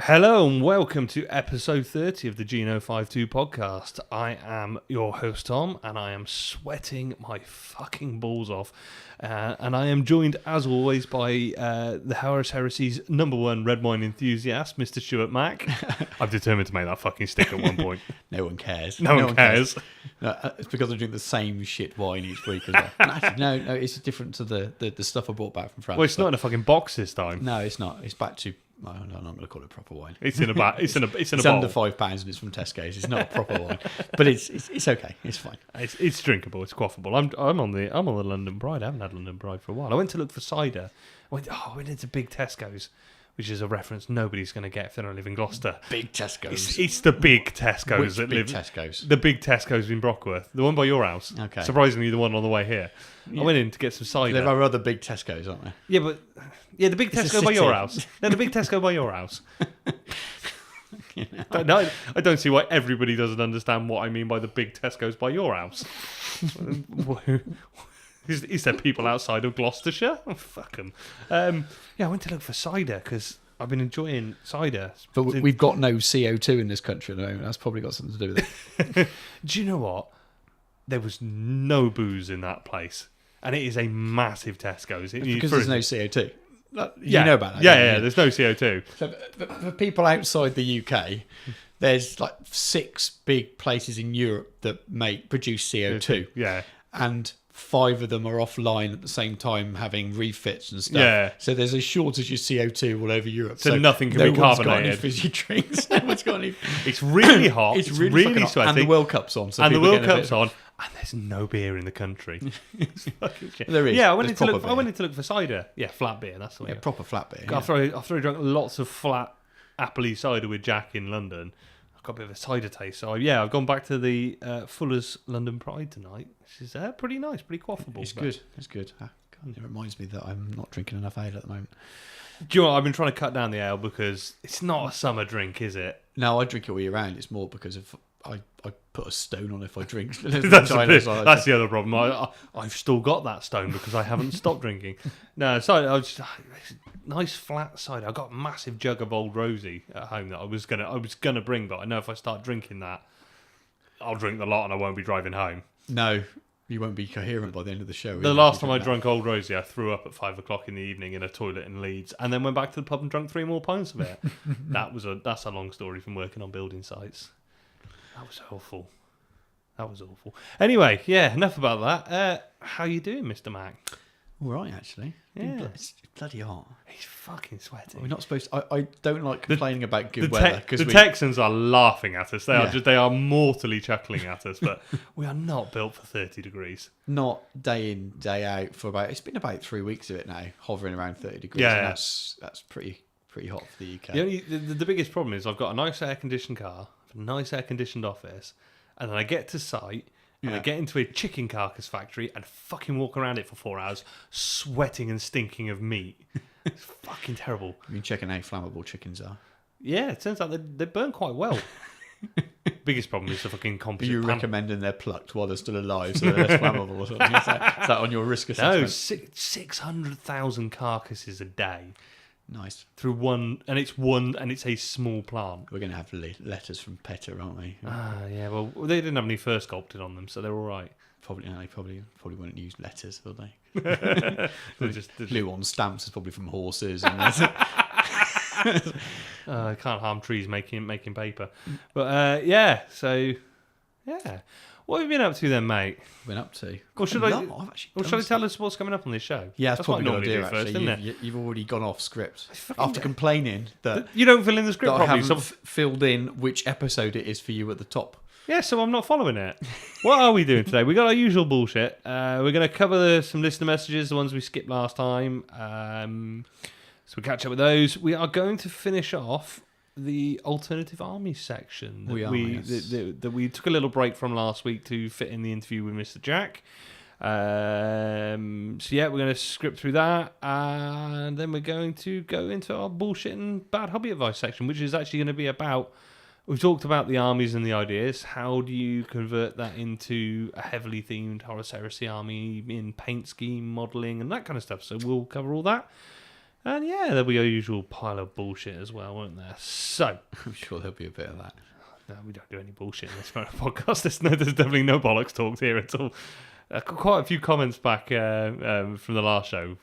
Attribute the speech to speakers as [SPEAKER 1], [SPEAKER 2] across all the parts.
[SPEAKER 1] Hello and welcome to episode 30 of the Geno52 podcast. I am your host Tom and I am sweating my fucking balls off. And I am joined as always by the Horus Heresy's number one red wine enthusiast, Mr. Stuart Mack. I'm determined to make that fucking stick at one point.
[SPEAKER 2] No one cares.
[SPEAKER 1] No one cares.
[SPEAKER 2] No, it's because I drink the same shit wine each week as well. Actually, no, it's different to the stuff I brought back from France.
[SPEAKER 1] Well, it's not in a fucking box this time.
[SPEAKER 2] No, it's not. It's back to... Well, I'm not going to call it proper wine.
[SPEAKER 1] It's in a bag. It's in a
[SPEAKER 2] It's
[SPEAKER 1] bowl.
[SPEAKER 2] under £5 and it's from Tesco's. It's not a proper wine, but it's okay. It's fine.
[SPEAKER 1] It's drinkable. It's quaffable. I'm on the London Pride. I haven't had London Pride for a while. I went to look for cider. I went into Big Tesco's, which is a reference nobody's going to get if they don't live in Gloucester.
[SPEAKER 2] Big Tesco's.
[SPEAKER 1] It's the big Tesco's that live.
[SPEAKER 2] Tesco's?
[SPEAKER 1] The big Tesco's in Brockworth, the one by your house.
[SPEAKER 2] Okay.
[SPEAKER 1] Surprisingly, the one on the way here.
[SPEAKER 2] Yeah.
[SPEAKER 1] I went in to get some cider.
[SPEAKER 2] There are other big Tesco's, aren't there?
[SPEAKER 1] Yeah, the big
[SPEAKER 2] It's a
[SPEAKER 1] Tesco by your
[SPEAKER 2] city.
[SPEAKER 1] house. No, the big Tesco by your house. No, I don't see why everybody doesn't understand what I mean by the big Tesco's by your house. Is there people outside of Gloucestershire? Oh, fuck them. I went to look for cider because I've been enjoying cider.
[SPEAKER 2] But we've got no CO2 in this country at the moment. That's probably got something to do with it.
[SPEAKER 1] Do you know what? There was no booze in that place. And it is a massive Tesco's.
[SPEAKER 2] Because there's no CO2. You
[SPEAKER 1] Yeah.
[SPEAKER 2] know about that.
[SPEAKER 1] Yeah,
[SPEAKER 2] don't
[SPEAKER 1] yeah,
[SPEAKER 2] you?
[SPEAKER 1] there's no CO2.
[SPEAKER 2] So for people outside the UK, there's like 6 big places in Europe that produce CO2,
[SPEAKER 1] Yeah.
[SPEAKER 2] and 5 of them are offline at the same time having refits and stuff.
[SPEAKER 1] Yeah.
[SPEAKER 2] So there's a shortage of CO2 all over Europe.
[SPEAKER 1] So nothing can
[SPEAKER 2] no
[SPEAKER 1] be
[SPEAKER 2] one's got
[SPEAKER 1] carbonated.
[SPEAKER 2] any fizzy drinks. No one's got any.
[SPEAKER 1] It's really hot.
[SPEAKER 2] It's really fucking hot.
[SPEAKER 1] sweaty.
[SPEAKER 2] And the World Cup's on. So
[SPEAKER 1] and the
[SPEAKER 2] people
[SPEAKER 1] World
[SPEAKER 2] get a
[SPEAKER 1] Cup's
[SPEAKER 2] bit-
[SPEAKER 1] on. And there's no beer in the country. It's fucking shit.
[SPEAKER 2] There is.
[SPEAKER 1] Yeah, I went
[SPEAKER 2] There's
[SPEAKER 1] in to look.
[SPEAKER 2] proper
[SPEAKER 1] I went
[SPEAKER 2] beer.
[SPEAKER 1] in to look for cider. Yeah, flat beer. That's the way.
[SPEAKER 2] Yeah, proper flat beer.
[SPEAKER 1] After I drank lots of flat appley cider with Jack in London, I've got a bit of a cider taste. So yeah, I've gone back to the Fuller's London Pride tonight, which is pretty nice, pretty quaffable.
[SPEAKER 2] It's good. It's good. God, it reminds me that I'm not drinking enough ale at the moment.
[SPEAKER 1] Do you know what? I've been trying to cut down the ale because it's not a summer drink, is it?
[SPEAKER 2] No, I drink it all year round. It's more because of I put a stone on if I drink.
[SPEAKER 1] That's the other problem. I've still got that stone because I haven't stopped drinking. No, cider. Nice flat cider. I got a massive jug of Old Rosie at home that I was gonna bring, but I know if I start drinking that, I'll drink the lot and I won't be driving home.
[SPEAKER 2] No, you won't be coherent by the end of the show.
[SPEAKER 1] The last time I drank Old Rosie, I threw up at 5 o'clock in the evening in a toilet in Leeds, and then went back to the pub and drank 3 more pints of it. That's a long story from working on building sites. That was awful. Anyway, yeah, enough about that. How you doing, Mr. Mac?
[SPEAKER 2] All right, actually.
[SPEAKER 1] Yeah.
[SPEAKER 2] It's bloody hot.
[SPEAKER 1] He's fucking sweating.
[SPEAKER 2] We're not supposed to... I don't like complaining about good weather.
[SPEAKER 1] The Texans are laughing at us. They are mortally chuckling at us, but we are not built for 30 degrees.
[SPEAKER 2] Not day in, day out for about... It's been about 3 weeks of it now, hovering around 30 degrees.
[SPEAKER 1] Yeah,
[SPEAKER 2] and
[SPEAKER 1] yeah.
[SPEAKER 2] That's pretty hot for the UK.
[SPEAKER 1] The biggest problem is I've got a nice air-conditioned car, a nice air-conditioned office, and then I get to site, and I get into a chicken carcass factory and fucking walk around it for 4 hours, sweating and stinking of meat. It's fucking terrible.
[SPEAKER 2] You've been checking how flammable chickens are.
[SPEAKER 1] Yeah, it turns out they burn quite well. Biggest problem is the fucking
[SPEAKER 2] Are
[SPEAKER 1] composite.
[SPEAKER 2] you recommending they're plucked while they're still alive so they're less flammable or something? Is that on your risk assessment?
[SPEAKER 1] No, 600,000 carcasses a day
[SPEAKER 2] Nice.
[SPEAKER 1] through one, and it's a small plant.
[SPEAKER 2] We're going to have letters from PETA, aren't we?
[SPEAKER 1] Yeah. Well, they didn't have any fur sculpted on them, so they're all right.
[SPEAKER 2] Probably, no, they probably wouldn't use letters, will they?
[SPEAKER 1] They're just
[SPEAKER 2] Glue on stamps is probably from horses. And
[SPEAKER 1] can't harm trees making paper. But yeah, so yeah. What have you been up to then, mate?
[SPEAKER 2] Been up to.
[SPEAKER 1] Or should
[SPEAKER 2] I
[SPEAKER 1] I tell us what's coming up on this show?
[SPEAKER 2] Yeah, that's
[SPEAKER 1] what I
[SPEAKER 2] probably a good
[SPEAKER 1] normally
[SPEAKER 2] idea.
[SPEAKER 1] do first,
[SPEAKER 2] Actually,
[SPEAKER 1] isn't it?
[SPEAKER 2] you've already gone off script
[SPEAKER 1] fucking
[SPEAKER 2] after complaining that
[SPEAKER 1] You don't fill in the script
[SPEAKER 2] I
[SPEAKER 1] properly.
[SPEAKER 2] haven't
[SPEAKER 1] So,
[SPEAKER 2] filled in which episode it is for you at the top.
[SPEAKER 1] yeah, so I'm not following it. What are we doing today? We got our usual bullshit. We're going to cover some listener messages, the ones we skipped last time. So we catch up with those. We are going to finish off the alternative armies section that we took a little break from last week to fit in the interview with Mr. Jack. So yeah, we're going to script through that, and then we're going to go into our bullshit and bad hobby advice section, which is actually going to be about... We've talked about the armies and the ideas. How do you convert that into a heavily themed Horus Heresy army in paint scheme, modelling, and that kind of stuff? So we'll cover all that. And yeah, there'll be a usual pile of bullshit as well, won't there? So,
[SPEAKER 2] I'm sure there'll be a bit of that.
[SPEAKER 1] no, we don't do any bullshit in this podcast. There's definitely no bollocks talks here at all. Quite a few comments back from the last show.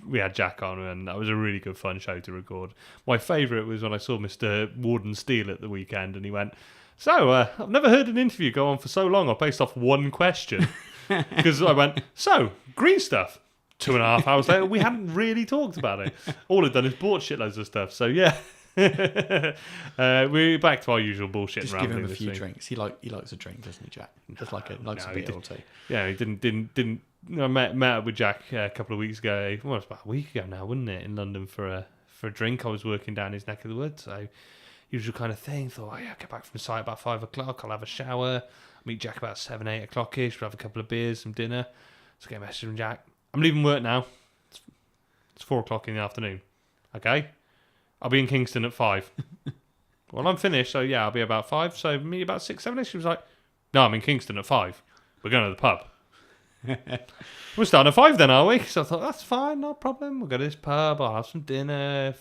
[SPEAKER 1] We had Jack on, and that was a really good fun show to record. My favourite was when I saw Mr. Warden Steele at the weekend, and he went, "So, I've never heard an interview go on for so long. I based off one question." Because I went, "So, green stuff." 2.5 hours later, we hadn't really talked about it. All I'd done is bought shitloads of stuff. So yeah, we're back to our usual bullshit.
[SPEAKER 2] Just give him a few drinks. He likes a drink, doesn't he, Jack? Just likes a beer or two.
[SPEAKER 1] Yeah, he didn't. I met up with Jack a couple of weeks ago. Well, it was about a week ago now, wasn't it? In London for a drink. I was working down his neck of the woods, so usual kind of thing. Thought, I'll get back from the site about 5 o'clock. I'll have a shower. Meet Jack about 7, 8 o'clock ish. We'll have a couple of beers, some dinner. So get a message from Jack. I'm leaving work now. It's 4 o'clock in the afternoon. Okay. I'll be in Kingston at 5. Well, I'm finished, so yeah, I'll be about 5. So meet about 6, 7ish. She was like, "No, I'm in Kingston at 5. We're going to the pub." We're starting at 5 then, are we? So I thought, that's fine, no problem. We'll go to this pub. I'll have some dinner.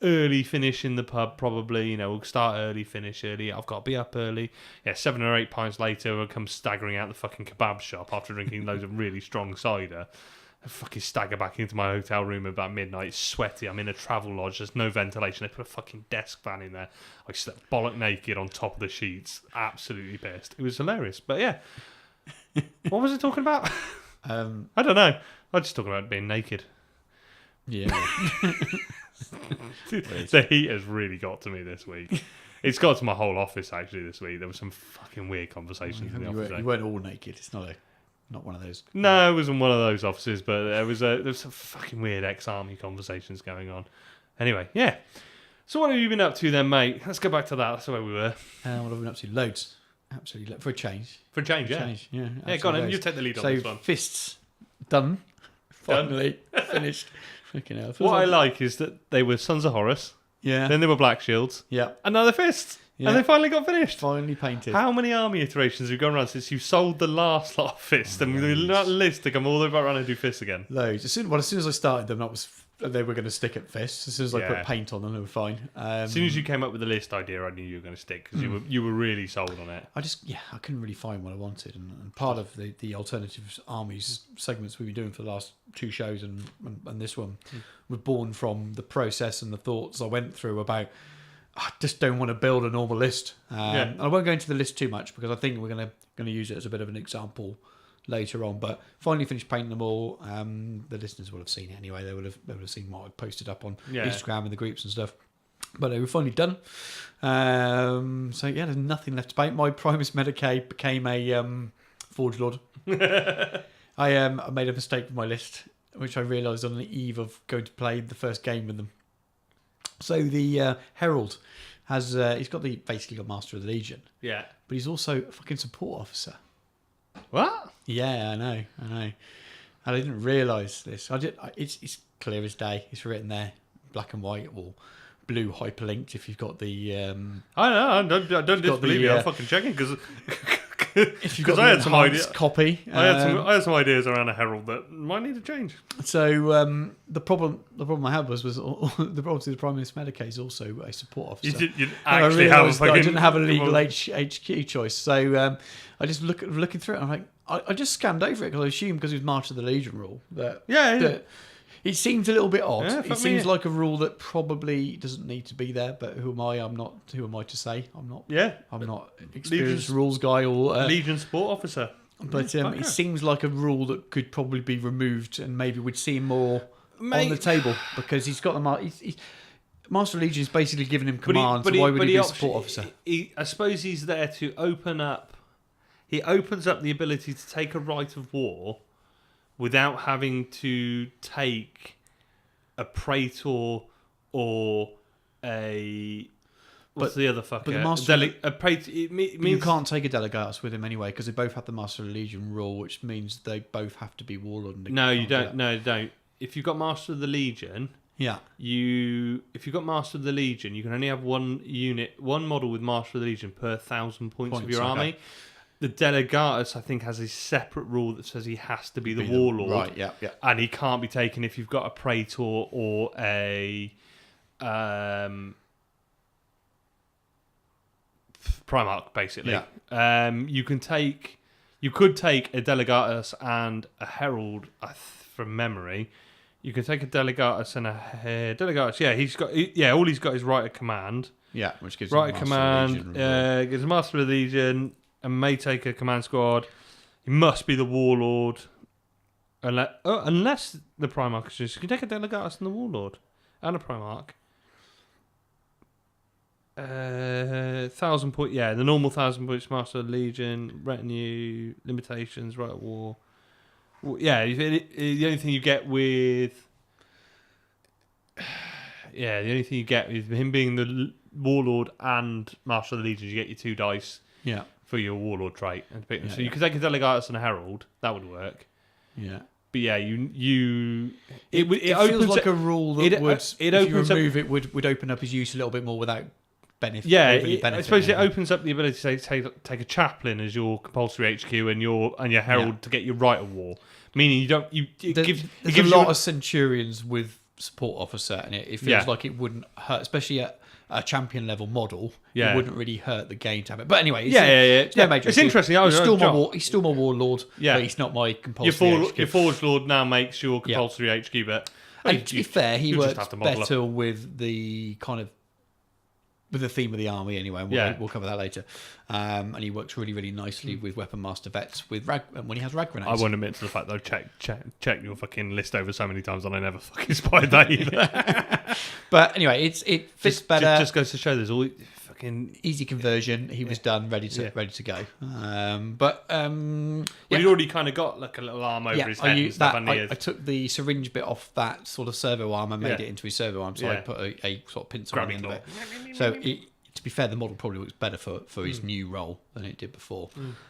[SPEAKER 1] Early finish in the pub, probably. We'll start early, finish early. I've got to be up early. Yeah, 7 or 8 pints later, we'll come staggering out the fucking kebab shop after drinking loads of really strong cider. I fucking stagger back into my hotel room about midnight. It's sweaty. I'm in a travel lodge. There's no ventilation. They put a fucking desk fan in there. I slept bollock naked on top of the sheets. Absolutely pissed. It was hilarious. But yeah. What was I talking about? I don't know. I was just talking about being naked.
[SPEAKER 2] Yeah.
[SPEAKER 1] The heat has really got to me this week. It's got to my whole office actually this week. There were some fucking weird conversations in the office.
[SPEAKER 2] You weren't all naked. It's not one of those.
[SPEAKER 1] No, it wasn't one of those offices, but there was some fucking weird ex-army conversations going on. Anyway, yeah. So what have you been up to then, mate? Let's go back to that. That's where we were.
[SPEAKER 2] What have we been up to? Loads. Absolutely. For a change.
[SPEAKER 1] For a change, yeah. Yeah, go on, then. You take the lead on this one.
[SPEAKER 2] Fists. Done. Finally. Finished. Freaking hell.
[SPEAKER 1] What I like is that they were Sons of Horus.
[SPEAKER 2] Yeah.
[SPEAKER 1] Then they were Black Shields.
[SPEAKER 2] Yeah.
[SPEAKER 1] And now they're Fists. Yeah. And they finally got finished.
[SPEAKER 2] Finally painted.
[SPEAKER 1] How many army iterations have you gone around since you sold the last lot of Fists? And we list to come all the way back around and do Fists again.
[SPEAKER 2] Loads. As soon as I started them, they were going to stick at Fists. As soon as I put paint on them, they were fine.
[SPEAKER 1] As soon as you came up with the list idea, I knew you were going to stick because you were really sold on it.
[SPEAKER 2] I couldn't really find what I wanted, and part of the alternative armies segments we've been doing for the last 2 shows and this one were born from the process and the thoughts I went through about. I just don't want to build a normal list. And I won't go into the list too much because I think we're going to use it as a bit of an example later on. But finally finished painting them all. The listeners will have seen it anyway. They would have seen what I posted up on Instagram and the groups and stuff. But they were finally done. So yeah, there's nothing left to paint. My Primus Medicae became a Forge Lord. I made a mistake with my list, which I realised on the eve of going to play the first game with them. So the Herald has he's basically got Master of the Legion.
[SPEAKER 1] Yeah.
[SPEAKER 2] But he's also a fucking support officer.
[SPEAKER 1] What?
[SPEAKER 2] Yeah, I know. And I didn't realise this. It's clear as day. It's written there, black and white or blue hyperlinked. If you've got the
[SPEAKER 1] I don't disbelieve you. I'm fucking checking because
[SPEAKER 2] if you've got I had some ideas. Copy.
[SPEAKER 1] I had some ideas around a Herald that might need to change.
[SPEAKER 2] So the problem I had was the Primus Medicae is also a support officer.
[SPEAKER 1] You actually I
[SPEAKER 2] didn't have a legal HQ choice. So I just looking through it. I'm like, I just scanned over it because I assumed because it was March of the Legion rule that it seems a little bit odd.
[SPEAKER 1] Yeah,
[SPEAKER 2] it seems like a rule that probably doesn't need to be there. But who am I? Who am I to say? I'm not. Yeah. I'm not experienced rules guy or
[SPEAKER 1] Legion support officer.
[SPEAKER 2] But it seems like a rule that could probably be removed and maybe we'd see him more on the table because he's got the Master of Legion is basically giving him commands. Why would he be a support officer?
[SPEAKER 1] I suppose he's there to open up. He opens up the ability to take a right of war without having to take a praetor or a... What's the other fucker?
[SPEAKER 2] But the Master
[SPEAKER 1] means
[SPEAKER 2] you can't take a delegatus with him anyway because they both have the Master of the Legion rule, which means they both have to be warlord.
[SPEAKER 1] No, you don't. No, you don't. If you've got Master of the Legion, if you've got Master of the Legion, you can only have one model with Master of the Legion per 1,000 points of your army. the Delegatus, I think, has a separate rule that says he has to be the warlord.
[SPEAKER 2] Right, yeah.
[SPEAKER 1] And he can't be taken if you've got a Praetor or a Primarch, basically.
[SPEAKER 2] Yeah.
[SPEAKER 1] You could take a Delegatus and a Herald, from memory. You can take a Delegatus and a Delegatus. Yeah, all he's got is right of command.
[SPEAKER 2] Yeah, which gives
[SPEAKER 1] right
[SPEAKER 2] him
[SPEAKER 1] of
[SPEAKER 2] Master
[SPEAKER 1] command. Gives a Master of the Legion and may take a command squad. He must be the warlord, unless the Primarch is just. You can take a Delegatus and the warlord and a Primarch. 1,000 point. Yeah, the normal 1,000 points. Master of the Legion, retinue, limitations, right of war. Yeah, the only thing you get with him being the warlord and Master of the Legion, you get your 2 dice for your warlord trait. So you could take a Delegatus and a Herald. That would work.
[SPEAKER 2] Yeah.
[SPEAKER 1] But yeah,
[SPEAKER 2] it feels like a rule that if you remove it would open up his use a little bit more without benefit.
[SPEAKER 1] Yeah, I suppose it opens up the ability to take a chaplain as your compulsory HQ and your herald to get your right of war. Meaning there's a lot of centurions with
[SPEAKER 2] support officer, and it feels like it wouldn't hurt, especially at a champion level model. It wouldn't really hurt the game to have it. But anyway, it's no major.
[SPEAKER 1] It's interesting.
[SPEAKER 2] He's still my warlord. Yeah, but he's not my compulsory HQ.
[SPEAKER 1] Your forge lord now makes your compulsory HQ, but
[SPEAKER 2] to be fair, he works better with the kind of with the theme of the army anyway. And we'll cover that later. And he works really, really nicely with Weapon Master vets with when he has rag grenades.
[SPEAKER 1] I won't admit to the fact that I've checked your fucking list over so many times and I never fucking spied that either.
[SPEAKER 2] But anyway, it fits better.
[SPEAKER 1] Just goes to show there's all fucking
[SPEAKER 2] easy conversion. He was done, ready to go.
[SPEAKER 1] He'd already kind of got like a little arm over his head and stuff.
[SPEAKER 2] I took the syringe bit off that sort of servo arm and made it into his servo arm. So I put a sort of pincer on the end of it. So to be fair, the model probably looks better for his new role than it did before.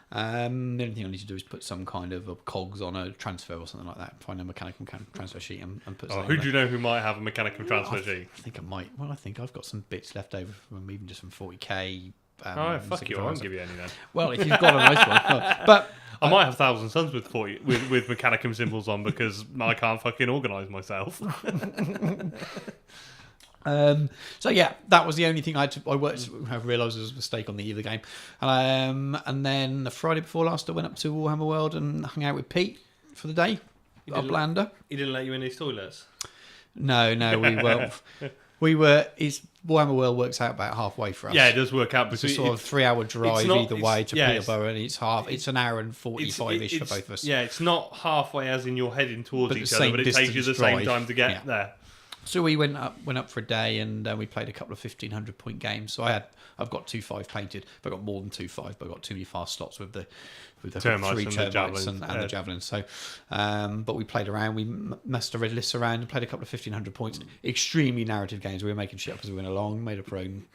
[SPEAKER 2] The only thing I need to do is put some kind of cogs on a transfer or something like that. Find a mechanical transfer sheet and put something.
[SPEAKER 1] Who do you know who might have a mechanical transfer sheet?
[SPEAKER 2] I think I might. Well, I think I've got some bits left over from even just from 40k.
[SPEAKER 1] Fuck you! I won't give you any then.
[SPEAKER 2] Well, if you've got a nice one, but
[SPEAKER 1] I might have Thousand Suns with Mechanicum symbols on because I can't fucking organise myself.
[SPEAKER 2] So yeah, that was the only thing I realised was a mistake on the eve of the game. And then the Friday before last, I went up to Warhammer World and hung out with Pete for the day. Up Lander.
[SPEAKER 1] He didn't let you in his toilets?
[SPEAKER 2] No, we were. Warhammer World works out about halfway for us.
[SPEAKER 1] Yeah, it does work out.
[SPEAKER 2] It's a sort of 3-hour drive either way to Peterborough, and it's an hour and 45-ish for both of us.
[SPEAKER 1] Yeah, it's not halfway as in you're heading towards each other, but it takes you the same time to get there.
[SPEAKER 2] So we went up for a day, and we played a couple of 1,500 point games. So I've got 2-5 painted. I've got more than 2-5, but I've got too many fast slots with the
[SPEAKER 1] termites
[SPEAKER 2] 3
[SPEAKER 1] and
[SPEAKER 2] termites and the javelins. So, but we played around. We messed the red lists around and played a couple of 1,500 points. Extremely narrative games. We were making shit up as we went along. Made up our own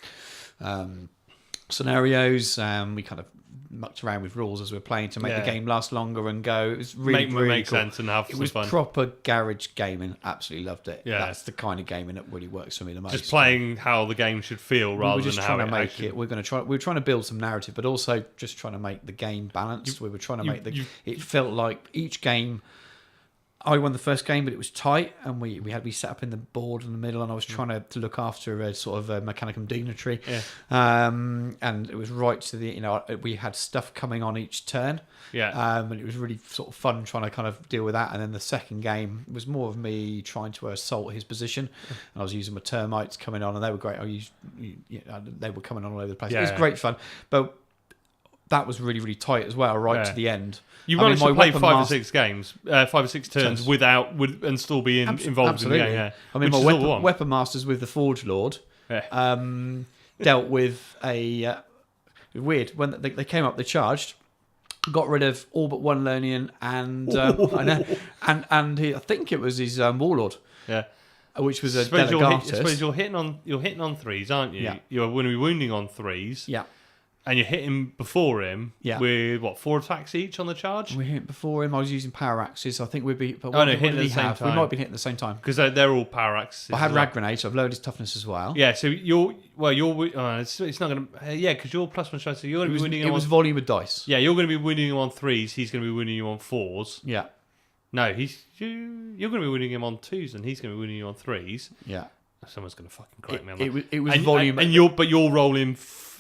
[SPEAKER 2] scenarios. We kind of mucked around with rules as we were playing to make the game last longer and go. It was really
[SPEAKER 1] make
[SPEAKER 2] cool.
[SPEAKER 1] sense and have some fun.
[SPEAKER 2] It was proper garage gaming. Absolutely loved it.
[SPEAKER 1] Yeah.
[SPEAKER 2] That's the kind of gaming that really works for me the most.
[SPEAKER 1] Just playing how the game should feel rather than how it actually...
[SPEAKER 2] We were trying to build some narrative, but also just trying to make the game balanced. We were trying to make it felt like each game. I won the first game, but it was tight, and we set up in the board in the middle, and I was trying to look after a sort of a Mechanicum dignitary, and it was right to the we had stuff coming on each turn, and it was really sort of fun trying to kind of deal with that. And then the second game was more of me trying to assault his position, and I was using my termites coming on, and they were great. They were coming on all over the place. It was great fun, but that was really, really tight as well, to the end.
[SPEAKER 1] You managed to play 5 or 6 games, 5 or 6 turns and still be involved in the game. Yeah.
[SPEAKER 2] I mean, my weapon masters with the Forge Lord dealt with a weird when they came up. They charged, got rid of all but one Lernian, and I think it was his warlord.
[SPEAKER 1] Yeah.
[SPEAKER 2] Which was a Delegatus.
[SPEAKER 1] I suppose you're hitting on 3s, aren't you?
[SPEAKER 2] Yeah.
[SPEAKER 1] You're going to be wounding on 3s.
[SPEAKER 2] Yeah.
[SPEAKER 1] and you're hitting before him with, 4 attacks each on the charge?
[SPEAKER 2] We hit before him. I was using power axes. I think we'd be... But
[SPEAKER 1] hitting at the same time.
[SPEAKER 2] We might have been hitting at the same time.
[SPEAKER 1] Because they're all power axes.
[SPEAKER 2] I had rag grenades, so I've lowered his toughness as well.
[SPEAKER 1] Yeah, so it's not going to... because you're +1 strength, so you're going to be winning him
[SPEAKER 2] It was volume of dice.
[SPEAKER 1] Yeah, you're going to be winning him on 3s, he's going to be winning you on 4s.
[SPEAKER 2] Yeah.
[SPEAKER 1] No, you're going to be winning him on 2s, and he's going to be winning you on 3s.
[SPEAKER 2] Yeah.
[SPEAKER 1] Someone's going to fucking correct me on that.
[SPEAKER 2] It was volume...
[SPEAKER 1] But you're rolling...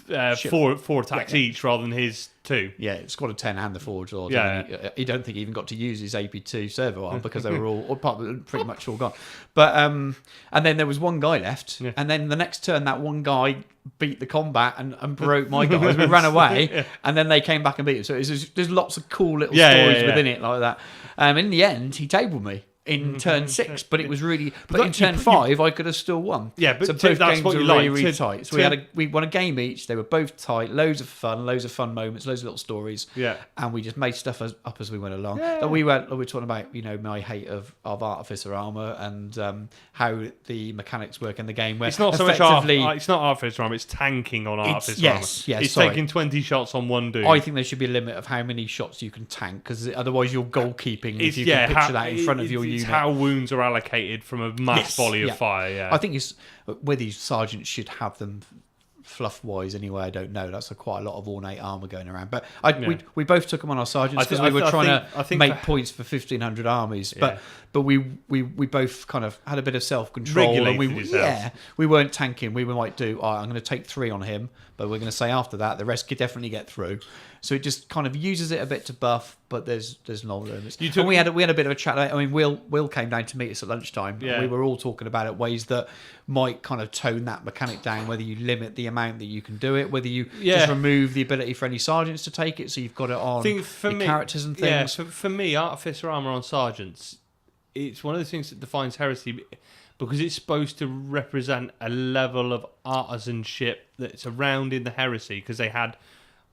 [SPEAKER 1] 4 attacks each rather than his 2.
[SPEAKER 2] Yeah, it's got a 10 and the forge lord.
[SPEAKER 1] Yeah.
[SPEAKER 2] He don't think he even got to use his AP2 servo arm because they were all pretty much all gone. But and then there was one guy left, and then the next turn that one guy beat the combat and broke my guys. We ran away, and then they came back and beat him. So there's lots of cool little stories within it like that. In the end, he tabled me in turn 6, but it was really. But in turn 5, I could have still won.
[SPEAKER 1] Yeah, but
[SPEAKER 2] so both
[SPEAKER 1] that's
[SPEAKER 2] games
[SPEAKER 1] what
[SPEAKER 2] were
[SPEAKER 1] you
[SPEAKER 2] really,
[SPEAKER 1] like.
[SPEAKER 2] really tight. So we won a game each. They were both tight. Loads of fun moments, loads of little stories.
[SPEAKER 1] Yeah,
[SPEAKER 2] and we just made stuff up as we went along.
[SPEAKER 1] Yeah.
[SPEAKER 2] We were talking about my hate of Artificer armor and how the mechanics work in the game. Where
[SPEAKER 1] it's not so much it's not Artificer armor. It's tanking on Artificer armor. It's taking 20 shots on one dude.
[SPEAKER 2] I think there should be a limit of how many shots you can tank because otherwise you're goalkeeping if you can picture that in front of your unit.
[SPEAKER 1] It's how wounds are allocated from a mass volley of fire. Yeah,
[SPEAKER 2] I think it's whether these sergeants should have them fluff wise anyway. I don't know. That's quite a lot of ornate armor going around. But we both took them on our sergeants because we were trying to make points for 1,500 armies. But we both kind of had a bit of self control and we weren't tanking. We might do. I'm going to take 3 on him, but we're going to say after that the rest could definitely get through. So it just kind of uses it a bit to buff, but there's no limits. And we had a bit of a chat. I mean, Will came down to meet us at lunchtime.
[SPEAKER 1] Yeah.
[SPEAKER 2] And we were all talking about ways that might kind of tone that mechanic down. Whether you limit the amount that you can do it, whether you just remove the ability for any sergeants to take it, so you've got it on characters and things.
[SPEAKER 1] Yeah, for me, Artificer armor on sergeants, it's one of the things that defines heresy. Because it's supposed to represent a level of artisanship that's around in the heresy, because they had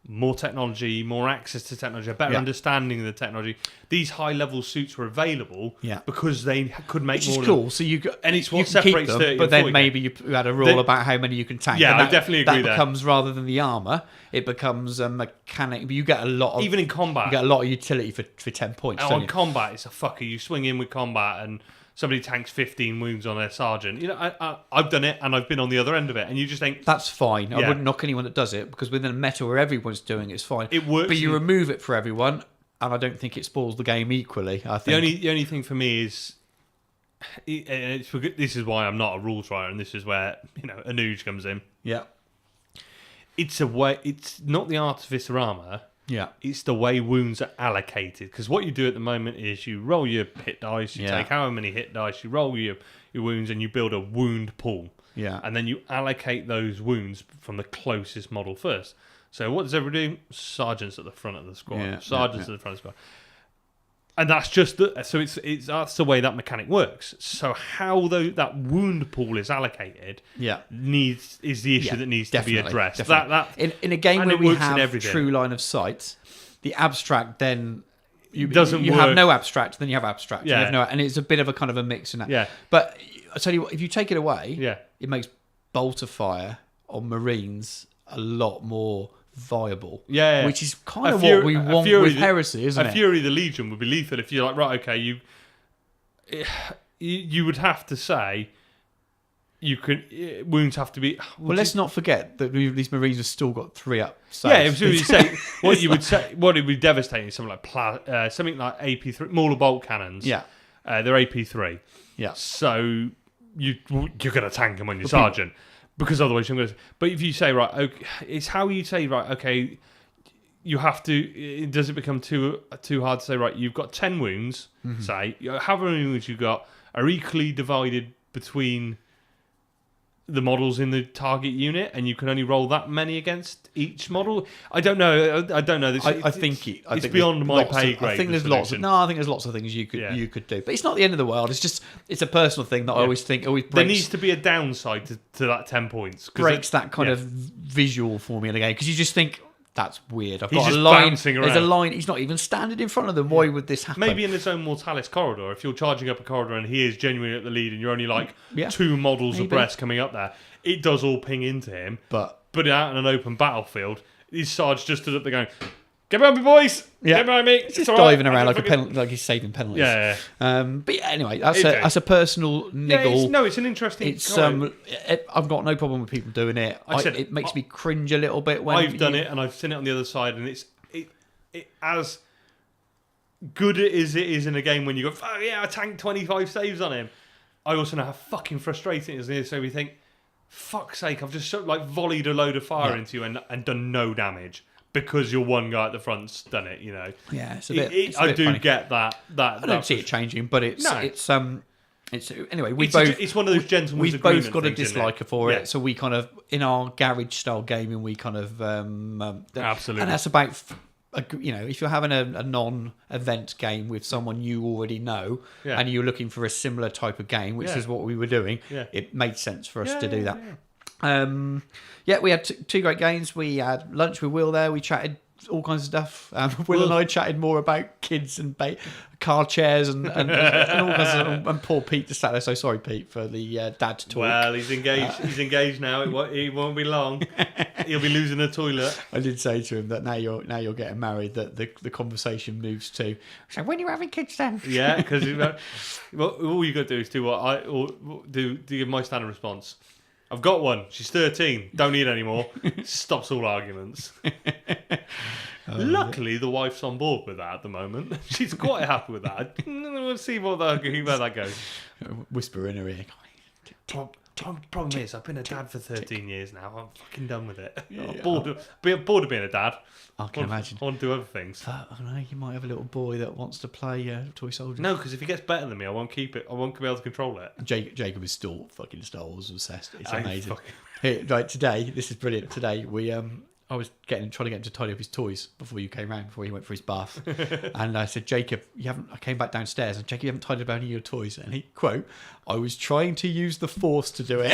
[SPEAKER 1] more technology, more access to technology, a better understanding of the technology. These high-level suits were available because they could make
[SPEAKER 2] Which
[SPEAKER 1] more.
[SPEAKER 2] Which is cool. So
[SPEAKER 1] and it's what separates
[SPEAKER 2] them,
[SPEAKER 1] 30
[SPEAKER 2] but then
[SPEAKER 1] 40.
[SPEAKER 2] maybe you had a rule about how many you can tank.
[SPEAKER 1] Yeah, I definitely agree.
[SPEAKER 2] That becomes rather than the armor, it becomes a mechanic. You get a lot of
[SPEAKER 1] even in combat.
[SPEAKER 2] You get a lot of utility for 10 points.
[SPEAKER 1] And on combat, it's a fucker. You swing in with combat and somebody tanks 15 wounds on their sergeant. I've done it, and I've been on the other end of it, and you just think
[SPEAKER 2] that's fine. I wouldn't knock anyone that does it because within a meta where everyone's doing it's fine.
[SPEAKER 1] It works,
[SPEAKER 2] but you remove it for everyone, and I don't think it spoils the game equally. I think
[SPEAKER 1] the only thing for me is, this is why I'm not a rules writer, and this is where Anuj comes in.
[SPEAKER 2] Yeah,
[SPEAKER 1] it's a way. It's not the Artificer armor.
[SPEAKER 2] Yeah,
[SPEAKER 1] it's the way wounds are allocated. Because what you do at the moment is you roll your hit dice, you take however many hit dice, you roll your wounds, and you build a wound pool.
[SPEAKER 2] Yeah,
[SPEAKER 1] and then you allocate those wounds from the closest model first. So what does everybody do? Sergeants at the front of the squad. At the front of the squad. And that's just that's the way that mechanic works. So how that wound pool is allocated is the issue that needs to be addressed. That
[SPEAKER 2] in a game where we have true line of sight, the abstract then you have no abstract, then you have abstract.
[SPEAKER 1] Yeah.
[SPEAKER 2] You have and it's a bit of a kind of a mix in that.
[SPEAKER 1] Yeah.
[SPEAKER 2] But I tell you what, if you take it away, it makes bolter fire on Marines a lot more viable, which is kind of what we want with heresy, isn't it?
[SPEAKER 1] A Fury the Legion would be lethal if you're like, right, okay, you would have to say you could wounds have to be.
[SPEAKER 2] Well, let's not forget that these Marines have still got 3 up.
[SPEAKER 1] What you would say, what would be devastating is something like AP3 Mauler bolt cannons.
[SPEAKER 2] Yeah,
[SPEAKER 1] they're AP3.
[SPEAKER 2] Yeah,
[SPEAKER 1] so you're gonna tank them on your sergeant. Because otherwise you're going to... But if you say, right, okay, it's how you say, right, okay, you have to... Does it become too hard to say, right, you've got 10 wounds, say, however many wounds you've got are equally divided between the models in the target unit, and you can only roll that many against each model? I don't know. I think it's beyond my pay grade.
[SPEAKER 2] I think there's lots of things you could do, but it's not the end of the world. It's a personal thing that I always think breaks.
[SPEAKER 1] There needs to be a downside to that 10 points.
[SPEAKER 2] Breaks that kind of visual for me in the game because you just think. That's weird. I've got a line. There's a line. He's not even standing in front of them. Why would this happen?
[SPEAKER 1] Maybe in his own Mortalis corridor, if you're charging up a corridor and he is genuinely at the lead and you're only like 2 models abreast coming up there, it does all ping into him. But out in an open battlefield, his Sarge just stood up there going, "Get behind me, boys!
[SPEAKER 2] Yeah.
[SPEAKER 1] Get behind me!"
[SPEAKER 2] It's just
[SPEAKER 1] all right.
[SPEAKER 2] diving around
[SPEAKER 1] I
[SPEAKER 2] like a
[SPEAKER 1] fucking-
[SPEAKER 2] penalty, like he's saving penalties.
[SPEAKER 1] Yeah.
[SPEAKER 2] But yeah, anyway, that's a personal niggle.
[SPEAKER 1] It's an interesting.
[SPEAKER 2] It's I've got no problem with people doing it. It makes me cringe a little bit when
[SPEAKER 1] I've done it, and I've seen it on the other side, and it as good as it is in a game when you go, "Oh yeah, I tanked 25 saves on him." I also know how fucking frustrating it is. So we think, "Fuck's sake, I've just volleyed a load of fire into you and done no damage because your one guy at the front's done it." You know.
[SPEAKER 2] Yeah, it's a bit.
[SPEAKER 1] I do
[SPEAKER 2] funny.
[SPEAKER 1] get that.
[SPEAKER 2] I don't see it changing, but it's anyway.
[SPEAKER 1] It's one of those gentlemen's
[SPEAKER 2] We've both
[SPEAKER 1] agreement
[SPEAKER 2] got a
[SPEAKER 1] things, isn't
[SPEAKER 2] disliker for
[SPEAKER 1] Yeah.
[SPEAKER 2] it, so we kind of in our garage style gaming we kind of
[SPEAKER 1] Absolutely.
[SPEAKER 2] and that's about if you're having a non-event game with someone you already know and you're looking for a similar type of game, which is what we were doing, it made sense for us to do that. We had two great games. We had lunch with Will there. We chatted all kinds of stuff. Will and I chatted more about kids and car chairs and all kinds of, and poor Pete just sat there. So sorry, Pete, for the dad talk.
[SPEAKER 1] Well, he's engaged. He's engaged now. It won't be long. He'll be losing a toilet.
[SPEAKER 2] I did say to him that now you're getting married, that the conversation moves to, so when are you having kids then?
[SPEAKER 1] Yeah, because all you got to do is do give my standard response. I've got one. She's 13. Don't need any more. Stops all arguments. Luckily, the wife's on board with that at the moment. She's quite happy with that. We'll see where that goes.
[SPEAKER 2] Whisper in her ear.
[SPEAKER 1] Problem is, I've been a dad for 13 years now. I'm fucking done with it. I'm bored of being a dad.
[SPEAKER 2] I can imagine.
[SPEAKER 1] I want to do other things.
[SPEAKER 2] But, I don't know, you might have a little boy that wants to play toy soldiers.
[SPEAKER 1] No, because if he gets better than me, I won't keep it. I won't be able to control it.
[SPEAKER 2] Jacob is still fucking Star Wars obsessed. It's
[SPEAKER 1] I'm
[SPEAKER 2] amazing. Right, today, this is brilliant. Today, I was trying to get him to tidy up his toys before you came round, before he went for his bath. And I said, Jacob, I came back downstairs and Jacob, you haven't tidied up any of your toys. And he, quote, I was trying to use the Force to do it.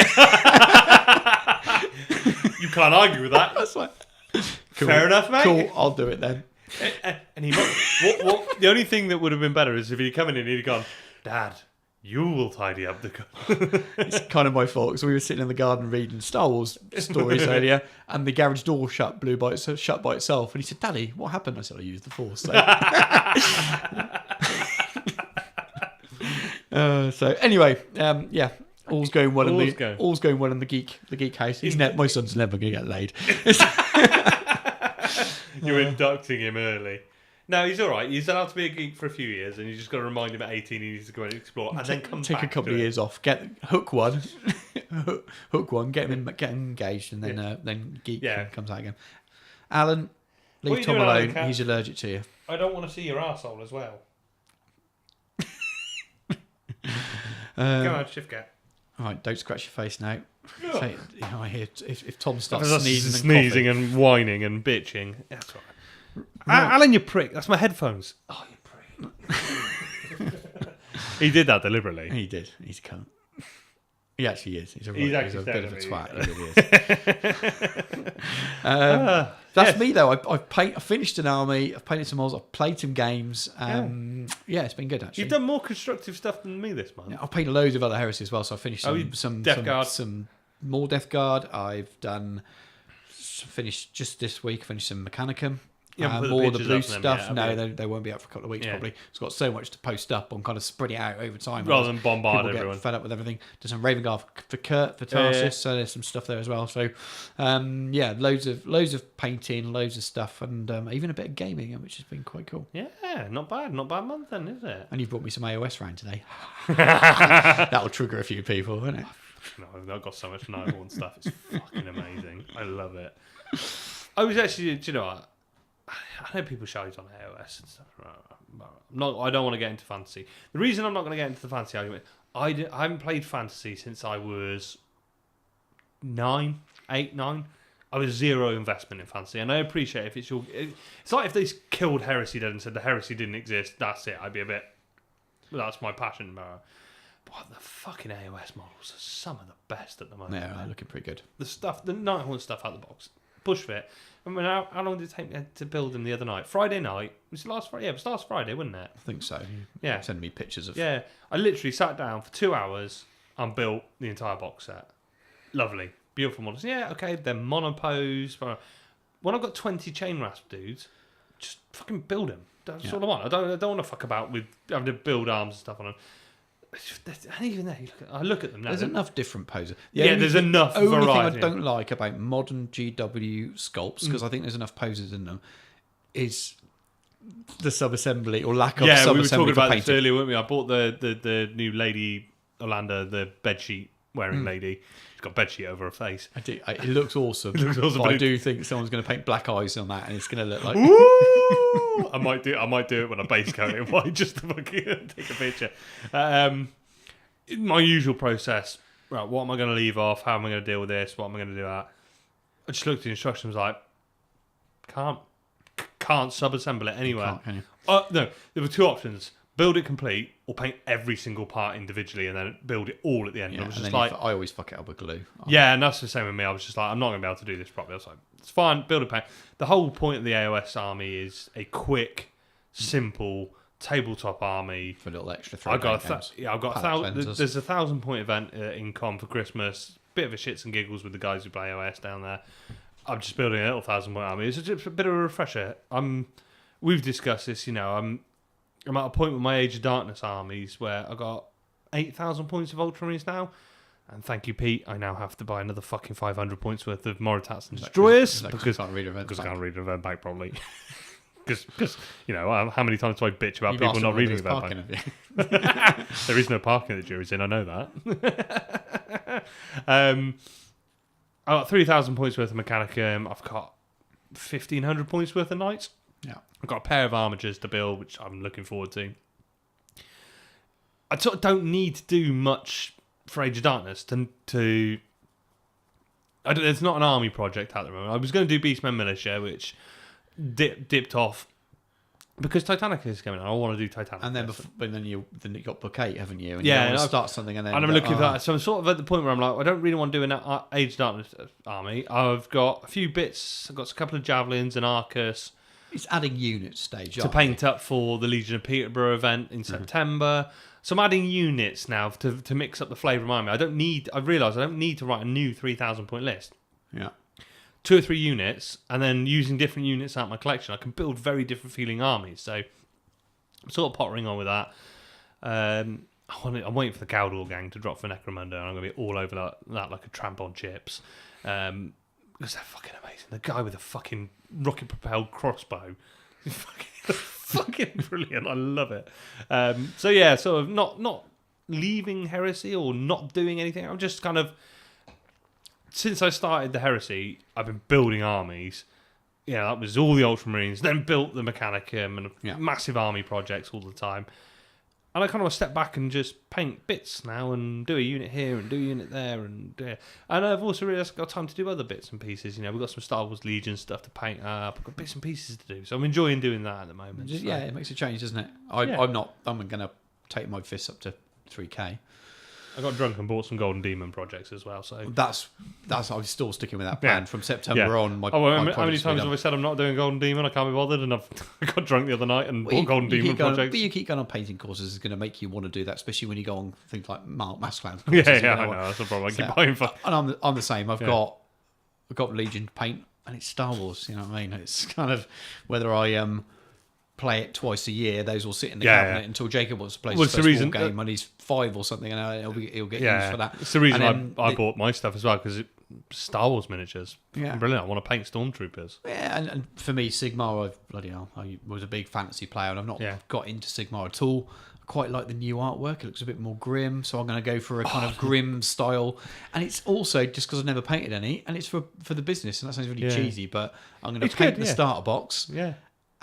[SPEAKER 1] You can't argue with that.
[SPEAKER 2] That's like, cool,
[SPEAKER 1] fair enough, mate.
[SPEAKER 2] Cool, I'll do it then.
[SPEAKER 1] And he, the only thing that would have been better is if he'd come in and he'd gone, Dad, you will tidy up the garden.
[SPEAKER 2] It's kind of my fault because we were sitting in the garden reading Star Wars stories earlier, and the garage door shut by itself. And he said, "Daddy, what happened?" I said, "I used the Force." So anyway, all's going well all's going well in the geek house. My son's never going to get laid.
[SPEAKER 1] You're inducting him early. No, he's all right. He's allowed to be a geek for a few years, and you just got to remind him at 18 he needs to go and explore, and then
[SPEAKER 2] take a couple of years off. Hook one, get him engaged, and then geek comes out again. Alan, leave Tom alone. He's allergic to you.
[SPEAKER 1] I don't want to see your arsehole as well. Go on, shift cat.
[SPEAKER 2] All right, don't scratch your face now. So, I hear if Tom starts
[SPEAKER 1] sneezing and whining and bitching. That's all right. Alan, you prick. That's my headphones. Oh, you prick. He did that deliberately.
[SPEAKER 2] He did. He's a cunt. He actually is. He's a bit of a twat. He really is. That's me, though. I finished an army. I've painted some models. I've played some games. It's been good, actually.
[SPEAKER 1] You've done more constructive stuff than me this month.
[SPEAKER 2] Yeah, I've painted loads of other heresies as well, so I finished some
[SPEAKER 1] Death Guard.
[SPEAKER 2] Some more Death Guard. I've finished just this week. Finished some Mechanicum. More the blue stuff. They won't be out for a couple of weeks probably. It's got so much to post up on, kind of spread it out over time
[SPEAKER 1] rather than bombard everyone.
[SPEAKER 2] Get fed up with everything. Did some Raven Guard for Kurt for Tarsus, so there's some stuff there as well. So loads of painting, loads of stuff, and even a bit of gaming, which has been quite cool.
[SPEAKER 1] Yeah, not bad month then, is it?
[SPEAKER 2] And you've brought me some AOS round today. That'll trigger a few people, won't it?
[SPEAKER 1] No, I've got so much Nightborn stuff. It's fucking amazing. I love it. I was actually, do you know what? I know people shout on AOS and stuff. I don't want to get into fantasy. The reason I'm not going to get into the fantasy argument, I haven't played fantasy since I was 9. I was zero investment in fantasy, and I appreciate if it's like if they killed Heresy Dead and said the Heresy didn't exist. That's it. I'd be a bit. That's my passion. But the fucking AOS models are some of the best at the moment.
[SPEAKER 2] Yeah, they're looking pretty good.
[SPEAKER 1] The Nighthorn stuff out of the box. Push fit. I mean, how long did it take me to build them the other night? Friday night. Was it last Friday? Yeah, it was last Friday, wasn't it?
[SPEAKER 2] I think so.
[SPEAKER 1] Yeah.
[SPEAKER 2] Send me pictures of.
[SPEAKER 1] Yeah. I literally sat down for 2 hours and built the entire box set. Lovely. Beautiful models. Yeah, okay, they're monopose. when I've got 20 chain rasp dudes, just fucking build them. That's all I want. I don't want to fuck about with having to build arms and stuff on them. And even there, I look at them now.
[SPEAKER 2] There's enough different poses.
[SPEAKER 1] There's enough variety.
[SPEAKER 2] The only thing I don't like about modern GW sculpts, because I think there's enough poses in them, is the sub-assembly or lack of sub-assembly.
[SPEAKER 1] Yeah, we were talking about
[SPEAKER 2] painting.
[SPEAKER 1] this earlier, weren't we? I bought the new Lady Orlando, the bedsheet wearing lady. She's got bedsheet over her face.
[SPEAKER 2] It looks awesome.
[SPEAKER 1] It looks awesome,
[SPEAKER 2] but
[SPEAKER 1] but
[SPEAKER 2] I do think someone's going to paint black eyes on that, and it's going to look like.
[SPEAKER 1] Ooh! I might do it when I base coat it. Why just to fucking take a picture? My usual process. Right, what am I going to leave off? How am I going to deal with this? What am I going to do that? I just looked at the instructions, like can't sub-assemble it anywhere.
[SPEAKER 2] Can you?
[SPEAKER 1] No, there were two options: build it complete, or paint every single part individually, and then build it all at the end.
[SPEAKER 2] Yeah,
[SPEAKER 1] I was
[SPEAKER 2] and
[SPEAKER 1] just
[SPEAKER 2] then
[SPEAKER 1] like,
[SPEAKER 2] I always fuck it up with glue.
[SPEAKER 1] yeah, and that's the same with me. I was just like, I'm not going to be able to do this properly. I was like, it's fine, build a paint. The whole point of the AOS army is a quick, simple tabletop army.
[SPEAKER 2] For a little extra throw.
[SPEAKER 1] I've got 1,000. There's a 1,000-point event at Incom for Christmas. Bit of a shits and giggles with the guys who play AOS down there. I'm just building a little 1,000-point army. It's just a bit of a refresher. We've discussed this. I'm at a point with my Age of Darkness armies where I got 8,000 points of Ultramarines now. And thank you, Pete. I now have to buy another fucking 500 points worth of Moritats and Destroyers because I can't read an event back probably. Because how many times do I bitch about people not reading about back? There is no parking at the jury's in. I know that. I got 3,000 points worth of Mechanicum. I've got 1,500 points worth of Knights.
[SPEAKER 2] Yeah,
[SPEAKER 1] I've got a pair of armatures to build, which I'm looking forward to. I sort of don't need to do much for Age of Darkness it's not an army project at the moment. I was going to do Beastmen Militia, which dipped off because Titanica is coming out. I want to do Titanica.
[SPEAKER 2] And then you got Book 8, haven't you? And
[SPEAKER 1] yeah,
[SPEAKER 2] you want to start something and then...
[SPEAKER 1] And I'm looking at that. So I'm sort of at the point where I'm like, I don't really want to do an Age of Darkness army. I've got a few bits. I've got a couple of Javelins and Arcus.
[SPEAKER 2] It's adding unit stage
[SPEAKER 1] to paint up for the Legion of Peterborough event in September. So I'm adding units now to mix up the flavour of my army. I've realised I don't need to write a new 3,000 point list.
[SPEAKER 2] Yeah.
[SPEAKER 1] 2 or 3 units, and then using different units out of my collection, I can build very different feeling armies. So I'm sort of pottering on with that. I'm waiting for the Caldor gang to drop for Necromunda, and I'm going to be all over that like a tramp on chips. Because they're fucking amazing. The guy with a fucking rocket-propelled crossbow is fucking brilliant. I love it. So yeah, sort of not leaving Heresy or not doing anything. I'm just kind of... Since I started the Heresy, I've been building armies. Yeah, that was all the Ultramarines. Then built the Mechanicum and massive army projects all the time. And I kind of want to step back and just paint bits now and do a unit here and do a unit there. And I've also realised I've got time to do other bits and pieces. We've got some Star Wars Legion stuff to paint up. I've got bits and pieces to do. So I'm enjoying doing that at the moment.
[SPEAKER 2] Yeah, it makes a change, doesn't it? I'm going to take my fists up to 3K.
[SPEAKER 1] I got drunk and bought some Golden Demon projects as well. So
[SPEAKER 2] that's I'm still sticking with that plan from September on.
[SPEAKER 1] How many times have I said I'm not doing Golden Demon? I can't be bothered, and I got drunk the other night and bought Golden Demon projects.
[SPEAKER 2] But you keep going on painting courses is going to make you want to do that, especially when you go on things like Mass Clan.
[SPEAKER 1] I know that's the problem. I keep buying.
[SPEAKER 2] And I'm the same. I've got Legion paint, and it's Star Wars. You know what I mean? It's kind of whether I play it twice a year. Those will sit in the cabinet until Jacob wants to play his first war game when he's 5 or something, and he'll get used for that.
[SPEAKER 1] It's the reason I bought my stuff as well, because it's Star Wars miniatures.
[SPEAKER 2] Yeah,
[SPEAKER 1] brilliant. I want to paint stormtroopers.
[SPEAKER 2] Yeah, and for me, Sigmar, I was a big fantasy player, and I've not got into Sigmar at all. I quite like the new artwork. It looks a bit more grim, so I'm going to go for a kind of grim style. And it's also just because I've never painted any, and it's for the business, and that sounds really cheesy, but I'm going to paint the starter box.
[SPEAKER 1] Yeah,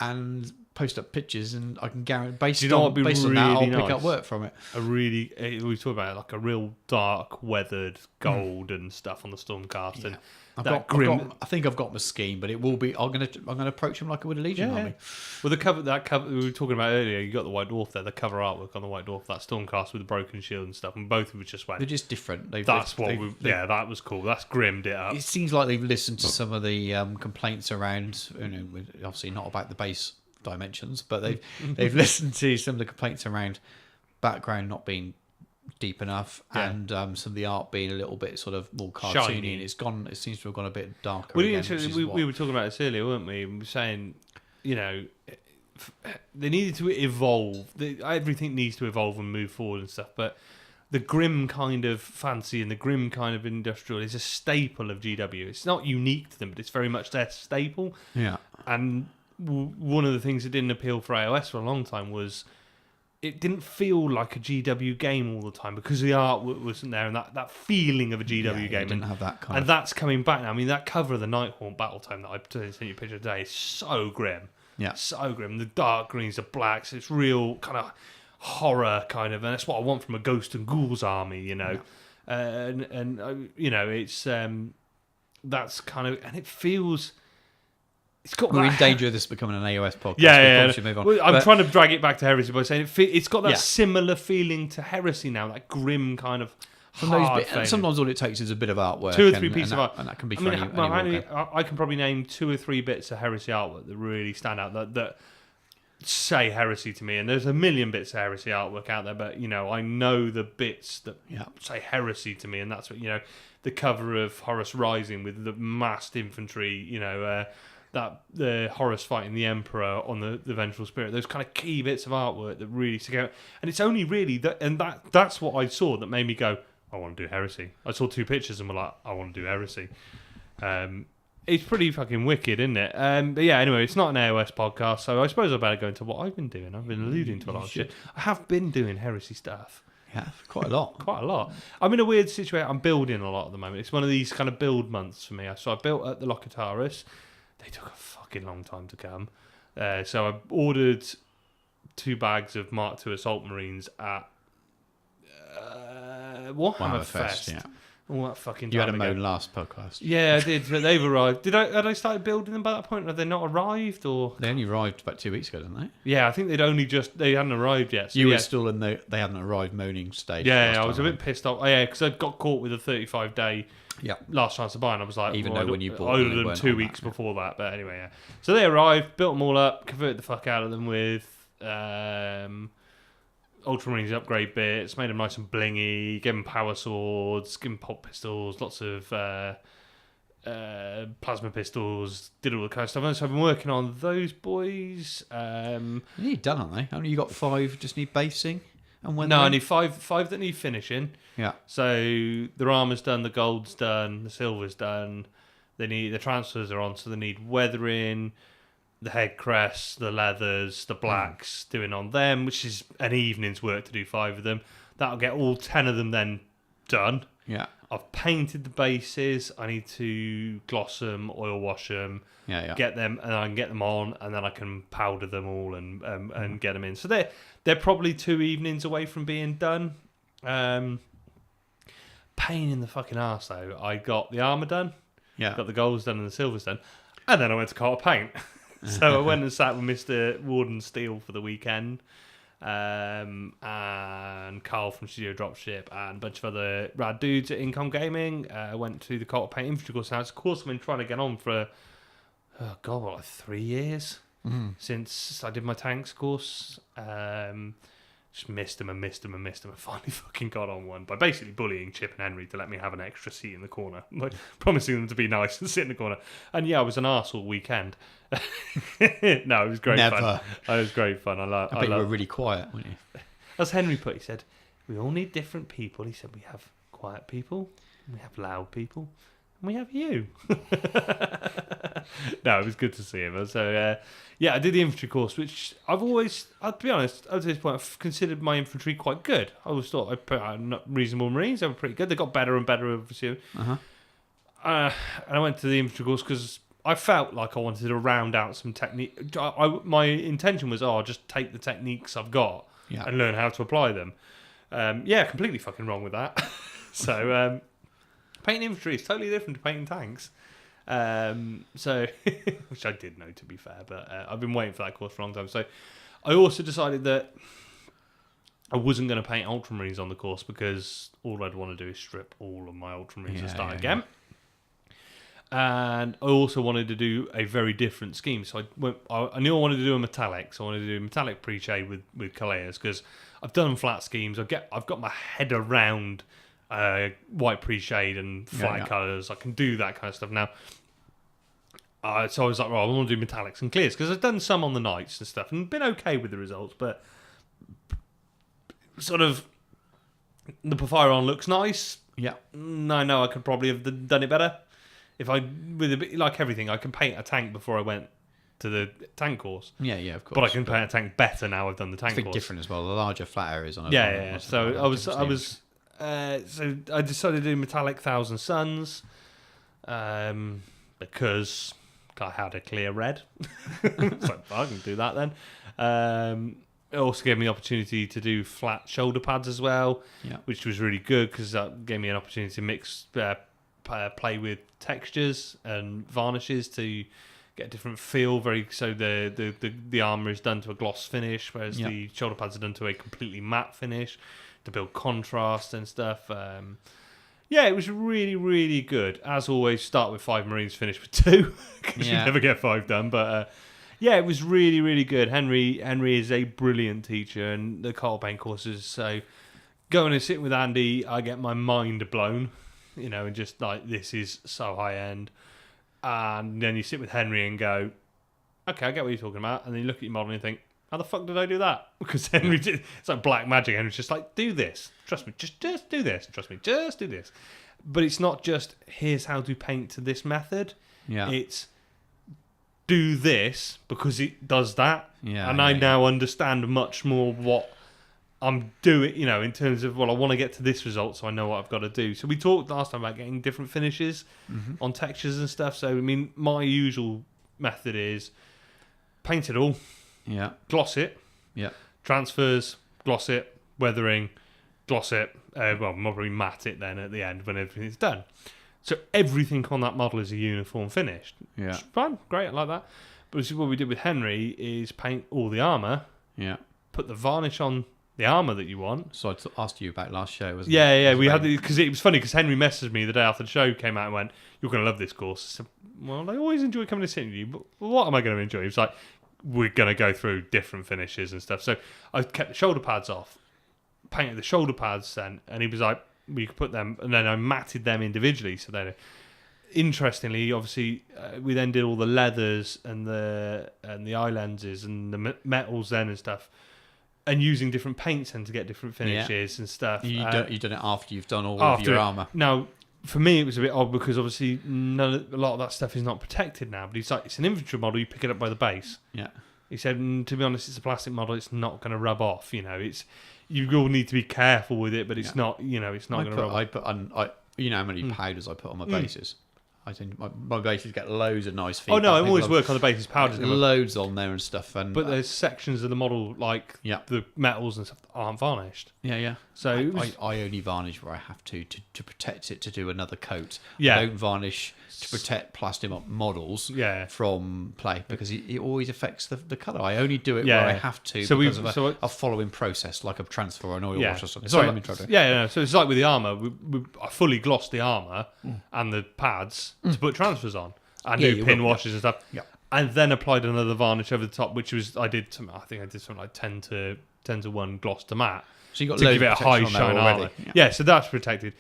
[SPEAKER 2] and post up pictures, and I can guarantee based on
[SPEAKER 1] really
[SPEAKER 2] that I'll pick up work from it.
[SPEAKER 1] We talk about like a real dark weathered gold and stuff on the Stormcast, and
[SPEAKER 2] I think I've got my scheme, but it will be. I'm gonna approach him like I would a Legion army.
[SPEAKER 1] Well, that cover we were talking about earlier, you got the White Dwarf there, the cover artwork on the White Dwarf, that Stormcast with the broken shield and stuff, and both of us just went.
[SPEAKER 2] They're just different.
[SPEAKER 1] That was cool. That's grimmed it up.
[SPEAKER 2] It seems like they've listened to some of the complaints around. Obviously not about the base dimensions, but they've listened to some of the complaints around background not being deep enough,
[SPEAKER 1] Yeah.
[SPEAKER 2] and some of the art being a little bit sort of more cartoony.
[SPEAKER 1] Shiny.
[SPEAKER 2] And it seems to have gone a bit darker.
[SPEAKER 1] Well,
[SPEAKER 2] again, which is
[SPEAKER 1] we
[SPEAKER 2] what-
[SPEAKER 1] were talking about this earlier, weren't we? We were saying, you know, they needed to evolve. Everything needs to evolve and move forward and stuff. But the grim kind of fancy and the grim kind of industrial is a staple of GW. It's not unique to them, but it's very much their staple.
[SPEAKER 2] Yeah.
[SPEAKER 1] And one of the things that didn't appeal for AOS for a long time was it didn't feel like a GW game all the time because the art wasn't there and that feeling of a GW
[SPEAKER 2] It
[SPEAKER 1] game.
[SPEAKER 2] didn't have that kind
[SPEAKER 1] And
[SPEAKER 2] of...
[SPEAKER 1] that's coming back now. I mean, that cover of the Nighthawk Battle Tome that I sent you a picture today is so grim.
[SPEAKER 2] Yeah.
[SPEAKER 1] So grim. The dark greens, the blacks. It's real kind of horror kind of, and that's what I want from a Ghost and Ghouls army, you know. And you know, it's that's kind of, and it feels. It's got.
[SPEAKER 2] We're
[SPEAKER 1] that
[SPEAKER 2] in danger of this becoming an AOS podcast.
[SPEAKER 1] Yeah,
[SPEAKER 2] We
[SPEAKER 1] yeah.
[SPEAKER 2] probably should move on.
[SPEAKER 1] Well, I'm
[SPEAKER 2] But-
[SPEAKER 1] trying to drag it back to Heresy by saying it's got that
[SPEAKER 2] Yeah.
[SPEAKER 1] similar feeling to Heresy now, that grim kind of.
[SPEAKER 2] From those
[SPEAKER 1] hard
[SPEAKER 2] bit,
[SPEAKER 1] feeling.
[SPEAKER 2] sometimes all it takes is a bit of artwork.
[SPEAKER 1] 2 or 3
[SPEAKER 2] and-
[SPEAKER 1] pieces
[SPEAKER 2] and
[SPEAKER 1] of
[SPEAKER 2] that-
[SPEAKER 1] art.
[SPEAKER 2] And that can be
[SPEAKER 1] I
[SPEAKER 2] for
[SPEAKER 1] mean,
[SPEAKER 2] anyone.
[SPEAKER 1] I can probably name 2 or 3 bits of Heresy artwork that really stand out that say Heresy to me. And there's a million bits of Heresy artwork out there, but you know, I know the bits that say Heresy to me, and that's what, you know, the cover of Horus Rising with the massed infantry, you know, that the Horus fighting the Emperor on the Vengeful Spirit. Those kind of key bits of artwork that really stick out. And it's only really that's what I saw that made me go, I want to do Heresy. I saw 2 pictures and were like, I want to do Heresy. It's pretty fucking wicked, isn't it? But yeah, anyway, it's not an AOS podcast, so I suppose I better go into what I've been doing. I've been alluding to a lot of shit. I have been doing Heresy stuff.
[SPEAKER 2] Yeah, quite a lot.
[SPEAKER 1] Quite a lot. I'm in a weird situation. I'm building a lot at the moment. It's one of these kind of build months for me. So I built at the Locataris. They took a fucking long time to come. So I ordered 2 bags of Mark II Assault Marines at Warhammer Fest.
[SPEAKER 2] Yeah.
[SPEAKER 1] All that fucking
[SPEAKER 2] You had a
[SPEAKER 1] time ago.
[SPEAKER 2] moan last podcast.
[SPEAKER 1] Yeah, I did. But they've arrived. Had I started building them by that point? Have they not arrived? Or
[SPEAKER 2] They only arrived about 2 weeks ago, didn't they?
[SPEAKER 1] yeah, I think they hadn't arrived yet. So
[SPEAKER 2] You
[SPEAKER 1] yeah.
[SPEAKER 2] were still in the they hadn't arrived moaning stage.
[SPEAKER 1] Yeah,
[SPEAKER 2] last
[SPEAKER 1] I was a
[SPEAKER 2] time,
[SPEAKER 1] bit pissed off. Oh, yeah, because I got caught with a 35-day
[SPEAKER 2] Yeah.
[SPEAKER 1] last chance to buy, and I was like,
[SPEAKER 2] Even
[SPEAKER 1] well,
[SPEAKER 2] though when you bought
[SPEAKER 1] I
[SPEAKER 2] them,
[SPEAKER 1] ordered
[SPEAKER 2] they
[SPEAKER 1] them
[SPEAKER 2] weren't
[SPEAKER 1] 2
[SPEAKER 2] on
[SPEAKER 1] weeks
[SPEAKER 2] that, yeah.
[SPEAKER 1] before that. But anyway, yeah. So they arrived, built them all up, converted the fuck out of them with Ultramarines upgrade bits, made them nice and blingy, gave them power swords, gave them pulp pistols, lots of plasma pistols, did all the kind of stuff. And so I've been working on those boys.
[SPEAKER 2] You need done, aren't they? Haven't you got 5? Just need basing. And when
[SPEAKER 1] No,
[SPEAKER 2] they're
[SPEAKER 1] I
[SPEAKER 2] in?
[SPEAKER 1] need five that need finishing.
[SPEAKER 2] Yeah.
[SPEAKER 1] So the armor's done, the gold's done, the silver's done. They need the transfers are on, so they need weathering, the head crests, the leathers, the blacks, doing on them, which is an evening's work to do 5 of them. That'll get all 10 of them then done.
[SPEAKER 2] Yeah.
[SPEAKER 1] I've painted the bases. I need to gloss them, oil wash them,
[SPEAKER 2] Yeah.
[SPEAKER 1] get them, and I can get them on, and then I can powder them all and get them in. So they're probably 2 evenings away from being done. Pain in the fucking arse though. I got the armor done,
[SPEAKER 2] Yeah.
[SPEAKER 1] got the golds done, and the silvers done, and then I went to Carter Paint. So I went and sat with Mr. Warden Steele for the weekend, and Carl from Studio Dropship, and a bunch of other rad dudes at Incom Gaming. I went to the Carter Paint Infantry course. Now it's a course I've been trying to get on for, like 3 years since I did my tanks course. Just missed them and finally fucking got on one by basically bullying Chip and Henry to let me have an extra seat in the corner, like promising them to be nice and sit in the corner. And yeah, I was an arse all weekend. No, it was great fun.
[SPEAKER 2] Never.
[SPEAKER 1] It was great fun.
[SPEAKER 2] I bet you were really quiet, weren't you?
[SPEAKER 1] As Henry put, he said, we all need different people. He said, we have quiet people, we have loud people, and we have you. No, it was good to see him. So, yeah, I did the infantry course, which I'll be honest, up to this point, I've considered my infantry quite good. I always thought I put out reasonable Marines. They were pretty good. They got better and better, obviously. And I went to the infantry course because I felt like I wanted to round out some technique. My intention was, I'll just take the techniques I've got and learn how to apply them. Yeah, completely fucking wrong with that. So, painting infantry is totally different to painting tanks. So, which I did know, to be fair, but I've been waiting for that course for a long time. So, I also decided that I wasn't going to paint Ultramarines on the course because all I'd want to do is strip all of my Ultramarines and start again. And I also wanted to do a very different scheme. So I knew I wanted to do a metallic. So I wanted to do a metallic pre-shade with Calais because I've done flat schemes. I've got my head around white pre-shade and flat colours. I can do that kind of stuff now. So I was like, I want to do metallics and clears because I've done some on the nights and stuff and been okay with the results. But sort of the Porphyron looks nice.
[SPEAKER 2] Yeah.
[SPEAKER 1] I know I could probably have done it better. If I, with a bit like everything, I can paint a tank before I went to the tank course.
[SPEAKER 2] Yeah, of course.
[SPEAKER 1] But I can paint a tank better now I've done the tank course.
[SPEAKER 2] It's a bit different as well. The larger flat areas on it.
[SPEAKER 1] Yeah. So I decided to do metallic 1,000 Suns, because I had a clear red. So I can do that then. It also gave me the opportunity to do flat shoulder pads as well, which was really good because that gave me an opportunity to mix. Play with textures and varnishes to get a different feel. So the armor is done to a gloss finish, whereas the shoulder pads are done to a completely matte finish to build contrast and stuff. It was really, really good. As always, start with 5 Marines, finish with 2 because you never get 5 done. But it was really, really good. Henry is a brilliant teacher, and the Carl Paint courses. So going and sitting with Andy, I get my mind blown. And just like, this is so high end. And then you sit with Henry and go, okay, I get what you're talking about. And then you look at your model and you think, how the fuck did I do that? Because Henry did, it's like black magic. Henry's just like, do this. Trust me, just do this. Trust me, just do this. But it's not just, here's how to paint to this method. Yeah. It's, do this because it does that. Yeah. And I now understand much more what I'm doing, in terms of, I want to get to this result, so I know what I've got to do. So we talked last time about getting different finishes on textures and stuff. So, my usual method is paint it all, gloss it, transfers, gloss it, weathering, gloss it, probably matte it then at the end when everything's done. So everything on that model is a uniform finish. Yeah. Fine, great, I like that. But what we did with Henry is paint all the armour, put the varnish on the armour that you want. So
[SPEAKER 2] I asked you about last show, wasn't it?
[SPEAKER 1] Yeah. We had because it was funny because Henry messaged me the day after the show came out and went, "You're going to love this course." I said, "Well, I always enjoy coming to sit with you, but what am I going to enjoy?" He was like, "We're going to go through different finishes and stuff." So I kept the shoulder pads off, painted the shoulder pads then, and he was like, "We could put them," and then I matted them individually. So then, interestingly, obviously, we then did all the leathers and the eye lenses and the metals then and stuff. And using different paints and to get different finishes and stuff.
[SPEAKER 2] You've done it after you've done all of your armour.
[SPEAKER 1] Now, for me, it was a bit odd because obviously a lot of that stuff is not protected now. But he's like, it's an infantry model. You pick it up by the base. Yeah. He said, to be honest, it's a plastic model. It's not going to rub off. It's you will need to be careful with it, but it's not. It's not going to rub off.
[SPEAKER 2] How many powders I put on my bases. I think my bases get loads of nice feedback.
[SPEAKER 1] Oh no, I always work on the bases powders.
[SPEAKER 2] Loads on there and stuff.
[SPEAKER 1] But there's sections of the model, like the metals and stuff, that aren't varnished.
[SPEAKER 2] Yeah. So I only varnish where I have to protect it to do another coat. I don't varnish to protect plastic models from play because it always affects the colour. I only do it where I have to because of a following process, like a transfer or an oil wash or something. Sorry, let me try to.
[SPEAKER 1] So it's like with the armour. I fully glossed the armour and the pads to put transfers on and do pin washes and stuff. Yeah. And then applied another varnish over the top, which was I think I did something like 10 to 1 gloss to matte.
[SPEAKER 2] So you got
[SPEAKER 1] to
[SPEAKER 2] loads
[SPEAKER 1] give it
[SPEAKER 2] of
[SPEAKER 1] a high
[SPEAKER 2] on
[SPEAKER 1] shine
[SPEAKER 2] already.
[SPEAKER 1] armour. Yeah, so that's protected.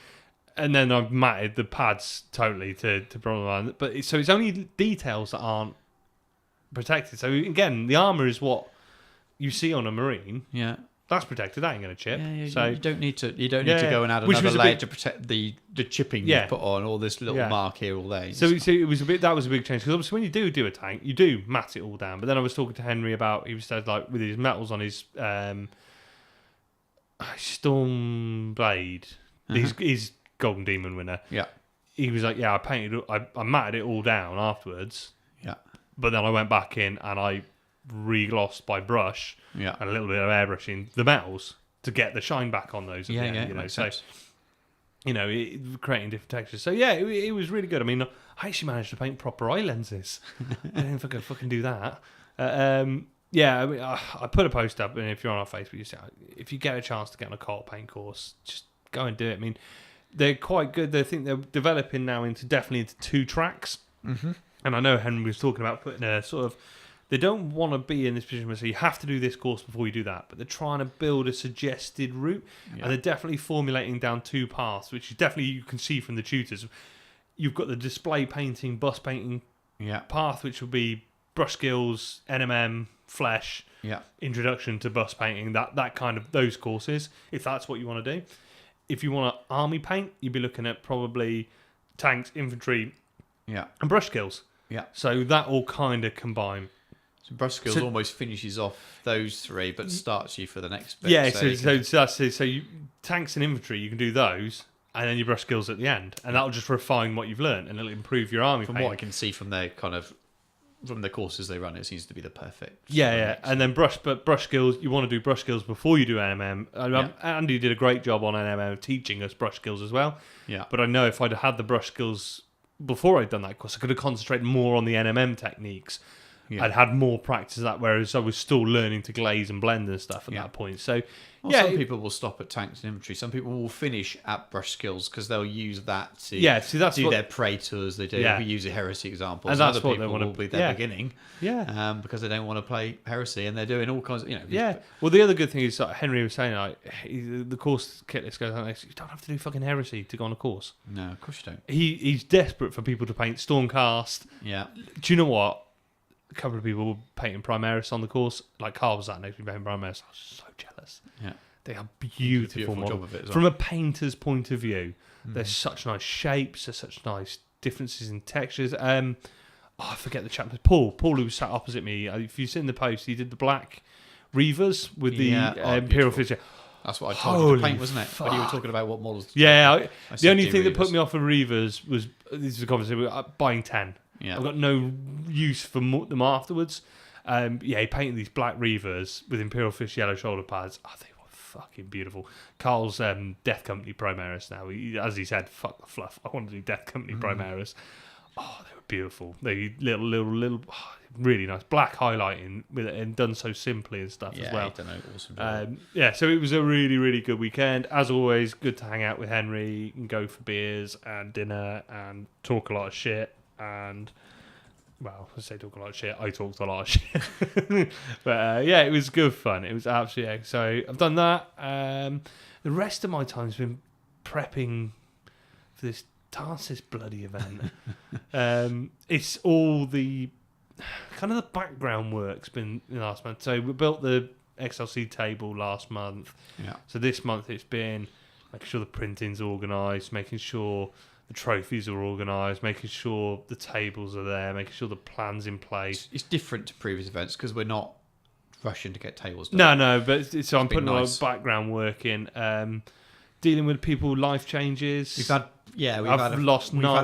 [SPEAKER 1] And then I've matted the pads totally to problem line. But so it's only details that aren't protected. So again, the armour is what you see on a Marine. Yeah. That's protected. That ain't going to chip.
[SPEAKER 2] Yeah,
[SPEAKER 1] so
[SPEAKER 2] you don't need to go and add another layer to protect the chipping you put on, or this little mark here or there.
[SPEAKER 1] So it was that was a big change because obviously when you do a tank, you do matte it all down. But then I was talking to Henry about he said like with his metals on his Storm Blade, his Golden Demon winner. Yeah, he was like, I matted it all down afterwards. Yeah, but then I went back in and I re-glossed by brush and a little bit of airbrushing the metals to get the shine back on those. Sense. Creating different textures. So it was really good. I mean, I actually managed to paint proper eye lenses. I didn't think I'd fucking do that. I put a post up, and if you're on our Facebook, you say if you get a chance to get on a Carl Paint course, just go and do it. I mean, they're quite good. They think they're developing now definitely into 2 tracks.
[SPEAKER 2] Mm-hmm.
[SPEAKER 1] And I know Henry was talking about putting a sort of. They don't want to be in this position where they say you have to do this course before you do that, but they're trying to build a suggested route, and they're definitely formulating down 2 paths, which is definitely you can see from the tutors. You've got the display painting, bus painting path, which will be brush skills, NMM, flesh, introduction to bus painting, that kind of those courses, if that's what you want to do. If you want to army paint, you'd be looking at probably tanks, infantry, and brush skills. Yeah. So that all kind of combine.
[SPEAKER 2] So brush skills almost finishes off those 3, but starts you for the next bit.
[SPEAKER 1] Yeah, so you, tanks and infantry, you can do those, and then your brush skills at the end, and that'll just refine what you've learned, and it'll improve your army.
[SPEAKER 2] From
[SPEAKER 1] paint.
[SPEAKER 2] what I can see from their from the courses they run, it seems to be the perfect.
[SPEAKER 1] And then brush skills. You want to do brush skills before you do NMM. Andy did a great job on NMM teaching us brush skills as well. Yeah, but I know if I'd had the brush skills before I'd done that course, I could have concentrated more on the NMM techniques. I'd had more practice of that, whereas I was still learning to glaze and blend and stuff at that point. So,
[SPEAKER 2] some people will stop at tanks and infantry. Some people will finish at brush skills because they'll use that to do their prey tours. They do. We use a heresy example.
[SPEAKER 1] And that's
[SPEAKER 2] other
[SPEAKER 1] what
[SPEAKER 2] people
[SPEAKER 1] they want to
[SPEAKER 2] will be their beginning. Because they don't want to play heresy, and they're doing all kinds of
[SPEAKER 1] Well, the other good thing is, like Henry was saying, the course kit list goes on. You don't have to do fucking heresy to go on a course.
[SPEAKER 2] No, of course you don't.
[SPEAKER 1] He's desperate for people to paint Stormcast. Yeah. Do you know what? A couple of people were painting Primaris on the course. Like Carl was that next to me painting Primaris. I was so jealous. Yeah. They are beautiful models.
[SPEAKER 2] Job of it as well.
[SPEAKER 1] From a painter's point of view, there's such nice shapes, there's such nice differences in textures. I forget the chapter. Paul who was sat opposite me, if you've seen the post, he did the black Reavers with the Imperial Fisher.
[SPEAKER 2] That's what I told you to paint, wasn't it? But you were talking about what models.
[SPEAKER 1] The only thing that put me off of Reavers was, this is a conversation, buying 10. Yeah. I've got no use for them afterwards. He painted these black Reavers with Imperial Fish yellow shoulder pads. They were fucking beautiful. Carl's Death Company Primaris now. As he said, fuck the fluff. I want to do Death Company Primaris. They were beautiful. They little really nice. Black highlighting with it and done so simply and stuff as well. Awesome. So it was a really, really good weekend. As always, good to hang out with Henry and go for beers and dinner and talk a lot of shit. And well, I say talk a lot of shit. I talked a lot of shit, but it was good fun. It was absolutely so. I've done that. The rest of my time's been prepping for this Tarsus bloody event. It's all the kind of the background work's been last month. So we built the XLC table last month. Yeah. So this month it's been making sure the printing's organised, making sure the trophies are organised, making sure the tables are there, making sure the plan's in place.
[SPEAKER 2] It's different to previous events because we're not rushing to get tables done.
[SPEAKER 1] No, but so I'm putting a lot of background work in. Dealing with people, life changes.
[SPEAKER 2] We've had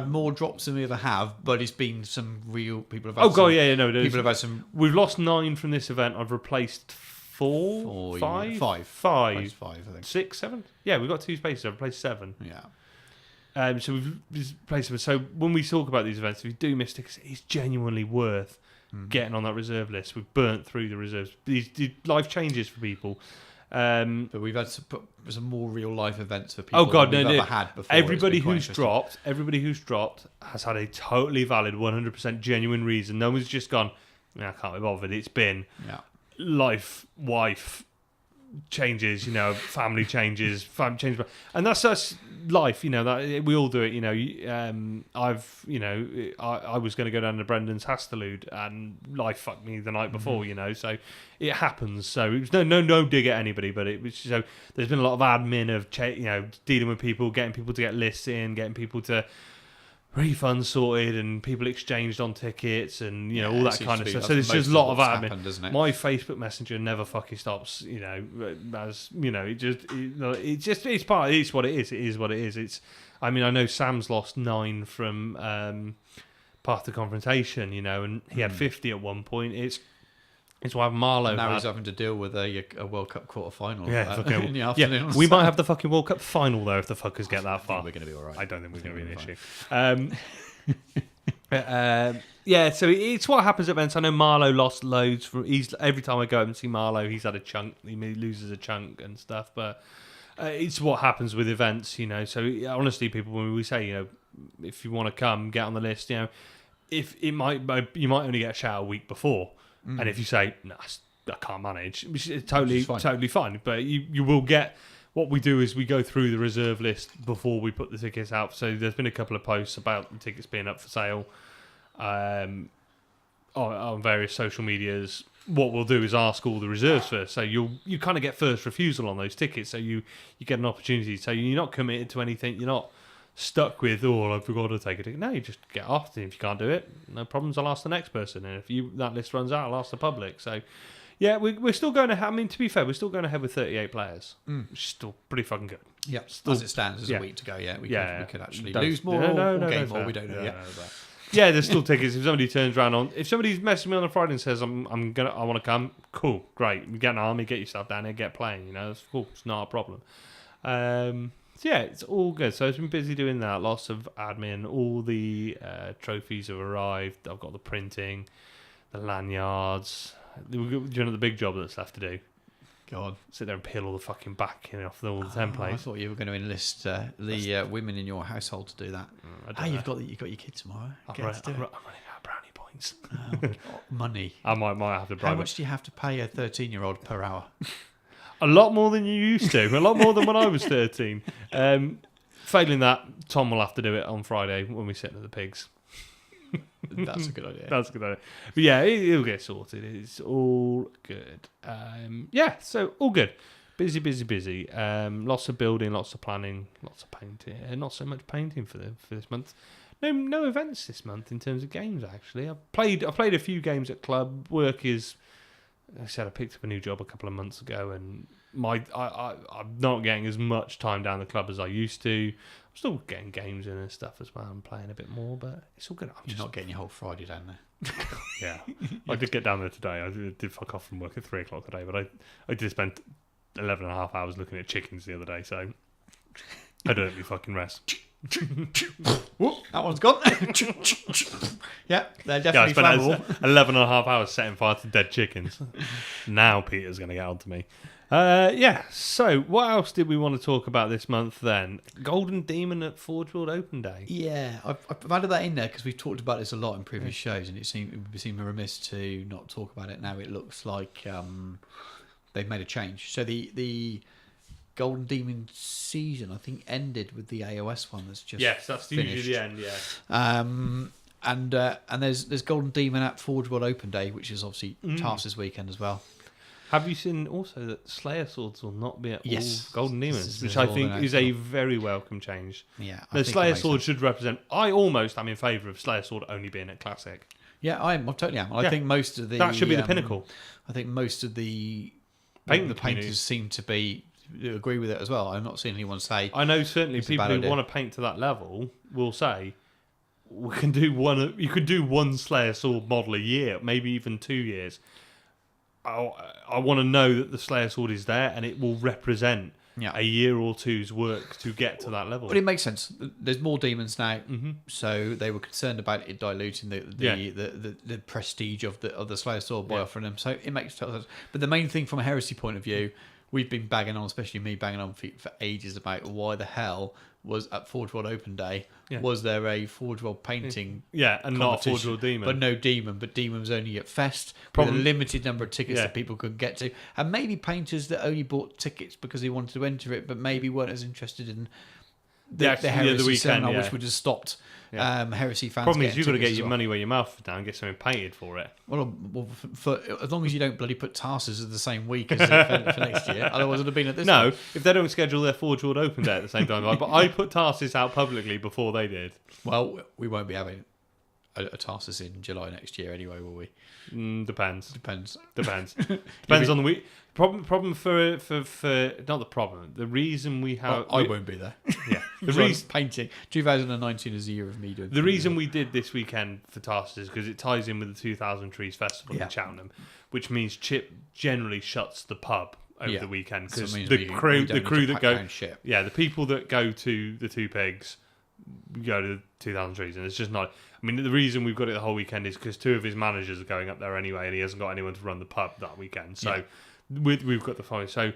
[SPEAKER 2] more drops than we ever have, but it's been some real people have had. People have had some.
[SPEAKER 1] We've lost 9 from this event. I've replaced 4, 5, 5, I think. 6, 7. Yeah, we've got 2 spaces. I've replaced 7. Yeah. So we've replaced them. So when we talk about these events, if you do miss tickets, it's genuinely worth getting on that reserve list. We've burnt through the reserves. These life changes for people.
[SPEAKER 2] But we've had some more real life events for people than we've ever had before.
[SPEAKER 1] Everybody who's dropped has had a totally valid, 100% genuine reason. No one's just gone, I can't be bothered. It's been life, wife changes, family changes, and that's life. That we all do it. I was going to go down to Brendan's Hasterlude, and life fucked me the night before. So it happens. So it was no dig at anybody, but it was so there's been a lot of admin of dealing with people, getting people to get lists in, getting people to refunds sorted and people exchanged on tickets and all that kind of stuff. So there's just a lot of admin.
[SPEAKER 2] Happened,
[SPEAKER 1] my Facebook Messenger never fucking stops. It's part. It's what it is. It is what it is. It's. I mean, I know Sam's lost 9 from Path to Confrontation. And he had 50 at one point. It's why Marlowe.
[SPEAKER 2] Now he's having to deal with a World Cup quarter final.
[SPEAKER 1] In the afternoon. We might have the fucking World Cup final though if the fuckers get that far.
[SPEAKER 2] We're going to be all right.
[SPEAKER 1] I don't think we're going to be an issue. So it's what happens at events. I know Marlowe lost loads. Every time I go up and see Marlowe, he's had a chunk. He loses a chunk and stuff. But it's what happens with events, you know. So honestly, people, when we say, you know, if you want to come, get on the list, you know, if it might, you might only get a shout a week before, and if you say, no, I can't manage, which is totally fine. But you will get. What we do is we go through the reserve list before we put the tickets out. So there's been a couple of posts about the tickets being up for sale on various social medias. What we'll do is ask all the reserves first. So you kind of get first refusal on those tickets. So you get an opportunity. So you're not committed to anything. You're not stuck with, I forgot to take a ticket. No, you just get off. And if you can't do it, no problems. I'll ask the next person. And if that list runs out, I'll ask the public. So... yeah, we're still going ahead. I mean, to be fair, we're still going ahead with 38 players, which is still pretty fucking good.
[SPEAKER 2] Yeah, as it stands, there's a week to go. Yeah, we could actually lose more
[SPEAKER 1] or
[SPEAKER 2] gain more. We don't know yet.
[SPEAKER 1] Yeah, there's still tickets. If somebody turns around if somebody's messaging me on a Friday and says I want to come, cool, great. You get an army, get yourself down there, get playing. You know, that's cool. It's not a problem. So yeah, it's all good. So I've been busy doing that. Lots of admin. All the trophies have arrived. I've got the printing, the lanyards. Do you know the big job that's left to do?
[SPEAKER 2] Go on.
[SPEAKER 1] Sit there and peel all the fucking backing off all the templates.
[SPEAKER 2] I thought you were going to enlist the women in your household to do that. You've got your kid tomorrow.
[SPEAKER 1] I'm running out of brownie points.
[SPEAKER 2] Money.
[SPEAKER 1] I might have to bribe.
[SPEAKER 2] How much do you have to pay a 13-year-old per hour?
[SPEAKER 1] A lot more than you used to. A lot more than when I was 13. Failing that, Tom will have to do it on Friday when we sit at the pigs.
[SPEAKER 2] That's a good idea.
[SPEAKER 1] That's a good idea. But yeah, it'll get sorted. It's all good. Yeah, so all good. Busy. Lots of building, lots of planning, lots of painting. Not so much painting for this month. No events this month in terms of games. Actually, I played a few games at club. Work is. I said I picked up a new job a couple of months ago, and I'm not getting as much time down the club as I used to. I'm still getting games in and stuff as well. I'm playing a bit more, but it's all good.
[SPEAKER 2] You're not getting your whole Friday down there.
[SPEAKER 1] Yeah, I did get down there today. I did fuck off from work at 3 o'clock today, but I did spend 11 and a half hours looking at chickens the other day, so I don't let me fucking rest.
[SPEAKER 2] Whoop, that one's gone. Yeah, they're definitely flammable.
[SPEAKER 1] 11 and a half hours setting fire to dead chickens. Now Peter's going to get on to me. Yeah, so what else did we want to talk about this month then? Golden Demon at Forge World Open Day.
[SPEAKER 2] Yeah, I've added that in there because we've talked about this a lot in previous shows, and it seemed remiss to not talk about it now. It looks like they've made a change. So the Golden Demon season, I think, ended with the AOS one that's just
[SPEAKER 1] that's
[SPEAKER 2] finished.
[SPEAKER 1] usually the end. Yeah.
[SPEAKER 2] And there's Golden Demon at Forge World Open Day, which is obviously TARS this weekend as well.
[SPEAKER 1] Have you seen also that Slayer Swords will not be at all Golden Demons, which
[SPEAKER 2] is
[SPEAKER 1] I think is a very welcome change.
[SPEAKER 2] Yeah,
[SPEAKER 1] the Slayer Sword should represent. I almost am in favour of Slayer Sword only being at Classic.
[SPEAKER 2] Yeah, I totally am. I think most of the
[SPEAKER 1] that should be the pinnacle.
[SPEAKER 2] I think most of the
[SPEAKER 1] painters
[SPEAKER 2] seem to agree with it as well. I'm not seeing anyone say.
[SPEAKER 1] I know certainly people who want to paint to that level will say we can do one. You could do one Slayer Sword model a year, maybe even 2 years. I want to know that the Slayer Sword is there and it will represent a year or two's work to get to that level.
[SPEAKER 2] But it makes sense. There's more demons now, so they were concerned about it diluting the prestige of the Slayer Sword by offering them. So it makes total sense. But the main thing from a heresy point of view, we've been bagging on, especially me bagging on for ages about why the hell was at Forge World Open Day. Was there a Forge World painting?
[SPEAKER 1] And not a Forge World Demon,
[SPEAKER 2] but no demon. But demon was only at Fest with a limited number of tickets that people could get to, and maybe painters that only bought tickets because they wanted to enter it, but maybe weren't as interested in the heresy seminar, which would have stopped heresy fans.
[SPEAKER 1] Problem is, you've got to get your money where your mouth is down and get something painted for it.
[SPEAKER 2] Well, for as long as you don't bloody put Tarsus at the same week as for next year, otherwise it would have been at this.
[SPEAKER 1] No, if they don't schedule their Forge World Open Day at the same time, but I put Tarsus out publicly before they did.
[SPEAKER 2] Well, we won't be having a Tarsus in July next year anyway, will we?
[SPEAKER 1] Depends.
[SPEAKER 2] Depends
[SPEAKER 1] on the week. Problem for not the problem. The reason we have
[SPEAKER 2] I won't be there.
[SPEAKER 1] Yeah, the
[SPEAKER 2] reason painting 2019 is the year of me doing.
[SPEAKER 1] The reason we did this weekend for Tarsus is because it ties in with the 2000 Trees Festival in Cheltenham, which means Chip generally shuts the pub over the weekend because the crew that go the people that go to the Two Pigs go to 2000 Trees, and it's just not. I mean, the reason we've got it the whole weekend is because 2 of his managers are going up there anyway, and he hasn't got anyone to run the pub that weekend. So we've got the following. So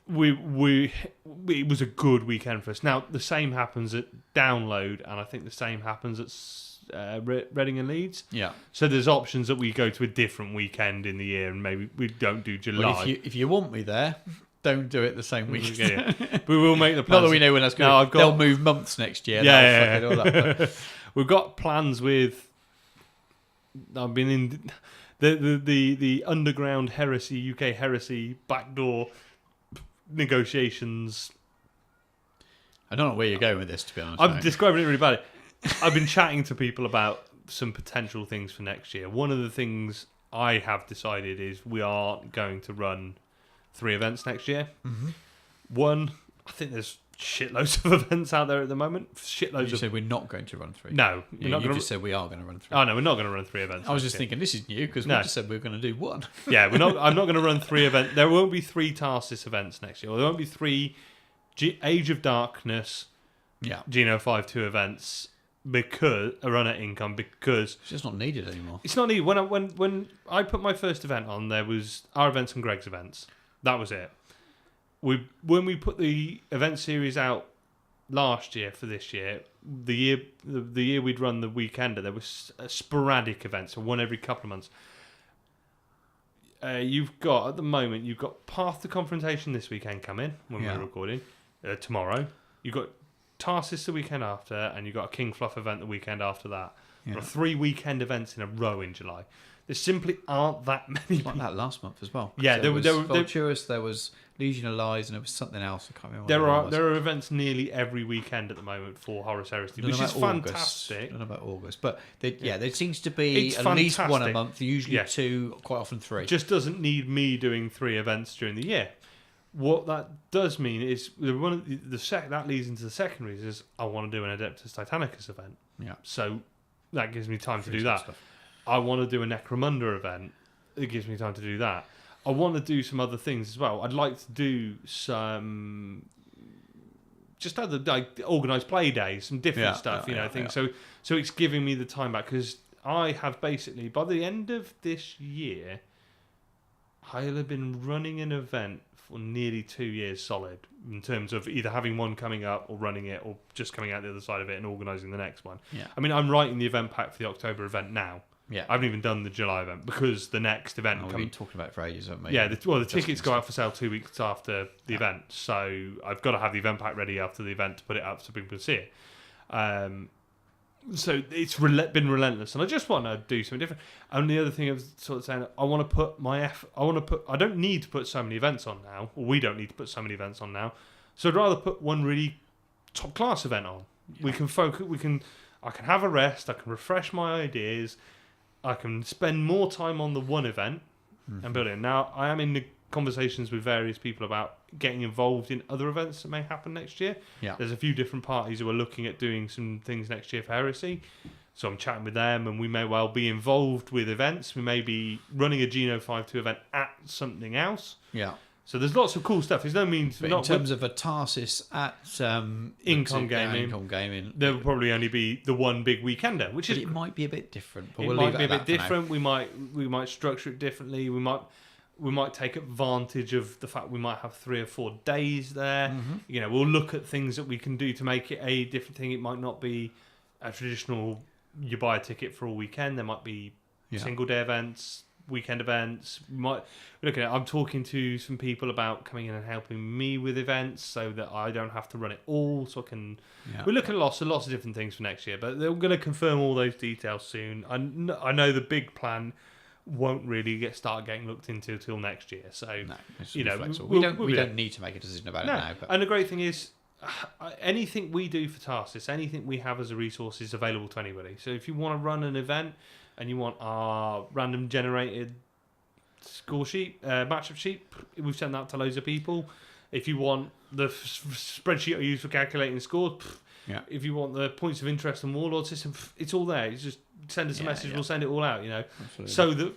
[SPEAKER 1] it was a good weekend for us. Now the same happens at Download, and I think the same happens at Reading and Leeds.
[SPEAKER 2] Yeah.
[SPEAKER 1] So there's options that we go to a different weekend in the year, and maybe we don't do July.
[SPEAKER 2] Well, if you want me there, don't do it the same week.
[SPEAKER 1] Yeah. We will make the plans.
[SPEAKER 2] Not that we know when that's going. They'll move months next year.
[SPEAKER 1] Yeah.
[SPEAKER 2] All that,
[SPEAKER 1] We've got plans with. I've been in the underground heresy, UK heresy backdoor negotiations.
[SPEAKER 2] I don't know where you're going with this, to be honest.
[SPEAKER 1] I'm describing it really badly. I've been chatting to people about some potential things for next year. One of the things I have decided is we are going to run 3 events next year.
[SPEAKER 2] Mm-hmm.
[SPEAKER 1] One, I think there's shitloads of events out there at the moment.
[SPEAKER 2] You said we're not going to run 3.
[SPEAKER 1] No,
[SPEAKER 2] we're not. You just said we are going to run 3.
[SPEAKER 1] Oh no, we're not going to run 3 events.
[SPEAKER 2] I was just thinking this is new because we just said we were going to do 1.
[SPEAKER 1] Yeah, we're not. I'm not going to run 3 events. There won't be 3 Tarsis events next year. Or there won't be 3 Age of Darkness, Geno 52 events because a run at Incom because
[SPEAKER 2] it's just not needed anymore.
[SPEAKER 1] It's not needed. When I put my first event on, there was our events and Greg's events. That was it. When we put the event series out last year for this year, the year we'd run the weekender, there was sporadic events, so one every couple of months. You've got Path to Confrontation this weekend coming when we're recording tomorrow. You've got Tarsis the weekend after, and you've got a King Fluff event the weekend after that. There are 3 weekend events in a row in July. There simply aren't that many.
[SPEAKER 2] Like that last month as well.
[SPEAKER 1] Yeah, there was
[SPEAKER 2] Vulturous, there was Legion of Lies, and there was something else. I can't remember.
[SPEAKER 1] There are events nearly every weekend at the moment for Horus Heresy, which is fantastic.
[SPEAKER 2] I don't know about August, but there seems to be at least 1 a month, usually 2, quite often 3.
[SPEAKER 1] Just doesn't need me doing 3 events during the year. What that does mean is that leads into the second reason is I want to do an Adeptus Titanicus event.
[SPEAKER 2] Yeah.
[SPEAKER 1] So that gives me time to do that. Stuff. I want to do a Necromunda event. It gives me time to do that. I want to do some other things as well. I'd like to do some just other organised play days, some different stuff, things. Yeah. So it's giving me the time back because I have basically by the end of this year, I'll have been running an event for nearly 2 years solid in terms of either having one coming up or running it or just coming out the other side of it and organising the next one.
[SPEAKER 2] Yeah.
[SPEAKER 1] I mean, I'm writing the event pack for the October event now.
[SPEAKER 2] Yeah.
[SPEAKER 1] I haven't even done the July event because the next event...
[SPEAKER 2] We've been talking about it for ages, haven't we?
[SPEAKER 1] Yeah, the tickets go out for sale 2 weeks after the event. So I've got to have the event pack ready after the event to put it up so people can see it. So it's been relentless, and I just want to do something different. And the other thing I was sort of saying, I don't need to put so many events on now, or we don't need to put so many events on now. So I'd rather put one really top class event on. Yeah. We can focus. I can have a rest. I can refresh my ideas. I can spend more time on the one event and build it. Now I am in the conversations with various people about getting involved in other events that may happen next year.
[SPEAKER 2] Yeah.
[SPEAKER 1] There's a few different parties who are looking at doing some things next year for Heresy. So I'm chatting with them, and we may well be involved with events. We may be running a Geno 52 event at something else.
[SPEAKER 2] Yeah.
[SPEAKER 1] So there's lots of cool stuff. There's no means...
[SPEAKER 2] But in terms of a Tarsis at
[SPEAKER 1] Incom Gaming, there will probably only be the one big weekender, which is...
[SPEAKER 2] It might be a bit different. But
[SPEAKER 1] it might be a bit different. We might structure it differently. We might take advantage of the fact we might have 3 or 4 days there. Mm-hmm. We'll look at things that we can do to make it a different thing. It might not be a traditional, you buy a ticket for a weekend. There might be single day events, weekend events. I'm talking to some people about coming in and helping me with events so that I don't have to run it all. So I can. Yeah. We're looking at lots of different things for next year, but they're going to confirm all those details soon. I know the big plan won't really start getting looked into until next year. So
[SPEAKER 2] we don't need to make a decision about it now. But.
[SPEAKER 1] And the great thing is, anything we do for Tarsis, anything we have as a resource is available to anybody. So if you want to run an event and you want our random generated score sheet, matchup sheet, we've sent that to loads of people. If you want the spreadsheet I use for calculating scores, if you want the points of interest and warlord system, it's all there. It's just send us a message, we'll send it all out, Absolutely. So that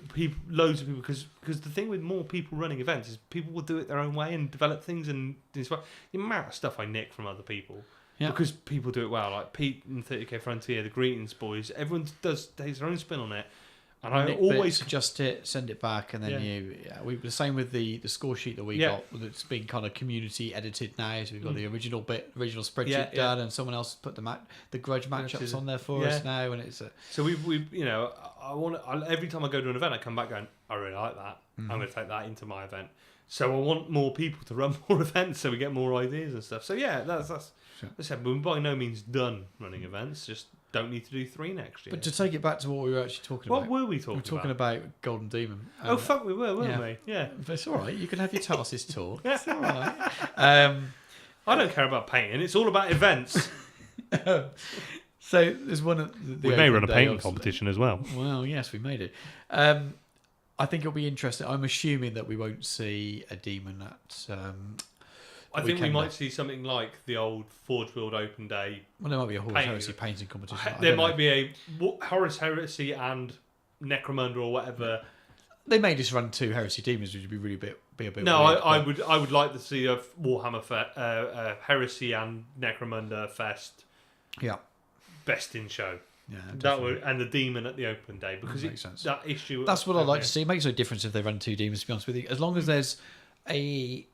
[SPEAKER 1] loads of people, because the thing with more people running events is people will do it their own way and develop things and inspire. The amount of stuff I nick from other people. Yeah. Because people do it well, like Pete and 30k Frontier, the Greetings boys, everyone takes their own spin on it. And I
[SPEAKER 2] Nick
[SPEAKER 1] always
[SPEAKER 2] bits, adjust it, send it back, and then we the same with the score sheet that we got. It's been kind of community edited now, so we've got the original spreadsheet done, and someone else put the grudge matchups on there for us now, and it's
[SPEAKER 1] so we every time I go to an event, I come back going, I really like that. I'm going to take that into my event. So I want more people to run more events, so we get more ideas and stuff. So that's
[SPEAKER 2] sure.
[SPEAKER 1] I said, we're by no means done running events. Just don't need to do 3 next year.
[SPEAKER 2] But to take it back to what we were actually talking about.
[SPEAKER 1] What were we talking about?
[SPEAKER 2] We were talking about Golden Demon.
[SPEAKER 1] Oh, fuck, we were, weren't we? Yeah.
[SPEAKER 2] But it's all right. You can have your TARDIS talk. It's all right.
[SPEAKER 1] I don't care about painting. It's all about events.
[SPEAKER 2] So there's one of the
[SPEAKER 1] we may run a painting competition as well.
[SPEAKER 2] Well, yes, we made it. I think it'll be interesting. I'm assuming that we won't see a demon at...
[SPEAKER 1] I think we might see something like the old Forge World Open Day.
[SPEAKER 2] Well, there might be a Horus Heresy painting competition.
[SPEAKER 1] There might be a Horus Heresy and Necromunda or whatever.
[SPEAKER 2] They may just run 2 Heresy Demons, which would be really be a bit.
[SPEAKER 1] No,
[SPEAKER 2] weird,
[SPEAKER 1] I would like to see a Warhammer Heresy and Necromunda Fest.
[SPEAKER 2] Yeah.
[SPEAKER 1] Best in show.
[SPEAKER 2] Yeah,
[SPEAKER 1] that would, and the demon at the open day, because
[SPEAKER 2] makes sense.
[SPEAKER 1] That issue.
[SPEAKER 2] That's what I'd like to see. It makes no difference if they run 2 demons. To be honest with you, as long as there's a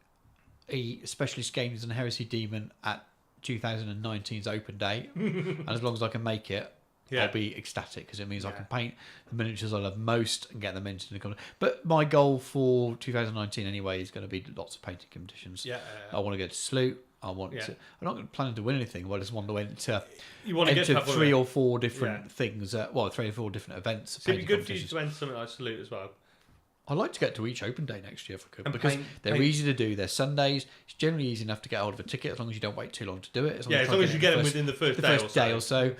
[SPEAKER 2] specialist games and heresy demon at 2019's open day, and as long as I can make it, I'll be ecstatic, because it means I can paint the miniatures I love most and get them into the corner. But my goal for 2019 anyway is going to be lots of painting competitions. I want to go to Sloot. I want to. I'm not planning to win anything. I just want to enter.
[SPEAKER 1] You want to get to
[SPEAKER 2] 3 or 4 different things. 3 or 4 different events.
[SPEAKER 1] So it'd be good for you to enter something like Salute as well.
[SPEAKER 2] I'd like to get to each open day next year if I could, because they're easy to do. They're Sundays. It's generally easy enough to get hold of a ticket, as long as you don't wait too long to do it.
[SPEAKER 1] As long as you get them within the first day
[SPEAKER 2] or so.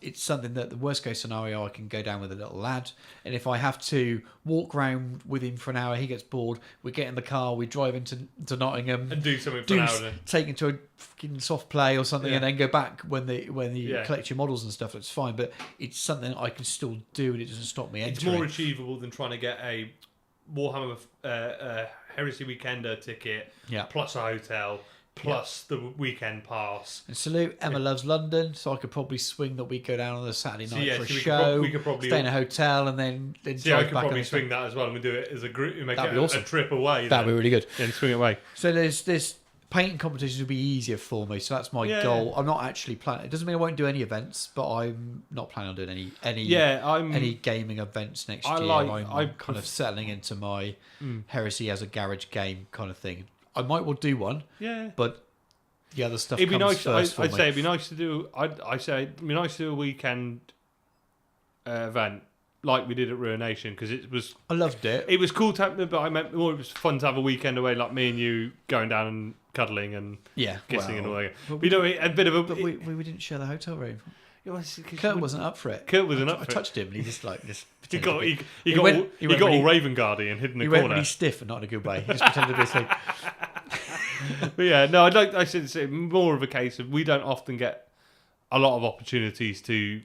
[SPEAKER 2] It's something that the worst case scenario, I can go down with a little lad, and if I have to walk around with him for an hour, he gets bored. We get in the car, we drive into Nottingham
[SPEAKER 1] and do something for an hour.
[SPEAKER 2] Take him to a fucking soft play or something, and then go back when you collect your models and stuff. That's fine, but it's something I can still do, and it doesn't stop me entering.
[SPEAKER 1] It's more achievable than trying to get a Warhammer Heresy Weekender ticket, plus a hotel, plus the weekend pass.
[SPEAKER 2] And Salute, Emma loves London, so I could probably swing that we go down on a Saturday night for a show.
[SPEAKER 1] We could probably
[SPEAKER 2] stay in a hotel and then drive back.
[SPEAKER 1] I could probably swing that as well, and we do it as a group. We make it a trip away.
[SPEAKER 2] That'd be really good.
[SPEAKER 1] And swing it away.
[SPEAKER 2] So there's painting competitions will be easier for me, so that's my goal. I'm not actually planning. It doesn't mean I won't do any events, but I'm not planning on doing any gaming events next year. I'm kind of settling into my Heresy as a garage game kind of thing. I might well do one, but the other stuff.
[SPEAKER 1] It'd be nice.
[SPEAKER 2] First
[SPEAKER 1] I'd say it'd be nice to do. I'd say it'd be nice to do a weekend event like we did at Ruination, because it was.
[SPEAKER 2] I loved it.
[SPEAKER 1] It was cool to have, but I meant more. It was fun to have a weekend away, like me and you going down and cuddling and kissing and all that. But a bit of a.
[SPEAKER 2] But we didn't share the hotel room. Kurt wasn't up for it.
[SPEAKER 1] Kurt wasn't up for it.
[SPEAKER 2] I touched him, and he just
[SPEAKER 1] he got all Raven Guardy and hid in the corner.
[SPEAKER 2] He went really stiff, and not in a good way. He just pretended to be asleep.
[SPEAKER 1] But I should say more of a case of, we don't often get a lot of opportunities to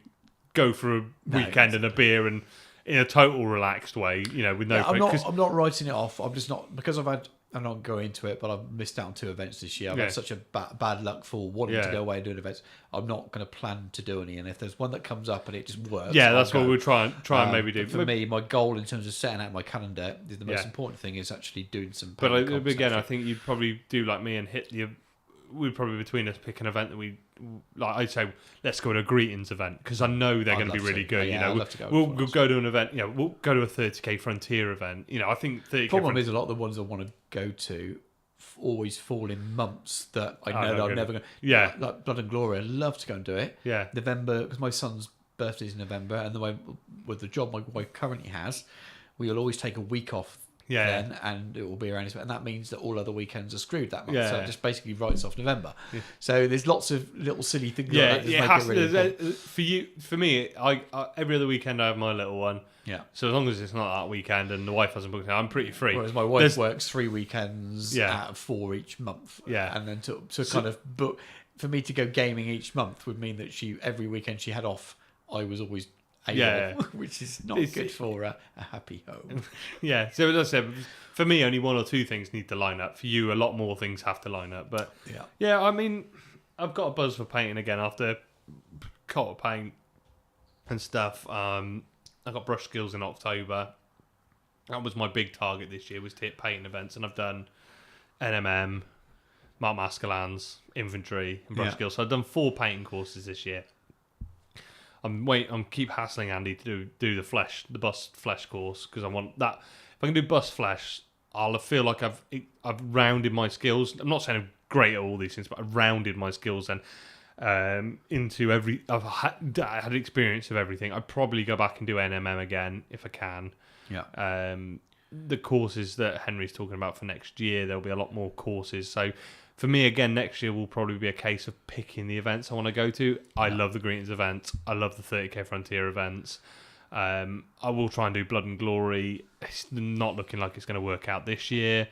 [SPEAKER 1] go for a weekend and a beer and in a total relaxed way, with no.
[SPEAKER 2] I'm not writing it off. I'm just not, because I'm not going into it, but I've missed out on 2 events this year. I've had such a bad luck for wanting to go away and do events. I'm not going to plan to do any, and if there's one that comes up and it just works,
[SPEAKER 1] that's what we'll try and maybe do.
[SPEAKER 2] For me, my goal in terms of setting out my calendar is the most important thing is actually doing some.
[SPEAKER 1] But again, I think you'd probably do like me and hit the. We'd probably between us pick an event that we like. I'd say let's go to a greetings event, because I know they're going to be really good. We'll go to an event. We'll go to a 30k Frontier event. I think 30k.
[SPEAKER 2] The problem is a lot of the ones I want to go to always fall in months that I know that I'm never going. Like Blood and Glory. I'd love to go and do it. November, because my son's birthday's in November, and the way with the job my wife currently has, we'll always take a week off. Then, and it will be around, and that means that all other weekends are screwed that month. So it just basically writes off November. So there's lots of little silly things like that.
[SPEAKER 1] For me, I every other weekend I have my little one. So as long as it's not that weekend and the wife hasn't booked it, I'm pretty free.
[SPEAKER 2] Whereas my wife works 3 weekends out of 4 each month. And then to kind of book, for me to go gaming each month would mean that every weekend she had off, I was always. Which is not good for a happy home.
[SPEAKER 1] So as I said, for me, only 1 or 2 things need to line up. For you, a lot more things have to line up. But I mean, I've got a buzz for painting again after coat of paint and stuff. And I got brush skills in October. That was my big target this year, was to hit painting events, and I've done NMM, Mark Mascalans, infantry, and brush skills. So I've done 4 painting courses this year. I'm keep hassling Andy to do the bust flesh course, because I want that. If I can do bust flesh, I'll feel like I've rounded my skills. I'm not saying I'm great at all these things, but I've rounded my skills and into every. I've had experience of everything. I'd probably go back and do NMM again if I can.
[SPEAKER 2] Yeah.
[SPEAKER 1] The courses that Henry's talking about for next year, there'll be a lot more courses. So for me, again, next year will probably be a case of picking the events I want to go to. I love the Greetings events. I love the 30k Frontier events. I will try and do Blood and Glory. It's not looking like it's going to work out this year.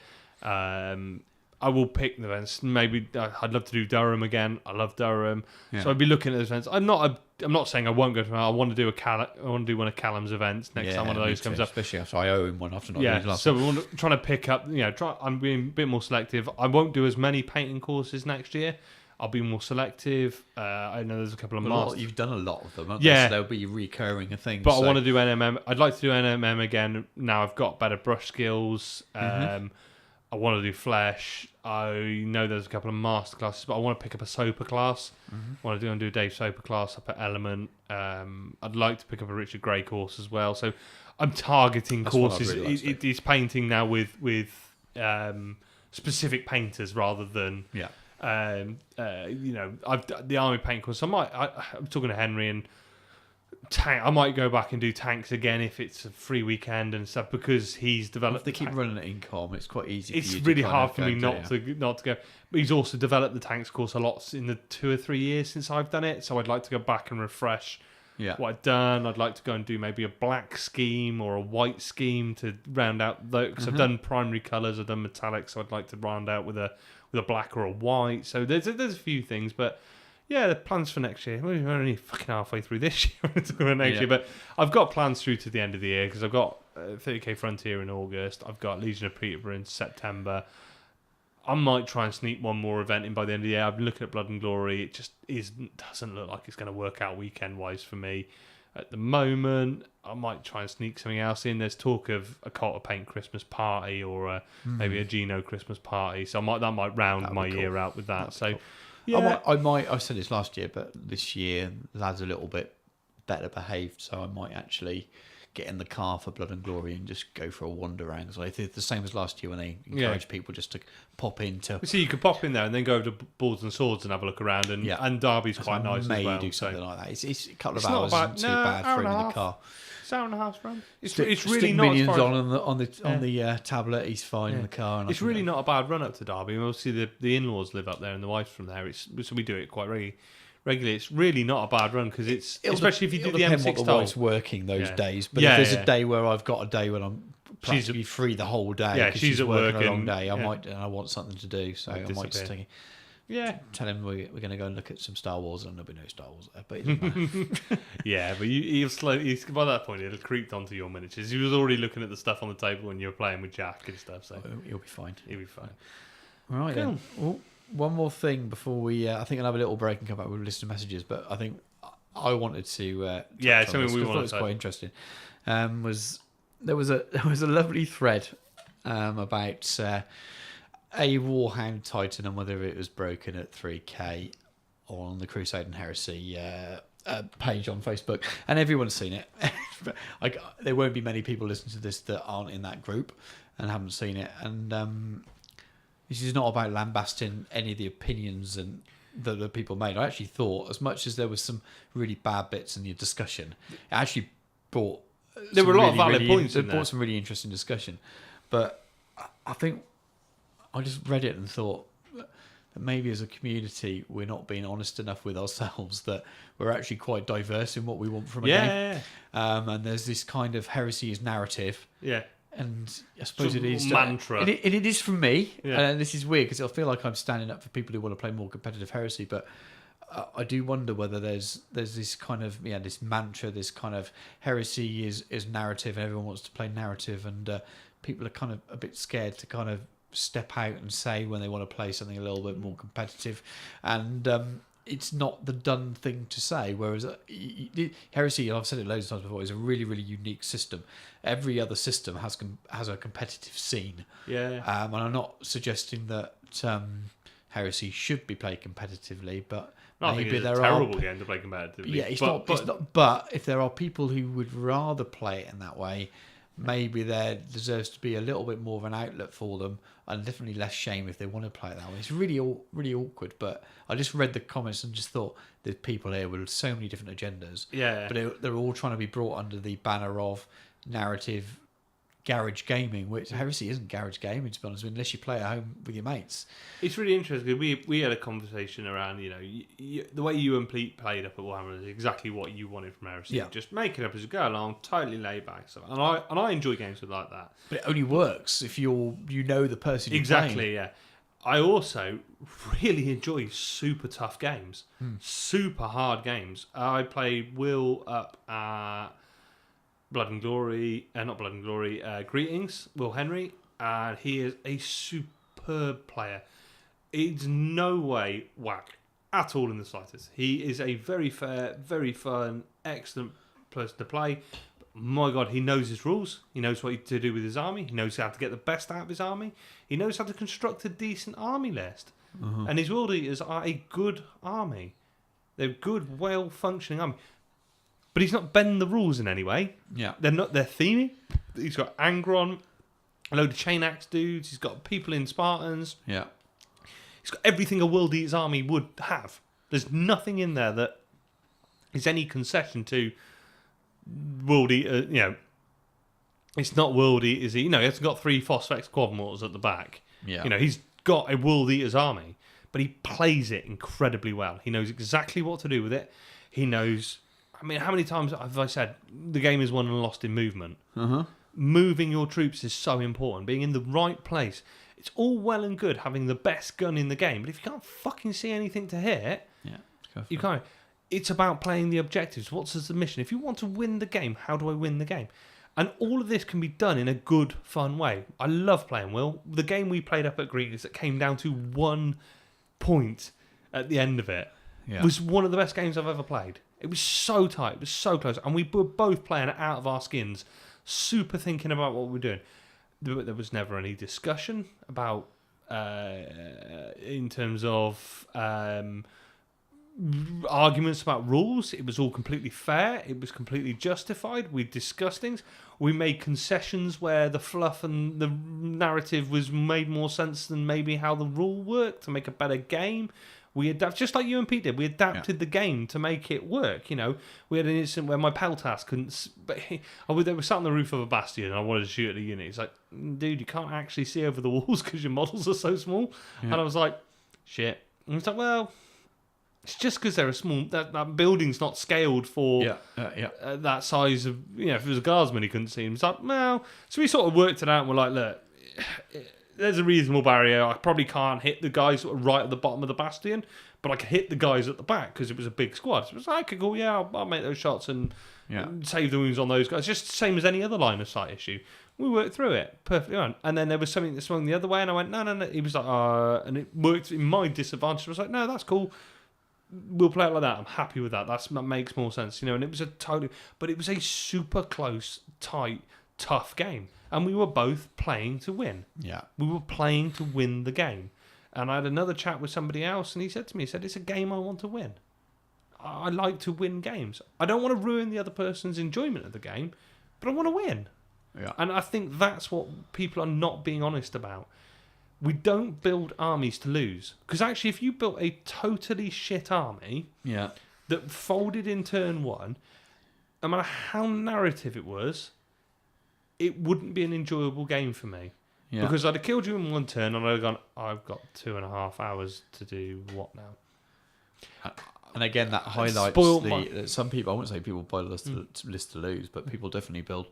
[SPEAKER 1] I will pick the events. Maybe I'd love to do Durham again. I love Durham, so I'd be looking at those events. I'm not saying I won't go to them. I want to do one of Callum's events next time one of those comes up.
[SPEAKER 2] Especially after I owe him one after not
[SPEAKER 1] Yeah,
[SPEAKER 2] last
[SPEAKER 1] so we're trying to pick up. I'm being a bit more selective. I won't do as many painting courses next year. I'll be more selective. I know there's a couple of masters.
[SPEAKER 2] You've done a lot of them,
[SPEAKER 1] yeah.
[SPEAKER 2] So there'll be recurring things.
[SPEAKER 1] But I want to do NMM. I'd like to do NMM again. Now I've got better brush skills. I want to do flesh. I know there's a couple of master classes, but I want to pick up a Soper class. I want to do a Dave Soper class up at Element. I'd like to pick up a Richard Gray course as well. So I'm targeting courses. It's painting now with specific painters rather than I've the army paint course. I'm talking to Henry and tank. I might go back and do tanks again if it's a free weekend and stuff, because he's developed.
[SPEAKER 2] If they keep running at Incom, it's quite easy.
[SPEAKER 1] It's really hard for me not to go. But he's also developed the tanks course a lot in the 2 or 3 years since I've done it. So I'd like to go back and refresh what I've done. I'd like to go and do maybe a black scheme or a white scheme to round out those. Because I've done primary colours, I've done metallics, so I'd like to round out with a black or a white. So there's a few things, but. Yeah, the plans for next year. We're only fucking halfway through this year. Next year, but I've got plans through to the end of the year, because I've got 30k Frontier in August. I've got Legion of Peterborough in September. I might try and sneak one more event in by the end of the year. I've been looking at Blood and Glory. It just doesn't look like it's going to work out weekend wise for me at the moment. I might try and sneak something else in. There's talk of a Cult of Paint Christmas party or maybe a Geno Christmas party. So that might round my year out with that. So. Cool. Yeah.
[SPEAKER 2] I said this last year, but this year lads are a little bit better behaved, so I might actually get in the car for Blood and Glory and just go for a wander around. So I did the same as last year when they encouraged people just to pop into.
[SPEAKER 1] So you could pop in there and then go over to Boards and Swords and have a look around, and Derby's quite nice as well.
[SPEAKER 2] Do something like that. It's a couple of hours, isn't too bad for in the car.
[SPEAKER 1] It's hour and a half run. It's
[SPEAKER 2] really not minions on the tablet. He's fine in the car. And
[SPEAKER 1] it's really not a bad run up to Derby. And obviously the in-laws live up there and the wife's from there. So we do it quite regularly. It's really not a bad run, because especially if you do the M6
[SPEAKER 2] what the wife's working those days. But if there's a day where I've got a day when I'm practically free the whole day,
[SPEAKER 1] yeah, she's at work
[SPEAKER 2] a long day. I want something to do, so I might just take it.
[SPEAKER 1] Yeah,
[SPEAKER 2] tell him we're going to go and look at some Star Wars, and there'll be no Star Wars there. But it doesn't matter.
[SPEAKER 1] Yeah, but he'll slowly. By that point, he'll creeped onto your miniatures. He was already looking at the stuff on the table when you were playing with Jack and stuff. So
[SPEAKER 2] he'll be fine.
[SPEAKER 1] He'll be fine.
[SPEAKER 2] All right, then. Well, one more thing before we. I think I'll have a little break and come back with a list of messages. But I think I wanted to.
[SPEAKER 1] Something we wanted.
[SPEAKER 2] It was quite interesting. There was a lovely thread about. A Warhound Titan and whether it was broken at 3k on the Crusade and Heresy page on Facebook, and everyone's seen it. There won't be many people listening to this that aren't in that group and haven't seen it. And this is not about lambasting any of the opinions and that the people made. I actually thought, as much as there was some really bad bits in the discussion, it actually brought
[SPEAKER 1] there were a lot of valid points.
[SPEAKER 2] It brought some really interesting discussion, but I think. I just read it and thought that maybe as a community we're not being honest enough with ourselves that we're actually quite diverse in what we want from a game. And there's this kind of heresy as narrative.
[SPEAKER 1] Yeah.
[SPEAKER 2] And I suppose it is
[SPEAKER 1] mantra.
[SPEAKER 2] It is from me. Yeah. And this is weird because I feel like I'm standing up for people who want to play more competitive heresy, but I do wonder whether there's this kind of this mantra, this kind of heresy is narrative, and everyone wants to play narrative, and people are kind of a bit scared to kind of step out and say when they want to play something a little bit more competitive. And it's not the done thing to say. Whereas Heresy, I've said it loads of times before, is a really, really unique system. Every other system has a competitive scene.
[SPEAKER 1] Yeah.
[SPEAKER 2] And I'm not suggesting that Heresy should be played competitively, but
[SPEAKER 1] No, I think it's a terrible game to play competitively.
[SPEAKER 2] Yeah, it's not. But if there are people who would rather play it in that way, maybe there deserves to be a little bit more of an outlet for them, and definitely less shame if they want to play it that way. It's really awkward. But I just read the comments and just thought there's people here with so many different agendas.
[SPEAKER 1] Yeah.
[SPEAKER 2] But they're all trying to be brought under the banner of narrative garage gaming, which Heresy isn't garage gaming, to be honest, unless you play at home with your mates.
[SPEAKER 1] It's really interesting. We had a conversation around, the way you and Pete played up at Warhammer is exactly what you wanted from Heresy.
[SPEAKER 2] Yeah.
[SPEAKER 1] Just make it up as you go along, totally laid back stuff. And I enjoy games with like that.
[SPEAKER 2] But it only works if you know the person you're
[SPEAKER 1] Exactly,
[SPEAKER 2] playing.
[SPEAKER 1] yeah. I also really enjoy super tough games, super hard games. I played Will up at Blood and Glory, not Blood and Glory, Greetings, Will Henry, and he is a superb player. It's no way whack at all in the slightest. He is a very fair, very fun, excellent person to play. My God, he knows his rules. He knows what to do with his army. He knows how to get the best out of his army. He knows how to construct a decent army list. And his World Eaters are a good army. They're good, well-functioning army. But he's not bending the rules in any way.
[SPEAKER 2] Yeah.
[SPEAKER 1] They're themey. He's got Angron, a load of chain axe dudes. He's got people in Spartans.
[SPEAKER 2] Yeah.
[SPEAKER 1] He's got everything a World Eaters army would have. There's nothing in there that is any concession to World Eater. It's not World Eaters. He hasn't got 3 Phosphex quad mortars at the back.
[SPEAKER 2] Yeah.
[SPEAKER 1] He's got a World Eaters army, but he plays it incredibly well. He knows exactly what to do with it. He knows. I mean, how many times have I said the game is won and lost in movement? Moving your troops is so important. Being in the right place. It's all well and good having the best gun in the game, but if you can't fucking see anything to hit, you can't. It's about playing the objectives. What's the mission? If you want to win the game, how do I win the game? And all of this can be done in a good, fun way. I love playing Will. The game we played up at Greetings that came down to 1 point at the end of it was one of the best games I've ever played. It was so tight. It was so close. And we were both playing it out of our skins, super thinking about what we were doing. There was never any discussion about, in terms of arguments about rules. It was all completely fair. It was completely justified. We discussed things. We made concessions where the fluff and the narrative was made more sense than maybe how the rule worked to make a better game. We adapt, just like you and Pete did. We adapted the game to make it work. We had an incident where my Peltas couldn't. But they were sat on the roof of a bastion, and I wanted to shoot at a unit. He's like, "Dude, you can't actually see over the walls because your models are so small." Yeah. And I was like, "Shit." And he's like, "Well, it's just because they're a small. That building's not scaled for that size of. If it was a guardsman, he couldn't see him." He's like, "Well," so we sort of worked it out. And we're like, "Look." There's a reasonable barrier. I probably can't hit the guys right at the bottom of the bastion, but I can hit the guys at the back because it was a big squad. So it was like, okay, cool, I'll make those shots and save the wounds on those guys. Just the same as any other line of sight issue. We worked through it perfectly on. And then there was something that swung the other way, and I went, no. He was like, and it worked in my disadvantage. I was like, no, that's cool. We'll play it like that. I'm happy with that. That makes more sense, And it was but it was a super close, tight, tough game. And we were both playing to win. Yeah. We were playing to win the game. And I had another chat with somebody else, and he said to me, it's a game I want to win. I like to win games. I don't want to ruin the other person's enjoyment of the game, but I want to win. Yeah. And I think that's what people are not being honest about. We don't build armies to lose. Because actually, if you built a totally shit army that folded in turn 1, no matter how narrative it was, it wouldn't be an enjoyable game for me. Yeah. Because I'd have killed you in 1 turn and I'd have gone, I've got 2.5 hours to do what now?
[SPEAKER 2] And again, that highlights some people, I wouldn't say people build lists to lose, but people definitely build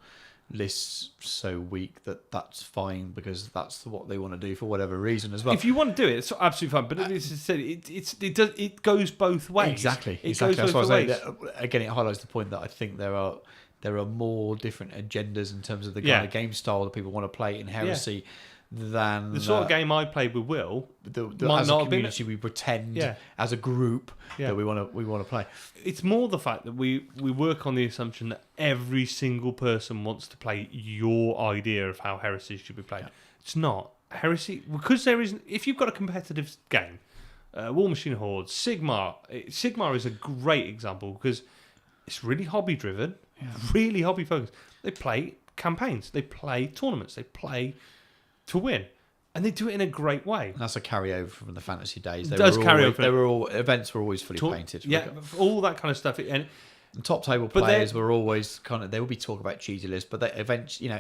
[SPEAKER 2] lists so weak that's fine because that's what they want to do for whatever reason as well.
[SPEAKER 1] If you want to do it, it's absolutely fine. But it goes both ways.
[SPEAKER 2] Exactly. That's what I was saying. Again, it highlights the point that I think there are more different agendas in terms of the kind of game style that people want to play in Heresy than
[SPEAKER 1] the sort of game I played with Will might
[SPEAKER 2] as
[SPEAKER 1] not
[SPEAKER 2] a
[SPEAKER 1] have been.
[SPEAKER 2] community we pretend
[SPEAKER 1] Yeah.
[SPEAKER 2] as a group
[SPEAKER 1] Yeah.
[SPEAKER 2] that we want to play.
[SPEAKER 1] It's more the fact that we work on the assumption that every single person wants to play your idea of how Heresy should be played.
[SPEAKER 2] Yeah.
[SPEAKER 1] It's not. Heresy, because there isn't. If you've got a competitive game, War Machine Horde, Sigmar is a great example because it's really hobby driven, really hobby focused. They play campaigns, they play tournaments, they play to win, and they do it in a great way.
[SPEAKER 2] And that's a carryover from the fantasy days. Events were always fully painted.
[SPEAKER 1] Yeah, all that kind of stuff. And
[SPEAKER 2] top table players were always they would be talking about cheesy lists, but they eventually,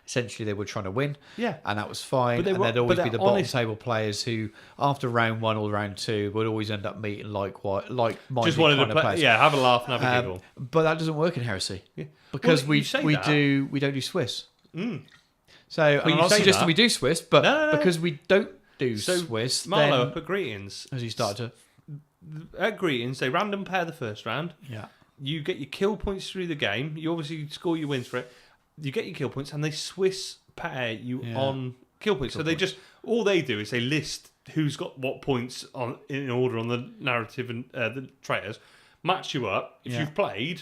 [SPEAKER 2] essentially they were trying to win.
[SPEAKER 1] Yeah,
[SPEAKER 2] and that was fine.
[SPEAKER 1] But
[SPEAKER 2] and there'd always be the bottom
[SPEAKER 1] honest
[SPEAKER 2] table players who, after round 1 or round 2, would always end up meeting like-minded
[SPEAKER 1] just wanted
[SPEAKER 2] kind
[SPEAKER 1] to play.
[SPEAKER 2] of players.
[SPEAKER 1] Yeah, have a laugh and have a giggle.
[SPEAKER 2] But that doesn't work in Heresy because we don't do Swiss. So I'm not suggesting we do Swiss, but
[SPEAKER 1] No.
[SPEAKER 2] because we don't do Swiss,
[SPEAKER 1] Marlowe
[SPEAKER 2] then
[SPEAKER 1] up at Greetings,
[SPEAKER 2] as you started
[SPEAKER 1] at Greetings, they random pair the first round.
[SPEAKER 2] Yeah.
[SPEAKER 1] You get your kill points through the game. You obviously score your wins for it. You get your kill points, and they Swiss pair you on kill points. So they just all they do is they list who's got what points on in order on the narrative and the traitors. Match you up if you've played.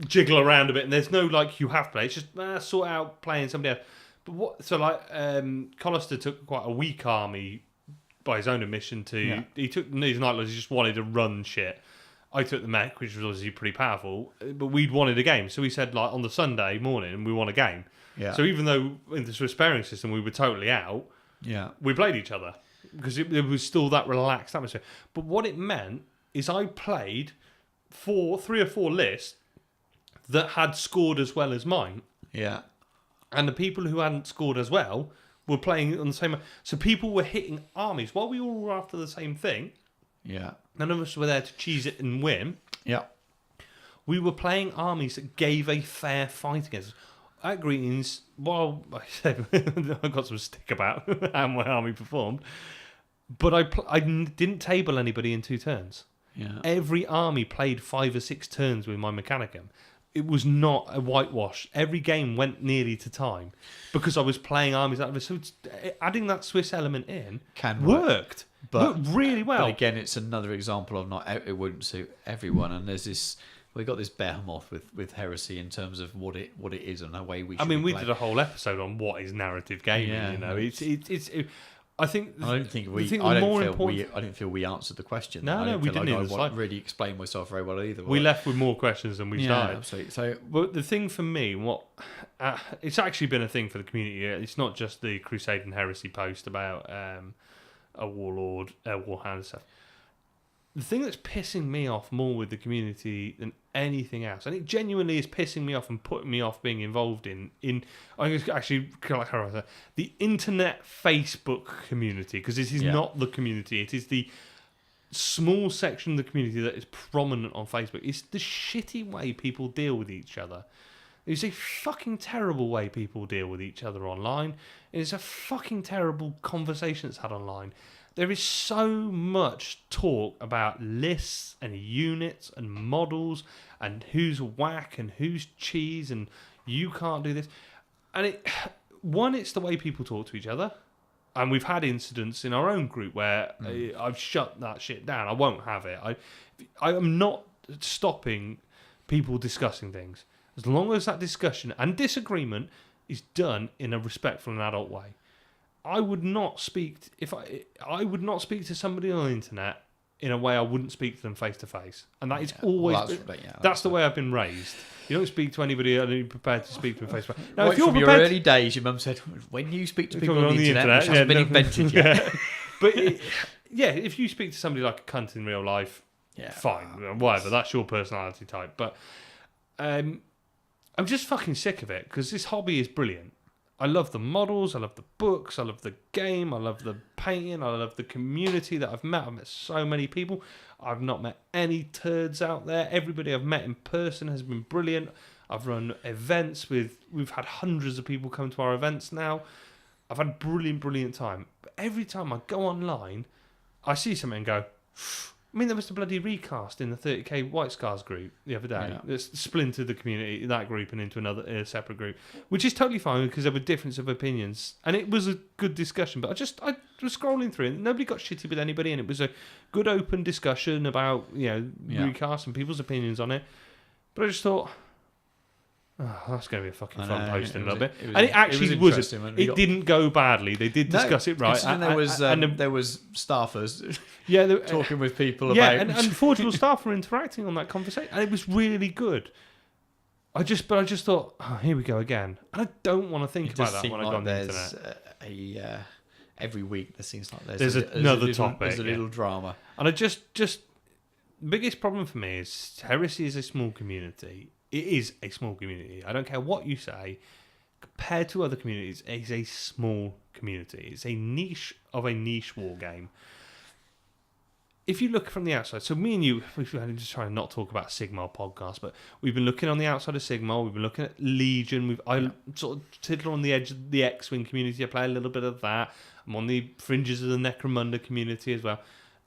[SPEAKER 1] Jiggle around a bit, and there's no you have to play. It's just sort out playing somebody else. But what? So Collister took quite a weak army by his own admission to. He took these Nightlords. He just wanted to run shit. I took the mech, which was obviously pretty powerful, but we'd wanted a game. So we said, on the Sunday morning, we want a game. Yeah. So even though in the Swiss pairing system we were totally out, we played each other because it was still that relaxed atmosphere. But what it meant is I played 3 or 4 lists that had scored as well as mine.
[SPEAKER 2] Yeah.
[SPEAKER 1] And the people who hadn't scored as well were playing on the same. So people were hitting armies while we all were after the same thing.
[SPEAKER 2] Yeah.
[SPEAKER 1] None of us were there to cheese it and win.
[SPEAKER 2] Yeah.
[SPEAKER 1] We were playing armies that gave a fair fight against us. At Greetings, while I said I got some stick about how my army performed, but I didn't table anybody in 2 turns.
[SPEAKER 2] Yeah.
[SPEAKER 1] Every army played 5 or 6 turns with my Mechanicum. It was not a whitewash. Every game went nearly to time because I was playing armies out of it. So adding that Swiss element in worked. But worked really well.
[SPEAKER 2] But again, it's another example of it wouldn't suit everyone. And there's this, we got this behemoth with Heresy in terms of what it is and the way we should
[SPEAKER 1] we did a whole episode on what is narrative gaming. I don't
[SPEAKER 2] feel we answered the question.
[SPEAKER 1] No, we didn't.
[SPEAKER 2] I really explain myself very well either.
[SPEAKER 1] We left with more questions than we started.
[SPEAKER 2] Absolutely. So,
[SPEAKER 1] but the thing for me, it's actually been a thing for the community. It's not just the Crusade and Heresy post about a warlord, warhound and stuff. The thing that's pissing me off more with the community than anything else, and it genuinely is pissing me off and putting me off being involved in I actually the internet Facebook community, because this is not the community, it is the small section of the community that is prominent on Facebook. It's the shitty way people deal with each other. It's a fucking terrible way people deal with each other online. It's a fucking terrible conversation that's had online. There is so much talk about lists and units and models and who's whack and who's cheese and you can't do this. And it's the way people talk to each other. And we've had incidents in our own group where I've shut that shit down. I won't have it. I am not stopping people discussing things. As long as that discussion and disagreement is done in a respectful and adult way. I would not speak I would not speak to somebody on the internet in a way I wouldn't speak to them face to face, and that is always that's the way I've been raised. You don't speak to anybody and you're prepared to speak to them face to face. Now,
[SPEAKER 2] right, if you're from your early days, your mum said, "When you speak to people on the internet, which hasn't been invented yet."
[SPEAKER 1] But if you speak to somebody like a cunt in real life, fine, whatever. That's your personality type. But I'm just fucking sick of it because this hobby is brilliant. I love the models, I love the books, I love the game, I love the painting, I love the community that I've met. I've met so many people. I've not met any turds out there. Everybody I've met in person has been brilliant. I've run events we've had hundreds of people come to our events now. I've had brilliant time. But every time I go online, I see something and go, I mean, there was the bloody recast in the 30k White Scars group the other day.
[SPEAKER 2] Yeah.
[SPEAKER 1] That's splintered the community, that group, and into another separate group, which is totally fine because there were difference of opinions, and it was a good discussion. But I was scrolling through, and nobody got shitty with anybody, and it was a good open discussion about recast and people's opinions on it. But I just thought, oh, that's going to be a fucking fun post in a little bit. And it actually was. It didn't go badly. They did discuss it right.
[SPEAKER 2] And there was staffers talking with people about...
[SPEAKER 1] Yeah, and Forgeable staff were interacting on that conversation. And it was really good. I just thought, oh, here we go again. And I don't want to think about that when I go on the internet.
[SPEAKER 2] Every week there seems like
[SPEAKER 1] there's another topic.
[SPEAKER 2] There's a little drama.
[SPEAKER 1] And I just... biggest problem for me is Heresy is a small community. It is a small community. I don't care what you say. Compared to other communities, it's a small community. It's a niche of a niche war game. If you look from the outside, so me and you, I'm just trying to not talk about Sigmar podcast, but we've been looking on the outside of Sigmar. We've been looking at Legion. I sort of tiddle on the edge of the X-Wing community. I play a little bit of that. I'm on the fringes of the Necromunda community as well.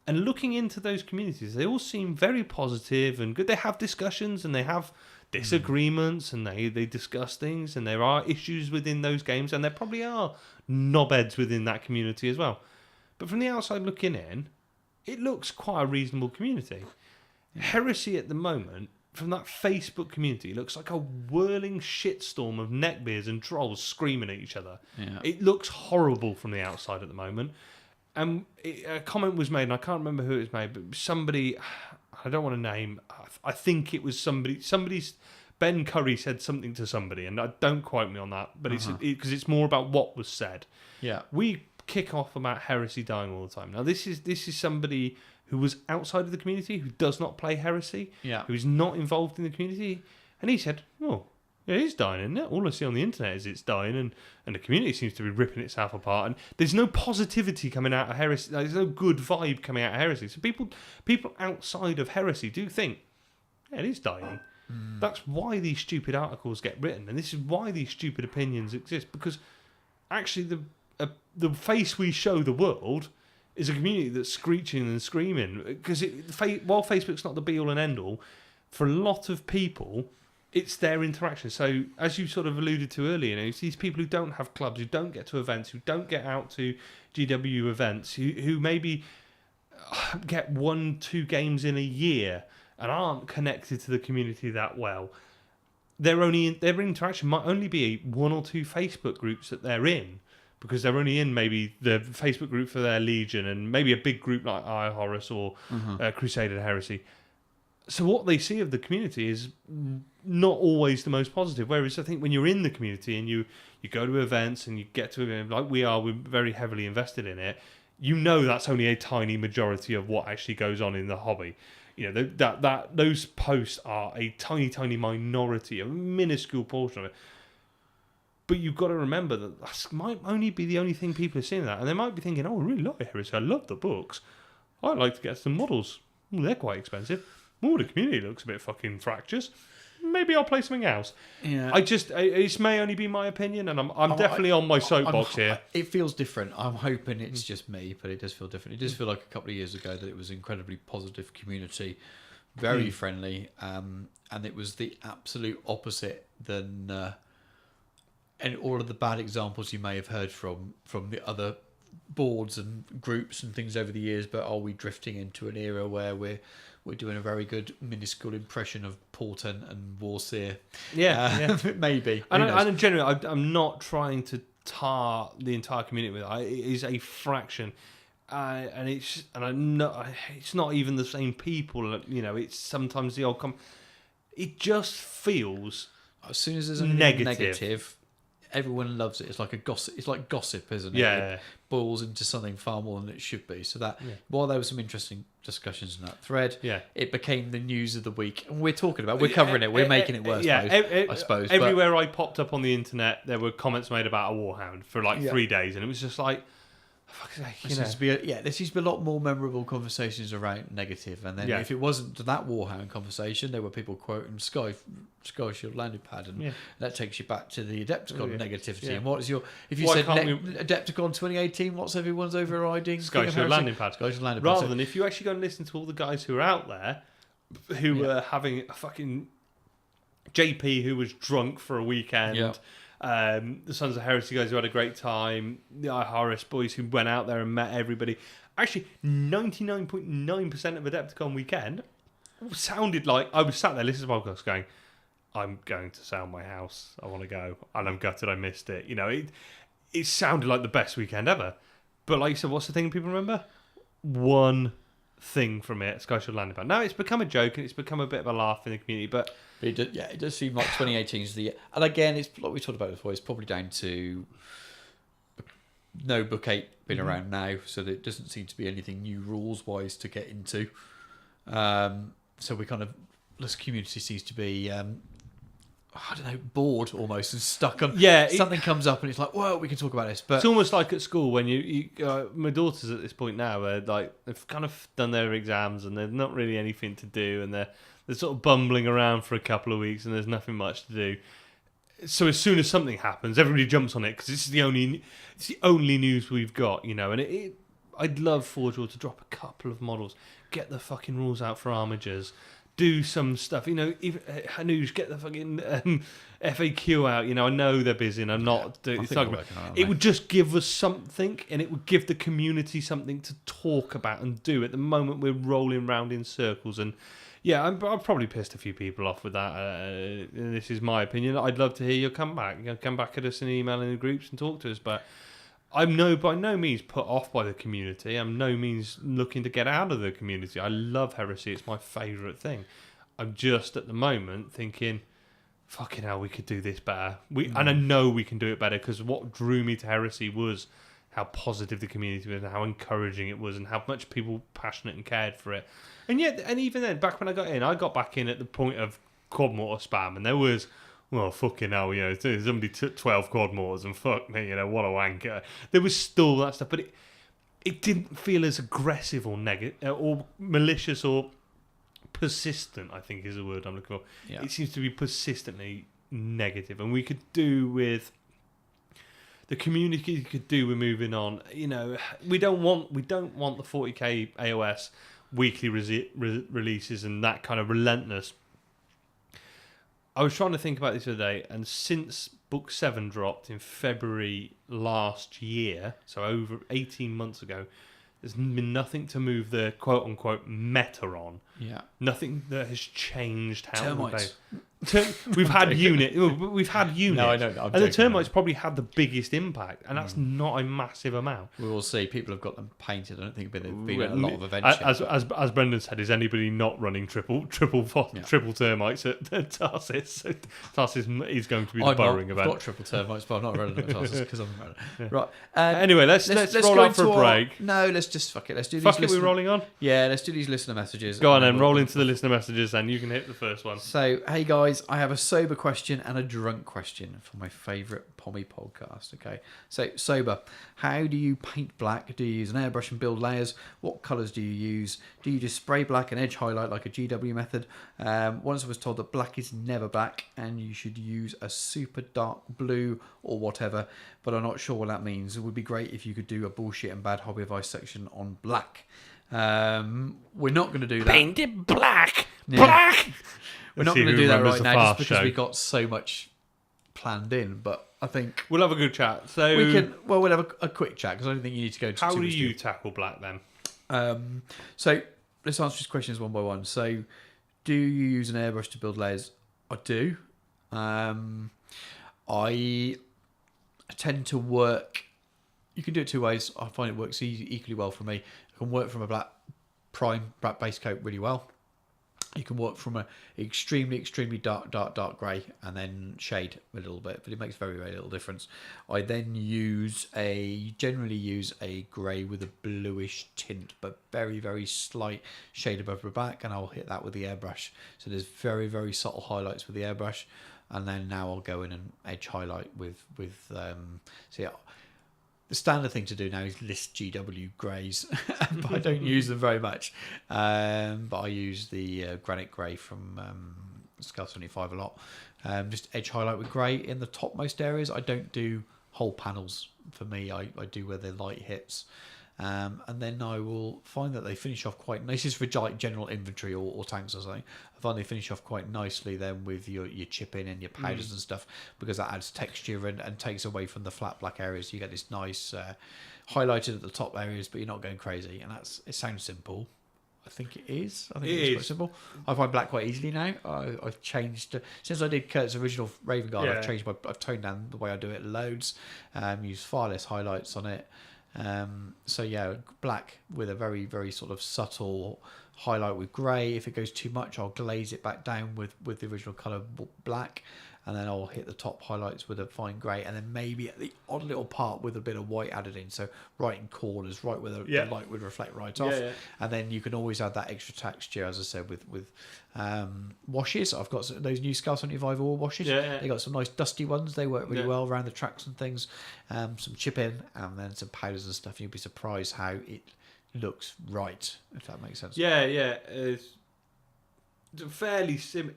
[SPEAKER 1] And looking into those communities, they all seem very positive and good. They have discussions and they have disagreements and they discuss things, and there are issues within those games, and there probably are knobheads within that community as well. But from the outside looking in, it looks quite a reasonable community. Heresy at the moment, from that Facebook community, looks like a whirling shitstorm of neckbeards and trolls screaming at each other.
[SPEAKER 2] Yeah.
[SPEAKER 1] It looks horrible from the outside at the moment. And a comment was made, and I can't remember who it was made, but somebody, I don't want to name, I think it was somebody's, Ben Curry said something to somebody, and don't quote me on that, but because it's more about what was said.
[SPEAKER 2] Yeah.
[SPEAKER 1] We kick off about Heresy dying all the time. Now, this is somebody who was outside of the community, who does not play Heresy, who is not involved in the community, and he said, oh, yeah, it is dying, isn't it? All I see on the internet is it's dying, and the community seems to be ripping itself apart, and there's no positivity coming out of Heresy. There's no good vibe coming out of Heresy. So people outside of Heresy do think, yeah, it is dying. That's why these stupid articles get written, and this is why these stupid opinions exist, because actually the face we show the world is a community that's screeching and screaming, because while Facebook's not the be-all and end-all, for a lot of people, it's their interaction. So, as you sort of alluded to earlier, it's these people who don't have clubs, who don't get to events, who don't get out to GW events, who maybe get 1-2 games in a year and aren't connected to the community that well. Their interaction might only be 1 or 2 Facebook groups that they're in, because they're only in maybe the Facebook group for their Legion and maybe a big group like Eye of Horus or Crusader Heresy. So what they see of the community is not always the most positive. Whereas I think when you're in the community and you go to events and you get to, like we're very heavily invested in it, that's only a tiny majority of what actually goes on in the hobby. That those posts are a tiny minority, a minuscule portion of it. But you've got to remember that might only be the only thing people are seeing that, and they might be thinking, "Oh, I really like Heresy. I love the books. I'd like to get some models. They're quite expensive. Oh, the community looks a bit fucking fractious. Maybe I'll play something else."
[SPEAKER 2] Yeah.
[SPEAKER 1] It may only be my opinion, and I'm definitely on my soapbox here.
[SPEAKER 2] It feels different. I'm hoping it's just me, but it does feel different. It does feel like a couple of years ago that it was an incredibly positive community, very friendly, and it was the absolute opposite than and all of the bad examples you may have heard from the other boards and groups and things over the years. But are we drifting into an era where we're doing a very good minuscule impression of Portent and Warseer?
[SPEAKER 1] Yeah.
[SPEAKER 2] Maybe.
[SPEAKER 1] And generally, I'm not trying to tar the entire community with it. It is a fraction, and it's not even the same people. It's sometimes the old. It just feels
[SPEAKER 2] as soon as there's a negative, everyone loves it. It's like a gossip. It's like gossip, isn't it?
[SPEAKER 1] Yeah.
[SPEAKER 2] It boils into something far more than it should be. So that while there were some interesting discussions in that thread, it became the news of the week, and we're covering it. We're making it worse. I suppose.
[SPEAKER 1] Everywhere I popped up on the internet, there were comments made about a Warhound for like 3 days, and it was just like, fuck's sake,
[SPEAKER 2] There seems to be a lot more memorable conversations around negative, and then if it wasn't that Warhound conversation, there were people quoting Sky Shield landing pad, and that takes you back to the Adepticon negativity. And what is your if you said Adepticon 2018? What's everyone's overriding
[SPEAKER 1] Sky Shield landing pad?
[SPEAKER 2] Sky Shield landing pad.
[SPEAKER 1] Rather than if you actually go and listen to all the guys who are out there, who were having a fucking JP who was drunk for a weekend.
[SPEAKER 2] Yeah.
[SPEAKER 1] The Sons of Heresy guys who had a great time, the IHRS boys who went out there and met everybody. Actually, 99.9% of Adepticon weekend sounded like I was sat there listening to podcasts going, I'm going to sell my house. I want to go. And I'm gutted I missed it. You know, it sounded like the best weekend ever. But like you said, what's the thing people remember? One thing from it, Sky Shield landing pad. Now it's become a joke and it's become a bit of a laugh in the community, but
[SPEAKER 2] it does seem like 2018 is the year. And again, it's like we talked about before, it's probably down to no Book 8 been around now, so there doesn't seem to be anything new rules wise to get into. So we kind of, this community seems to be I don't know, bored almost and stuck on. Something comes up and it's like, well, we can talk about this. But
[SPEAKER 1] it's almost like at school when you my daughter's at this point now where like they've kind of done their exams and there's not really anything to do and they're sort of bumbling around for a couple of weeks and there's nothing much to do. So as soon as something happens, everybody jumps on it because it's the only news we've got, you know. And I'd love Forge World to drop a couple of models, get the fucking rules out for armigers. Do some stuff, you know. Even Hanuj, get the fucking FAQ out. You know, I know they're busy, and I'm not. It would just give us something, and it would give the community something to talk about and do. At the moment, we're rolling round in circles, and I'm probably pissed a few people off with that. This is my opinion. I'd love to hear your comeback. You know, come back at us and email in the groups and talk to us, but. I'm by no means put off by the community. I'm no means looking to get out of the community. I love Heresy. It's my favourite thing. I'm just at the moment thinking, fucking hell, we could do this better. And I know we can do it better because what drew me to Heresy was how positive the community was and how encouraging it was and how much people passionate and cared for it. And even then, back when I got back in at the point of quad mortar spam, and there was... Well, fucking hell, you know, somebody took 12 quad mortars and fuck me, you know, what a wanker. There was still that stuff, but it didn't feel as aggressive or negative or malicious or persistent, I think is the word I'm looking for. Yeah. It seems to be persistently negative, and we could do with... The community could do with moving on. You know, we don't want the 40k AOS weekly releases and that kind of relentless... I was trying to think about this the other day, and since Book 7 dropped in February last year, so over 18 months ago, there's been nothing to move the quote-unquote meta on. Yeah. Nothing that has changed how
[SPEAKER 2] Termites.
[SPEAKER 1] We've had unit. We've had unit.
[SPEAKER 2] No, I know.
[SPEAKER 1] And the termites probably had the biggest impact, and that's not a massive amount.
[SPEAKER 2] We will see. People have got them painted. I don't think there's been a lot of events.
[SPEAKER 1] As Brendan said, is anybody not running triple termites at Tarsis? So Tarsis is going to be the burrowing event.
[SPEAKER 2] I've got triple termites, but I'm not running at Tarsis because I'm running.
[SPEAKER 1] Yeah. Right. Anyway, let's roll out for a break.
[SPEAKER 2] No, let's just fuck it. Let's do these.
[SPEAKER 1] Fuck it, we're rolling on.
[SPEAKER 2] Yeah, let's do these listener messages.
[SPEAKER 1] Go on then, roll into the listener messages, and you can hit the first one.
[SPEAKER 2] So, hey guys, I have a sober question and a drunk question for my favourite Pommy podcast. Okay, so sober, how do you paint black? Do you use an airbrush and build layers? What colours do you use? Do you just spray black and edge highlight like a GW method? Once I was told that black is never black and you should use a super dark blue or whatever, but I'm not sure what that means. It would be great if you could do a bullshit and bad hobby advice section on black. We're not going to do that.
[SPEAKER 1] Paint it black. Yeah. Black.
[SPEAKER 2] We're not going to do that right now just because we've got so much planned in. But I think
[SPEAKER 1] we'll have a good chat. So
[SPEAKER 2] we'll have a quick chat because I don't think you need to go.
[SPEAKER 1] How do you tackle black then?
[SPEAKER 2] So let's answer these questions one by one. So, do you use an airbrush to build layers? I do. I tend to work. You can do it two ways. I find it works equally well for me. I can work from a black base coat really well. You can work from an extremely dark grey and then shade a little bit, but it makes very, very little difference. I then generally use a grey with a bluish tint, but very, very slight shade above the back, and I'll hit that with the airbrush. So there's very, very subtle highlights with the airbrush, and then now I'll go in and edge highlight with the standard thing to do now is list GW greys, but I don't use them very much. But I use the granite grey from Scale 75 a lot. Just edge highlight with grey in the topmost areas. I don't do whole panels. For me, I do where the light hits. And then I will find that they finish off quite nice. This is for like general inventory or tanks or something. I find they finish off quite nicely then with your chipping and your powders and stuff, because that adds texture and takes away from the flat black areas. You get this nice highlighted at the top areas, but you're not going crazy. And it sounds simple. I think it is. I think it's quite simple. I find black quite easily now. I've changed since I did Kurt's original Raven Guard. I've toned down the way I do it loads. Use far less highlights on it. So yeah, black with a very, very sort of subtle highlight with grey. If it goes too much, I'll glaze it back down with the original colour black, and then I'll hit the top highlights with a fine grey, and then maybe at the odd little part with a bit of white added in, so right in corners, right where the light would reflect right off. And then you can always add that extra texture, as I said, with washes. I've got those new Scale 75 ore washes. They got some nice dusty ones. They work really well around the tracks and things. Some chip in, and then some powders and stuff. You'll be surprised how it looks right, if that makes sense.
[SPEAKER 1] It's fairly simple.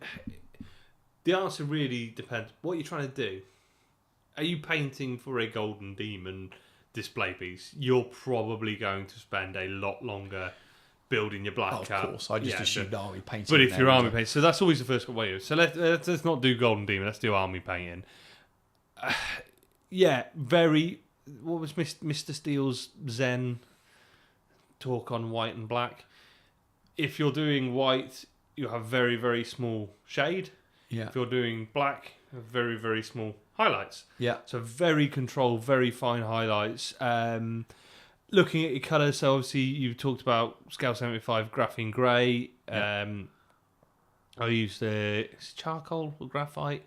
[SPEAKER 1] The answer really depends. What you're trying to do. Are you painting for a Golden Demon display piece? You're probably going to spend a lot longer building your black cap.
[SPEAKER 2] Of course, I just assumed army painting.
[SPEAKER 1] But if you're army painting, so that's always the first way. So let's not do Golden Demon. Let's do army painting. Very. What was Mr. Steele's Zen talk on white and black? If you're doing white, you have very, very small shade.
[SPEAKER 2] Yeah.
[SPEAKER 1] If you're doing black, very, very small highlights.
[SPEAKER 2] Yeah.
[SPEAKER 1] So very controlled, very fine highlights. Looking at your colours, so obviously you talked about Scale 75 graphene grey. I use the charcoal or graphite.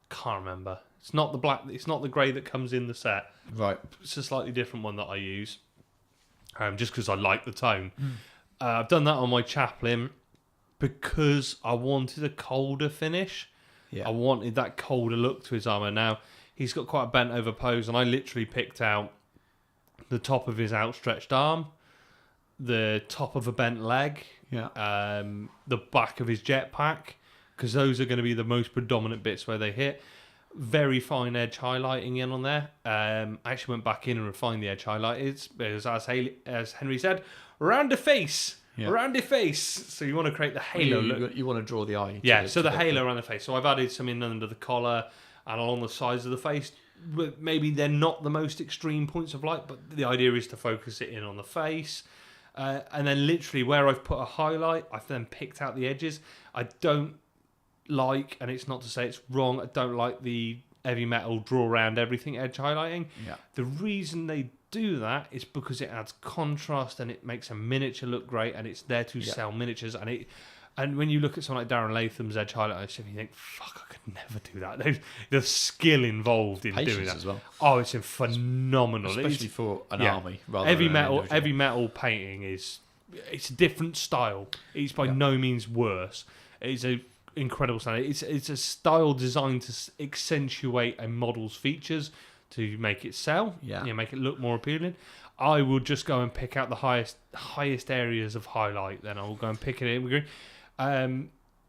[SPEAKER 1] Can't remember. It's not the black. It's not the grey that comes in the set.
[SPEAKER 2] Right.
[SPEAKER 1] It's a slightly different one that I use. Just because I like the tone. I've done that on my chaplain because I wanted a colder finish. Yeah. I wanted that colder look to his armour. Now, he's got quite a bent over pose, and I literally picked out the top of his outstretched arm, the top of a bent leg, the back of his jetpack, because those are going to be the most predominant bits where they hit. Very fine edge highlighting in on there. I actually went back in and refined the edge highlights, because as Henry said, around the face. Around the face. So you want to create the halo look.
[SPEAKER 2] You want to draw the eye.
[SPEAKER 1] So the halo around the face. So I've added some in under the collar and along the sides of the face. Maybe they're not the most extreme points of light, but the idea is to focus it in on the face. And then literally where I've put a highlight, I've then picked out the edges. I don't like, and it's not to say it's wrong, I don't like the heavy metal draw around everything edge highlighting. Yeah. The reason they do that is because it adds contrast and it makes a miniature look great, and it's there to sell miniatures. And when you look at someone like Darren Latham's edge highlight, you think, fuck, I could never do that. The skill involved in doing that
[SPEAKER 2] as well.
[SPEAKER 1] Oh, it's phenomenal,
[SPEAKER 2] especially for an army. Rather
[SPEAKER 1] heavy
[SPEAKER 2] than
[SPEAKER 1] metal. Heavy metal painting it's a different style. It's by no means worse. It's a incredible standard. It's a style designed to accentuate a model's features to make it sell. Make it look more appealing. I will just go and pick out the highest areas of highlight. Then I will go and pick it in with green.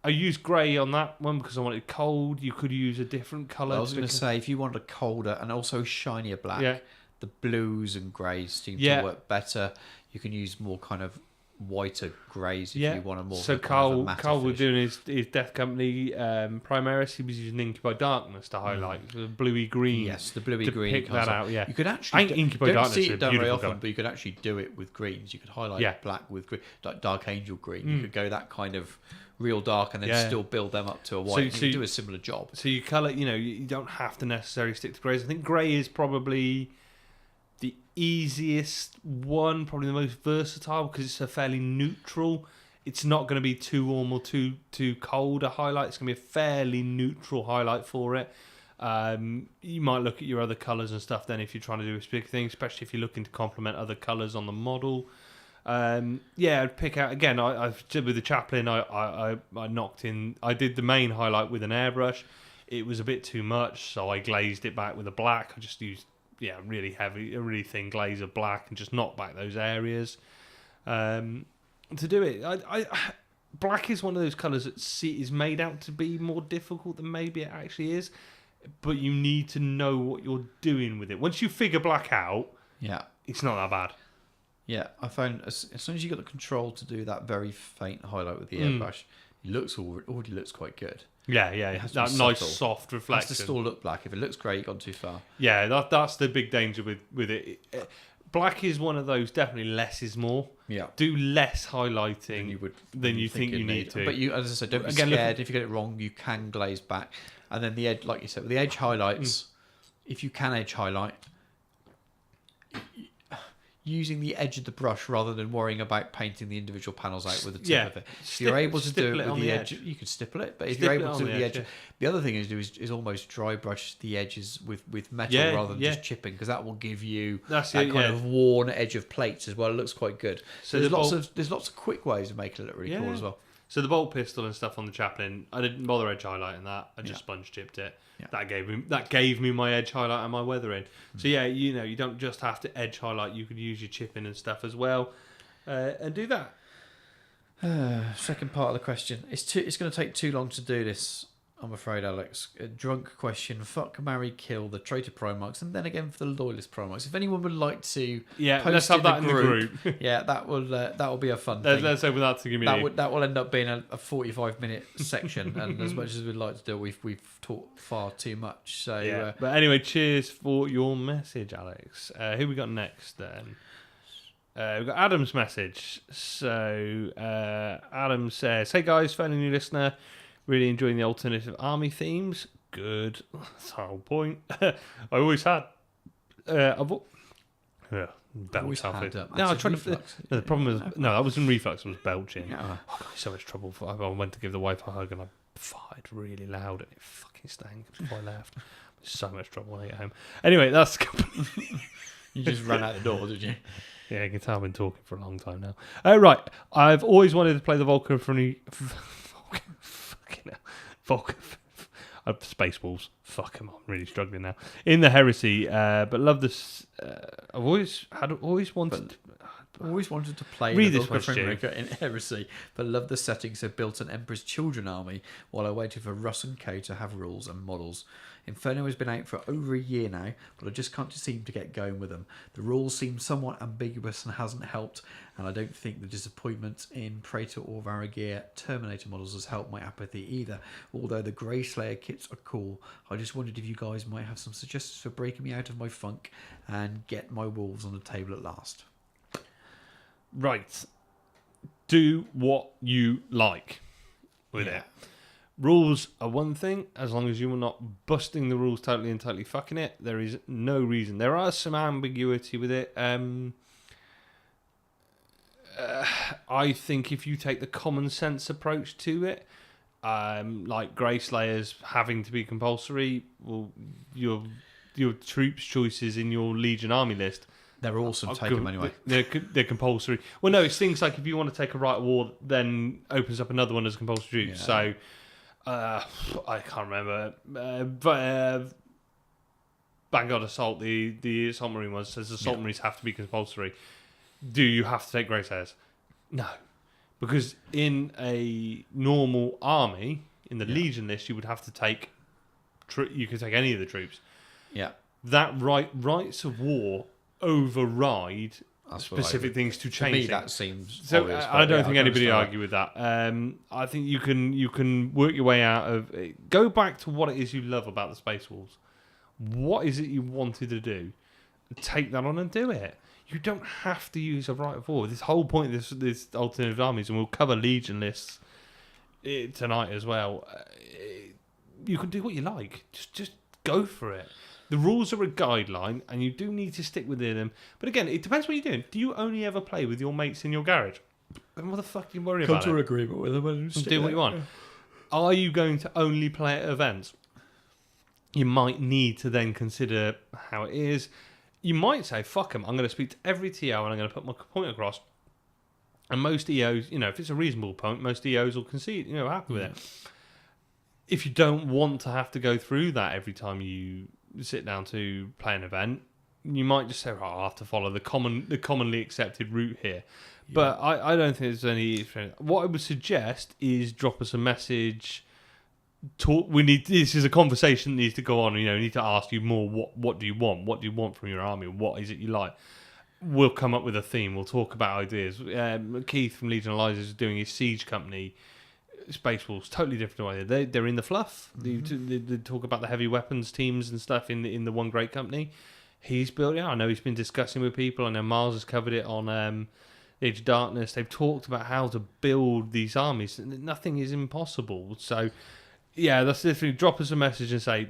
[SPEAKER 1] I used grey on that one because I wanted cold. You could use a different colour.
[SPEAKER 2] I was going to say, if you wanted a colder and also shinier black, the blues and greys seem to work better. You can use more kind of whiter greys if you want a more.
[SPEAKER 1] So Carl was doing his Death Company Primaris. He was using Inky by Darkness to highlight the bluey green.
[SPEAKER 2] Yes, the bluey green.
[SPEAKER 1] Pick that out. Yeah,
[SPEAKER 2] you could actually
[SPEAKER 1] Inky by Darkness.
[SPEAKER 2] See it done very often, but you could actually do it with greens. You could highlight black with green, like Dark Angel green. You could go that kind of real dark and then still build them up to a white. So you do a similar job.
[SPEAKER 1] So you colour. You don't have to necessarily stick to greys. I think grey is probably the easiest one, probably the most versatile, because it's a fairly neutral. It's not going to be too warm or too cold a highlight. It's going to be a fairly neutral highlight for it. You might look at your other colours and stuff then if you're trying to do a specific thing, especially if you're looking to complement other colours on the model. I'd pick out again. I've with the chaplain. I knocked in. I did the main highlight with an airbrush. It was a bit too much, so I glazed it back with a black. I just used really heavy, a really thin glaze of black, and just knock back those areas. To do it, black is one of those colours that is made out to be more difficult than maybe it actually is, but you need to know what you're doing with it. Once you figure black out, it's not that bad.
[SPEAKER 2] Yeah, I found as soon as you got the control to do that very faint highlight with the airbrush, it already looks quite good.
[SPEAKER 1] Yeah. That nice soft reflection.
[SPEAKER 2] It has to still look black. If it looks grey, you've gone too far.
[SPEAKER 1] Yeah, that's the big danger with it. Black is one of those, definitely less is more.
[SPEAKER 2] Yeah.
[SPEAKER 1] Do less highlighting than you think you need to.
[SPEAKER 2] But you, as I said, don't be scared. If you get it wrong, you can glaze back. And then the edge, like you said, with the edge highlights, if you can edge highlight, using the edge of the brush rather than worrying about painting the individual panels out with the tip of it. If you're able to do it with the edge, you could stipple it. But if you're able to do it with the edge, the other thing is almost dry brush the edges with metal rather than just chipping, because that will give you that kind of worn edge of plates as well. It looks quite good. So there's lots of quick ways of making it look really cool as well.
[SPEAKER 1] So the bolt pistol and stuff on the Chaplain, I didn't bother edge highlighting that. I just sponge chipped it. Yeah. That gave me my edge highlight and my weathering. So you don't just have to edge highlight. You could use your chipping and stuff as well, and do that.
[SPEAKER 2] Second part of the question. It's going to take too long to do this, I'm afraid, Alex. A drunk question. Fuck, marry, kill the traitor Primarchs, and then again for the loyalist Primarchs. If anyone would like to, post
[SPEAKER 1] let's have that in the group.
[SPEAKER 2] that will be a fun thing.
[SPEAKER 1] Let's open that to the community.
[SPEAKER 2] That will end up being a 45-minute section, and as much as we'd like to do, we've talked far too much. So,
[SPEAKER 1] but anyway, cheers for your message, Alex. Who we got next then? We've got Adam's message. So Adam says, "Hey guys, fairly new listener. Really enjoying the alternative army themes. Good. That's the whole point. I always had. The problem is that was in reflux. I was belching. I got so much trouble. I went to give the wife a hug and I farted really loud and it fucking stank before I left. So much trouble when I get home. Anyway, that's.
[SPEAKER 2] You just ran out the door, did you?
[SPEAKER 1] Yeah, you can tell I've been talking for a long time now. Right, I've always wanted to play the Vulcan Spaceballs. Fuck them, I'm really struggling now. In the Heresy, but love this. I've always wanted
[SPEAKER 2] to play
[SPEAKER 1] read
[SPEAKER 2] the
[SPEAKER 1] this question
[SPEAKER 2] in Heresy, but love the setting, so built an Emperor's Children army while I waited for Russ and Kay to have rules and models. Inferno has been out for over a year now, but I just can't seem to get going with them. The rules seem somewhat ambiguous and hasn't helped, and I don't think the disappointment in Praetor or Varagir Terminator models has helped my apathy either, although the Grey Slayer kits are cool. I just wondered if you guys might have some suggestions for breaking me out of my funk and get my wolves on the table at last.
[SPEAKER 1] Right. Do what you like with it. Rules are one thing, as long as you are not busting the rules totally and totally fucking it. There is no reason. There are some ambiguity with it. I think if you take the common sense approach to it, like Grey Slayers having to be compulsory, well, your troops choices in your Legion army list,
[SPEAKER 2] they're awesome. Take them anyway.
[SPEAKER 1] They're compulsory. Well, no, it's things like if you want to take a Rite of War, then opens up another one as a compulsory troop. So. I can't remember. Vanguard Assault, the Assault Marine one says Assault Marines have to be compulsory. Do you have to take Grey Slayers? No. Because in a normal army, in the Legion list, you would have to take... you could take any of the troops.
[SPEAKER 2] Yeah.
[SPEAKER 1] That rights of war override... specific things to change.
[SPEAKER 2] To me, that seems
[SPEAKER 1] so.
[SPEAKER 2] Obvious,
[SPEAKER 1] I don't think anybody would argue with that. I think you can work your way out of it. Go back to what it is you love about the Space Wolves. What is it you wanted to do? Take that on and do it. You don't have to use a right of war. This whole point of this alternative armies, and we'll cover Legion lists tonight as well. You can do what you like. Just go for it. The rules are a guideline, and you do need to stick within them. But again, it depends what you're doing. Do you only ever play with your mates in your garage? Then what the fuck are you worrying about?
[SPEAKER 2] Come to an agreement with them and
[SPEAKER 1] do what you want. Are you going to only play at events? You might need to then consider how it is. You might say, fuck them, I'm going to speak to every TO and I'm going to put my point across. And most EOs, if it's a reasonable point, most EOs will concede, happy with it. If you don't want to have to go through that every time you sit down to play an event, you might just say, "I have to follow the commonly accepted route here." But I don't think there's any. What I would suggest is drop us a message. This is a conversation that needs to go on. We need to ask you more. What do you want? What do you want from your army? What is it you like? We'll come up with a theme. We'll talk about ideas. Keith from Legion Allies is doing his siege company. Space Wolves, totally different idea. They're in the fluff. They talk about the heavy weapons teams and stuff in the One Great Company. He's built. I know he's been discussing with people. I know Miles has covered it on Age of Darkness. They've talked about how to build these armies. Nothing is impossible. So, yeah, that's definitely drop us a message and say,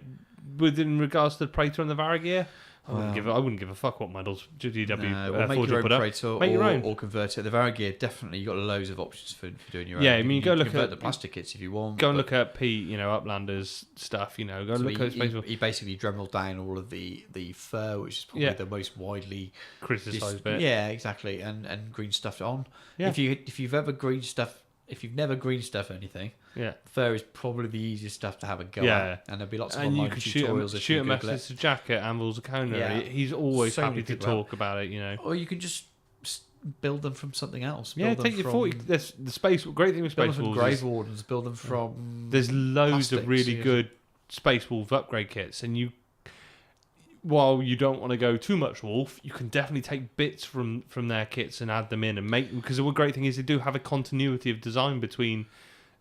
[SPEAKER 1] in regards to the Praetor and the Varagir, I wouldn't give a fuck what models GW
[SPEAKER 2] make your own
[SPEAKER 1] put up.
[SPEAKER 2] Praetor
[SPEAKER 1] Make your own.
[SPEAKER 2] or convert it. The Varagir, definitely, you've got loads of options for doing your own.
[SPEAKER 1] Yeah, I mean, go look
[SPEAKER 2] convert
[SPEAKER 1] at
[SPEAKER 2] the plastic kits if you want.
[SPEAKER 1] Go and look at Pete, Uplanders stuff. Go look at Space Wolves.
[SPEAKER 2] He basically dremelled down all of the fur, which is probably the most widely
[SPEAKER 1] criticised bit.
[SPEAKER 2] Yeah, exactly, and green stuffed on.
[SPEAKER 1] Yeah.
[SPEAKER 2] If you've never green stuff anything, fur is probably the easiest stuff to have a go at, and there'll be lots of online tutorials.
[SPEAKER 1] Shoot a message to Jack at Anvil's Account. He's always happy to talk about it.
[SPEAKER 2] Or you can just build them from something else.
[SPEAKER 1] Take your 40. The space. Great thing with Space Wolves.
[SPEAKER 2] Grave Wardens. Build them from.
[SPEAKER 1] There's loads of really good Space Wolf upgrade kits, and while you don't want to go too much wolf, you can definitely take bits from their kits and add them in and make them. Because the great thing is they do have a continuity of design between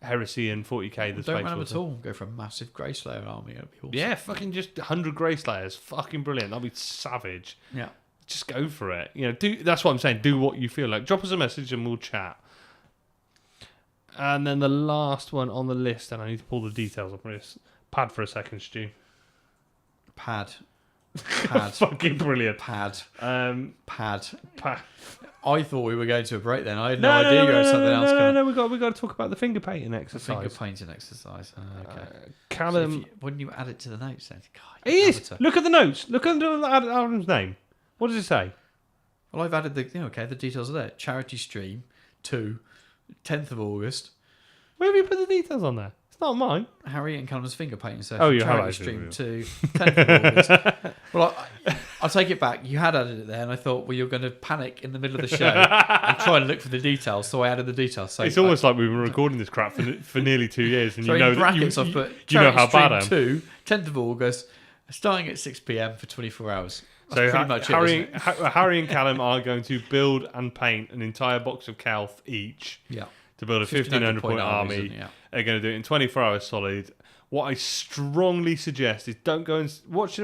[SPEAKER 1] Heresy and 40k. The
[SPEAKER 2] don't run them at all. Go for a massive Grey Slayer army. That'd be awesome.
[SPEAKER 1] Yeah, fucking just 100 Grey Slayers. Fucking brilliant. That'd be savage.
[SPEAKER 2] Yeah.
[SPEAKER 1] Just go for it. That's what I'm saying. Do what you feel like. Drop us a message and we'll chat. And then the last one on the list, and I need to pull the details up on this. Pad for a second, Stu.
[SPEAKER 2] Pad.
[SPEAKER 1] Fucking brilliant.
[SPEAKER 2] Pad.
[SPEAKER 1] Pad.
[SPEAKER 2] I thought we were going to a break then. I had no idea you had something else.
[SPEAKER 1] No, we got to talk about the finger painting exercise.
[SPEAKER 2] Finger painting exercise. Okay.
[SPEAKER 1] Callum,
[SPEAKER 2] wouldn't you add it to the notes then? God,
[SPEAKER 1] it is. Look at the notes. Look under Adam's name. What does it say?
[SPEAKER 2] Well, I've added the details are there. Charity stream 2, 10th of August.
[SPEAKER 1] Where have you put the details on there? It's not mine.
[SPEAKER 2] Harry and Callum's finger painting session.
[SPEAKER 1] Oh, you
[SPEAKER 2] Charity
[SPEAKER 1] have
[SPEAKER 2] stream 2, 10th of August. Well, I'll take it back. You had added it there, and I thought, well, you're going to panic in the middle of the show and try and look for the details. So I added the details. So
[SPEAKER 1] it's almost like we've been recording this crap for nearly 2 years, and
[SPEAKER 2] so
[SPEAKER 1] you know
[SPEAKER 2] in brackets,
[SPEAKER 1] that
[SPEAKER 2] I've put
[SPEAKER 1] you know how bad I am.
[SPEAKER 2] 2, 10th of August, starting at 6 p.m. for 24 hours.
[SPEAKER 1] So
[SPEAKER 2] pretty much
[SPEAKER 1] Harry and Callum are going to build and paint an entire box of Calth each to build a 1,500 point army. They're going to do it in 24 hours solid. What I strongly suggest is don't go and watch it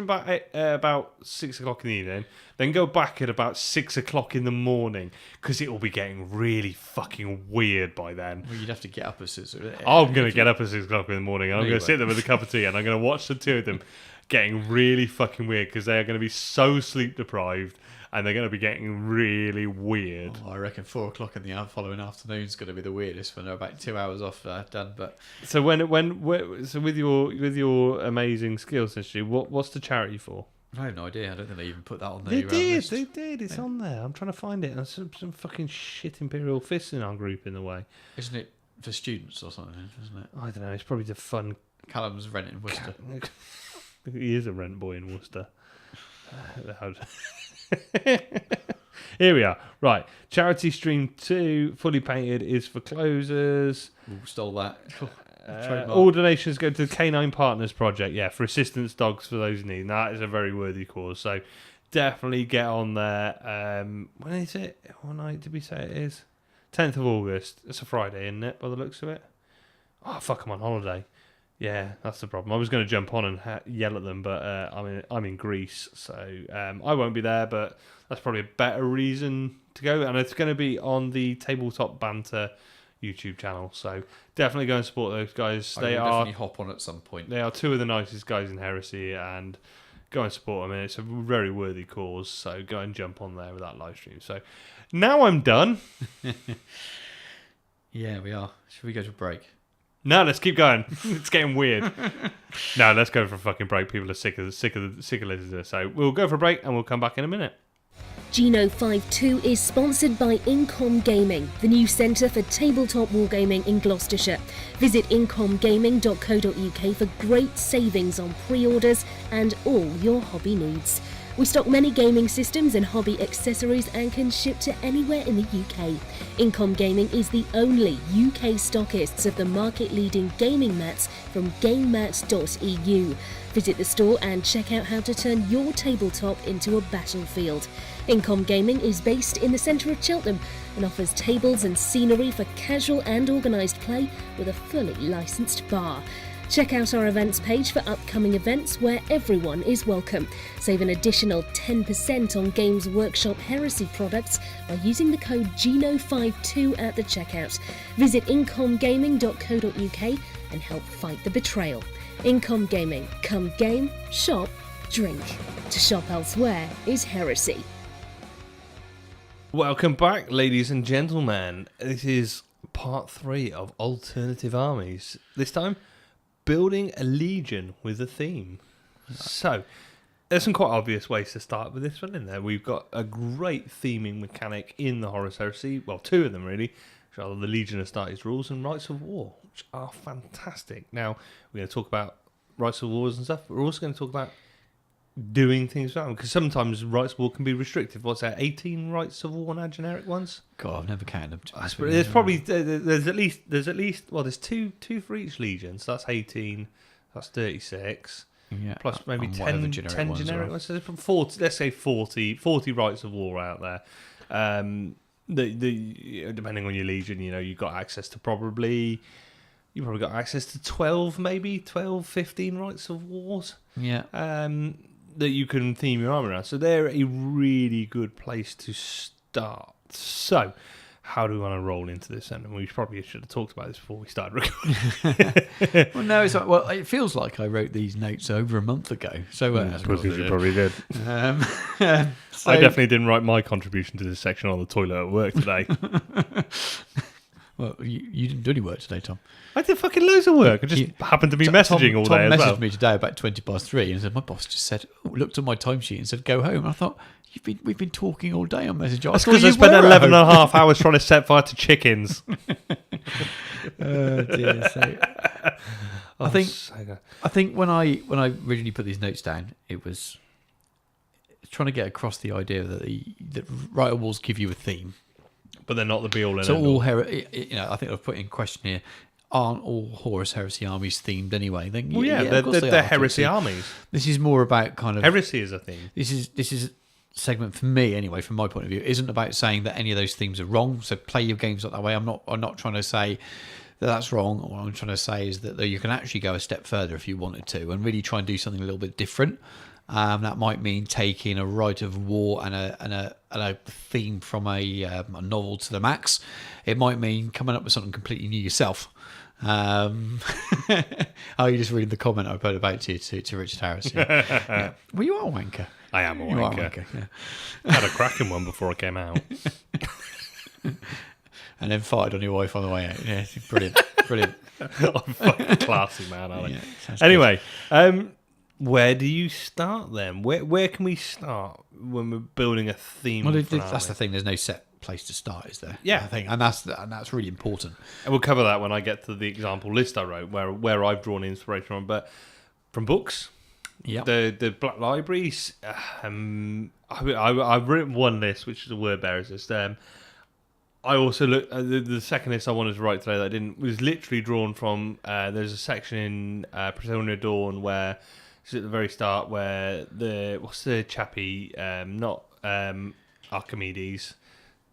[SPEAKER 1] about 6 o'clock in the evening, then go back at about 6 o'clock in the morning, because it will be getting really fucking weird by then.
[SPEAKER 2] Well, you'd have to get up at 6.
[SPEAKER 1] I'm going to get up at 6 o'clock in the morning, and I'm going to sit there with a cup of tea, and I'm going to watch the two of them getting really fucking weird, because they are going to be so sleep deprived, and they're going to be getting really weird.
[SPEAKER 2] I reckon 4 o'clock in the following afternoon is going to be the weirdest when they're about 2 hours off done. But
[SPEAKER 1] so with your amazing skills history, what's the charity for?
[SPEAKER 2] I have no idea. I don't think they even put that on
[SPEAKER 1] there.
[SPEAKER 2] They
[SPEAKER 1] did. It's on there. I'm trying to find it. There's some fucking shit Imperial fists in our group in the way.
[SPEAKER 2] Isn't it for students or something? Isn't it?
[SPEAKER 1] I don't know. It's probably the fun.
[SPEAKER 2] Callum's renting Worcester.
[SPEAKER 1] He is a rent boy in Worcester. Here we are. Right. Charity Stream 2, fully painted, is for closers.
[SPEAKER 2] Ooh, stole that.
[SPEAKER 1] All donations go to the Canine Partners Project, for assistance dogs for those in need. That is a very worthy cause. So definitely get on there. When is it? What night did we say it is? 10th of August. It's a Friday, isn't it, by the looks of it? Oh, fuck, I'm on holiday. Yeah, that's the problem. I was going to jump on and yell at them, but I'm in Greece, so I won't be there. But that's probably a better reason to go, and it's going to be on the Tabletop Banter YouTube channel. So definitely go and support those guys.
[SPEAKER 2] They are definitely hop on at some point.
[SPEAKER 1] They are two of the nicest guys in Heresy, and go and support them. And it's a very worthy cause. So go and jump on there with that live stream. So now I'm done.
[SPEAKER 2] Yeah, we are. Should we go to a break?
[SPEAKER 1] No, let's keep going. It's getting weird. No, let's go for a fucking break. People are sick of listening to this. So we'll go for a break and we'll come back in a minute.
[SPEAKER 3] Geno52 is sponsored by Incom Gaming, the new centre for tabletop wargaming in Gloucestershire. Visit incomgaming.co.uk for great savings on pre-orders and all your hobby needs. We stock many gaming systems and hobby accessories and can ship to anywhere in the UK. Incom Gaming is the only UK stockists of the market-leading gaming mats from gamemats.eu. Visit the store and check out how to turn your tabletop into a battlefield. Incom Gaming is based in the centre of Cheltenham and offers tables and scenery for casual and organised play with a fully licensed bar. Check out our events page for upcoming events where everyone is welcome. Save an additional 10% on Games Workshop Heresy products by using the code Geno52 at the checkout. Visit incomgaming.co.uk and help fight the betrayal. Incom Gaming. Come game, shop, drink. To shop elsewhere is heresy.
[SPEAKER 1] Welcome back, ladies and gentlemen. This is part 3 of Alternative Armies. This time, building a legion with a theme. So, there's some quite obvious ways to start with this one in there. We've got a great theming mechanic in the Horus Heresy. Well, 2 of them really, which are the Legion Astartes rules and Rites of War, which are fantastic. Now, we're going to talk about Rites of Wars and stuff, but we're also going to talk about doing things around, because sometimes Rites of War can be restrictive. What's that, 18 Rites of War now, generic ones?
[SPEAKER 2] God, I've never counted them.
[SPEAKER 1] There's probably there's at least well, there's two for each legion, so that's 18, that's 36.
[SPEAKER 2] Yeah,
[SPEAKER 1] plus maybe 10 generic ones. So 40, let's say 40 Rites of War out there. Depending on your legion, you've got access to probably got access to 12, 15 Rites of Wars.
[SPEAKER 2] Yeah.
[SPEAKER 1] That you can theme your army around. So they're a really good place to start. So, how do we want to roll into this? And we probably should have talked about this before we started recording.
[SPEAKER 2] Well, no, it's like, well, it feels like I wrote these notes over a month ago. So,
[SPEAKER 1] you probably did.
[SPEAKER 2] So,
[SPEAKER 1] I definitely didn't write my contribution to this section on the toilet at work today.
[SPEAKER 2] Well, you didn't do any work today, Tom.
[SPEAKER 1] I did fucking loads of work. I just happened to be messaging all day as well.
[SPEAKER 2] Tom messaged me today about 3:20 and said, my boss just said, looked at my timesheet and said, go home. And I thought, we've been talking all day on Messenger.
[SPEAKER 1] That's because I spent 11 and a half hours trying to set fire to chickens.
[SPEAKER 2] Oh, dear. So, I think when I originally put these notes down, it was trying to get across the idea that Rite of Wars give you a theme.
[SPEAKER 1] But they're not the be-all and
[SPEAKER 2] so
[SPEAKER 1] end-all.
[SPEAKER 2] I think I've put in question here, aren't all Horus Heresy armies themed anyway? Then,
[SPEAKER 1] well, they're Heresy armies.
[SPEAKER 2] This is more about kind of...
[SPEAKER 1] Heresy is a theme.
[SPEAKER 2] This is segment for me anyway, from my point of view, isn't about saying that any of those themes are wrong. So play your games that way. I'm not trying to say that that's wrong. What I'm trying to say is that you can actually go a step further if you wanted to and really try and do something a little bit different. That might mean taking a Rite of War and a theme from a novel to the max. It might mean coming up with something completely new yourself. Oh, you're just reading the comment I put about to Richard Harris. Yeah. Yeah. Well, you are a wanker.
[SPEAKER 1] I am a wanker.
[SPEAKER 2] Yeah.
[SPEAKER 1] I had a cracking one before I came out.
[SPEAKER 2] And then fired on your wife on the way out. Yeah, brilliant.
[SPEAKER 1] I'm fucking classy, man, aren't I?
[SPEAKER 2] Yeah,
[SPEAKER 1] anyway, where do you start then? Where can we start when we're building a theme?
[SPEAKER 2] Well, that's the thing. There's no set place to start, is there?
[SPEAKER 1] Yeah,
[SPEAKER 2] I think, and that's really important.
[SPEAKER 1] And we'll cover that when I get to the example list I wrote, where I've drawn inspiration from, but from books.
[SPEAKER 2] Yeah,
[SPEAKER 1] the Black Libraries. I've written one list, which is a word bearers list. I also looked at the second list I wanted to write today that I didn't was literally drawn from. There's a section in Prisona Dawn where it's at the very start where what's the chappie? Not Archimedes,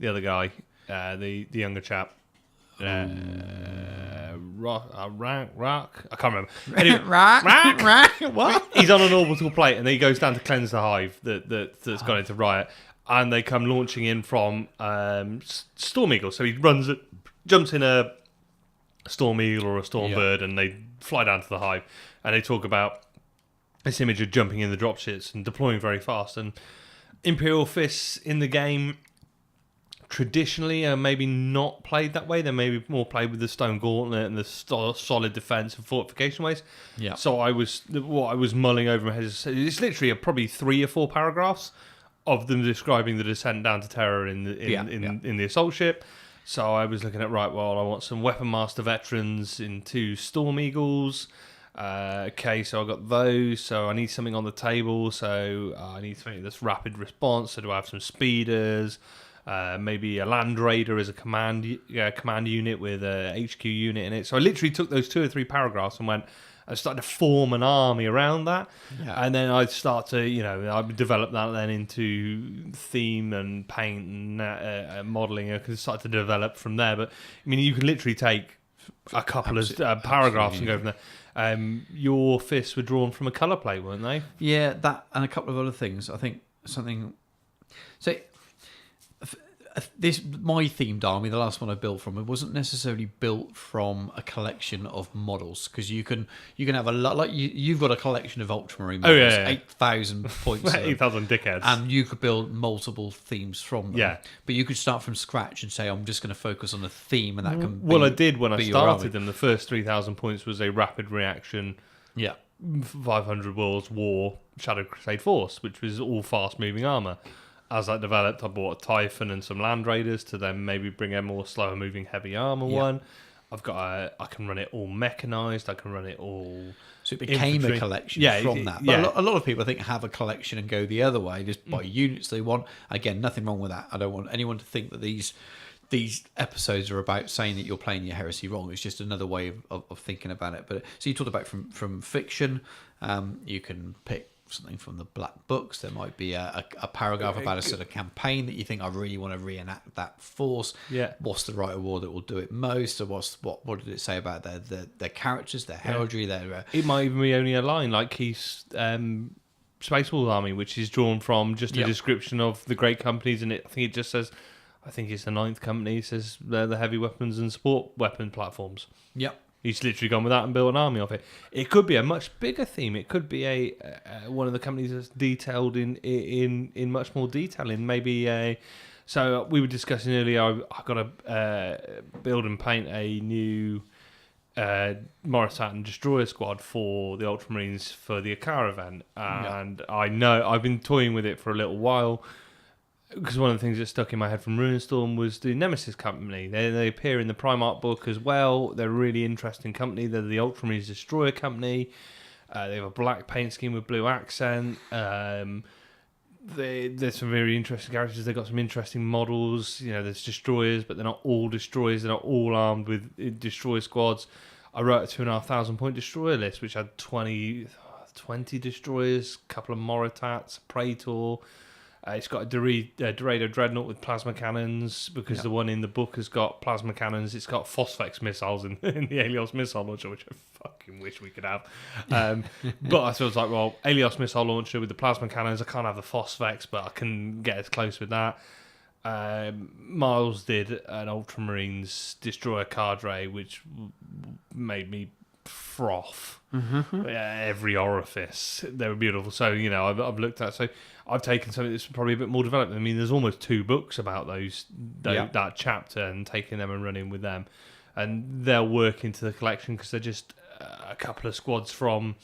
[SPEAKER 1] the other guy, the younger chap. Rock. I can't remember. Anyway,
[SPEAKER 2] rock. What?
[SPEAKER 1] He's on an orbital plate, and then he goes down to cleanse the hive that's gone into riot, and they come launching in from Storm Eagle. So he jumps in a Storm Eagle or a Storm Bird, and they fly down to the hive, and they talk about this image of jumping in the dropships and deploying very fast. And Imperial Fists in the game traditionally are maybe not played that way. They're maybe more played with the Stone Gauntlet and the solid defense and fortification ways.
[SPEAKER 2] Yeah.
[SPEAKER 1] So what I was mulling over my head is it's literally probably 3 or 4 paragraphs of them describing the descent down to Terror in the assault ship. So I was looking at, right, well, I want some Weapon Master veterans in 2 Storm Eagles. Okay, so I've got those. So I need something on the table. So I need something that's rapid response. So do I have some speeders? Maybe a Land Raider as a command unit with a HQ unit in it. So I literally took those 2 or 3 paragraphs and I started to form an army around that.
[SPEAKER 2] Yeah.
[SPEAKER 1] And then I'd start to, I'd develop that then into theme and paint and modelling. I could start to develop from there. But, I mean, you could literally take a couple of paragraphs and go from there. Your fists were drawn from a colour plate, weren't they?
[SPEAKER 2] Yeah, that and a couple of other things. I think something... So... my themed army, the last one I built from, it wasn't necessarily built from a collection of models, because you can have a lot, like you've got a collection of Ultramarine models, 8,000 points,
[SPEAKER 1] 8,000 dickheads,
[SPEAKER 2] and you could build multiple themes from them.
[SPEAKER 1] Yeah,
[SPEAKER 2] but you could start from scratch and say, I'm just going to focus on a theme, and that can.
[SPEAKER 1] Well, I did when I started them. The first 3,000 points was a rapid reaction.
[SPEAKER 2] Yeah.
[SPEAKER 1] 500 Worlds War Shadow Crusade Force, which was all fast moving armor. As that developed, I bought a Typhon and some Land Raiders to then maybe bring a more slower moving heavy armor one. I've got I can run it all mechanized. I can run it all.
[SPEAKER 2] So it became
[SPEAKER 1] infantry.
[SPEAKER 2] a collection from that. But
[SPEAKER 1] Yeah.
[SPEAKER 2] a lot of people, I think, have a collection and go the other way, just buy units they want. Again, nothing wrong with that. I don't want anyone to think that these episodes are about saying that you're playing your heresy wrong. It's just another way of thinking about it. But so you talked about from fiction. You can pick something from the black books. There might be a paragraph about a sort of campaign that you think, I really want to reenact that force.
[SPEAKER 1] Yeah.
[SPEAKER 2] What's the right award that will do it most, or what did it say about their characters, their heraldry, their
[SPEAKER 1] It might even be only a line like Keith's Space Wolf Army, which is drawn from just a description of the great companies, and I think it just says, I think it's the 9th company. It says they're the heavy weapons and support weapon platforms.
[SPEAKER 2] Yep.
[SPEAKER 1] He's literally gone with that and built an army off it. It could be a much bigger theme. It could be a one of the companies that's detailed in much more detail. In maybe a. So we were discussing earlier. I got to build and paint a new Morisat and Destroyer squad for the Ultramarines for the Akar event, and I know I've been toying with it for a little while. Because one of the things that stuck in my head from Runestorm was the Nemesis company. They appear in the Primarch book as well. They're a really interesting company. They're the Ultramarines Destroyer company. They have a black paint scheme with blue accent. There's some very interesting characters. They've got some interesting models. There's destroyers, but they're not all destroyers. They're not all armed with destroyer squads. I wrote a 2,500 point destroyer list, which had 20 destroyers, a couple of Moritats, Praetor. It's got a Dorado Dreadnought with plasma cannons, because the one in the book has got plasma cannons. It's got Phosphex missiles in the Helios missile launcher, which I fucking wish we could have. But I was like, well, Helios missile launcher with the plasma cannons, I can't have the Phosphex, but I can get as close with that. Miles did an Ultramarines destroyer cadre, which made me froth every orifice. They were beautiful. So I've looked at. So I've taken something that's probably a bit more developed. I mean, there's almost 2 books about that chapter, and taking them and running with them, and they'll work into the collection because they're just a couple of squads from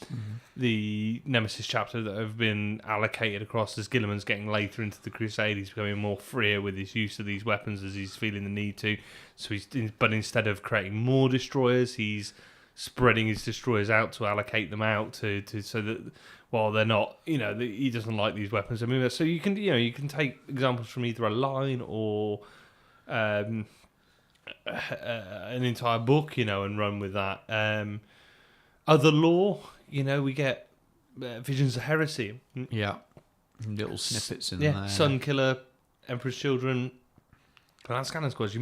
[SPEAKER 1] the Nemesis chapter that have been allocated across as Gilliman's getting later into the Crusade. He's becoming more freer with his use of these weapons as he's feeling the need to. So but instead of creating more destroyers, he's spreading his destroyers out to allocate them out to so that while they're not, he doesn't like these weapons. I mean, so you can take examples from either a line or an entire book, and run with that. Other lore, we get Visions of Heresy.
[SPEAKER 2] Yeah, little snippets in there.
[SPEAKER 1] Sunkiller, Emperor's Children, Lance Cannon Squads.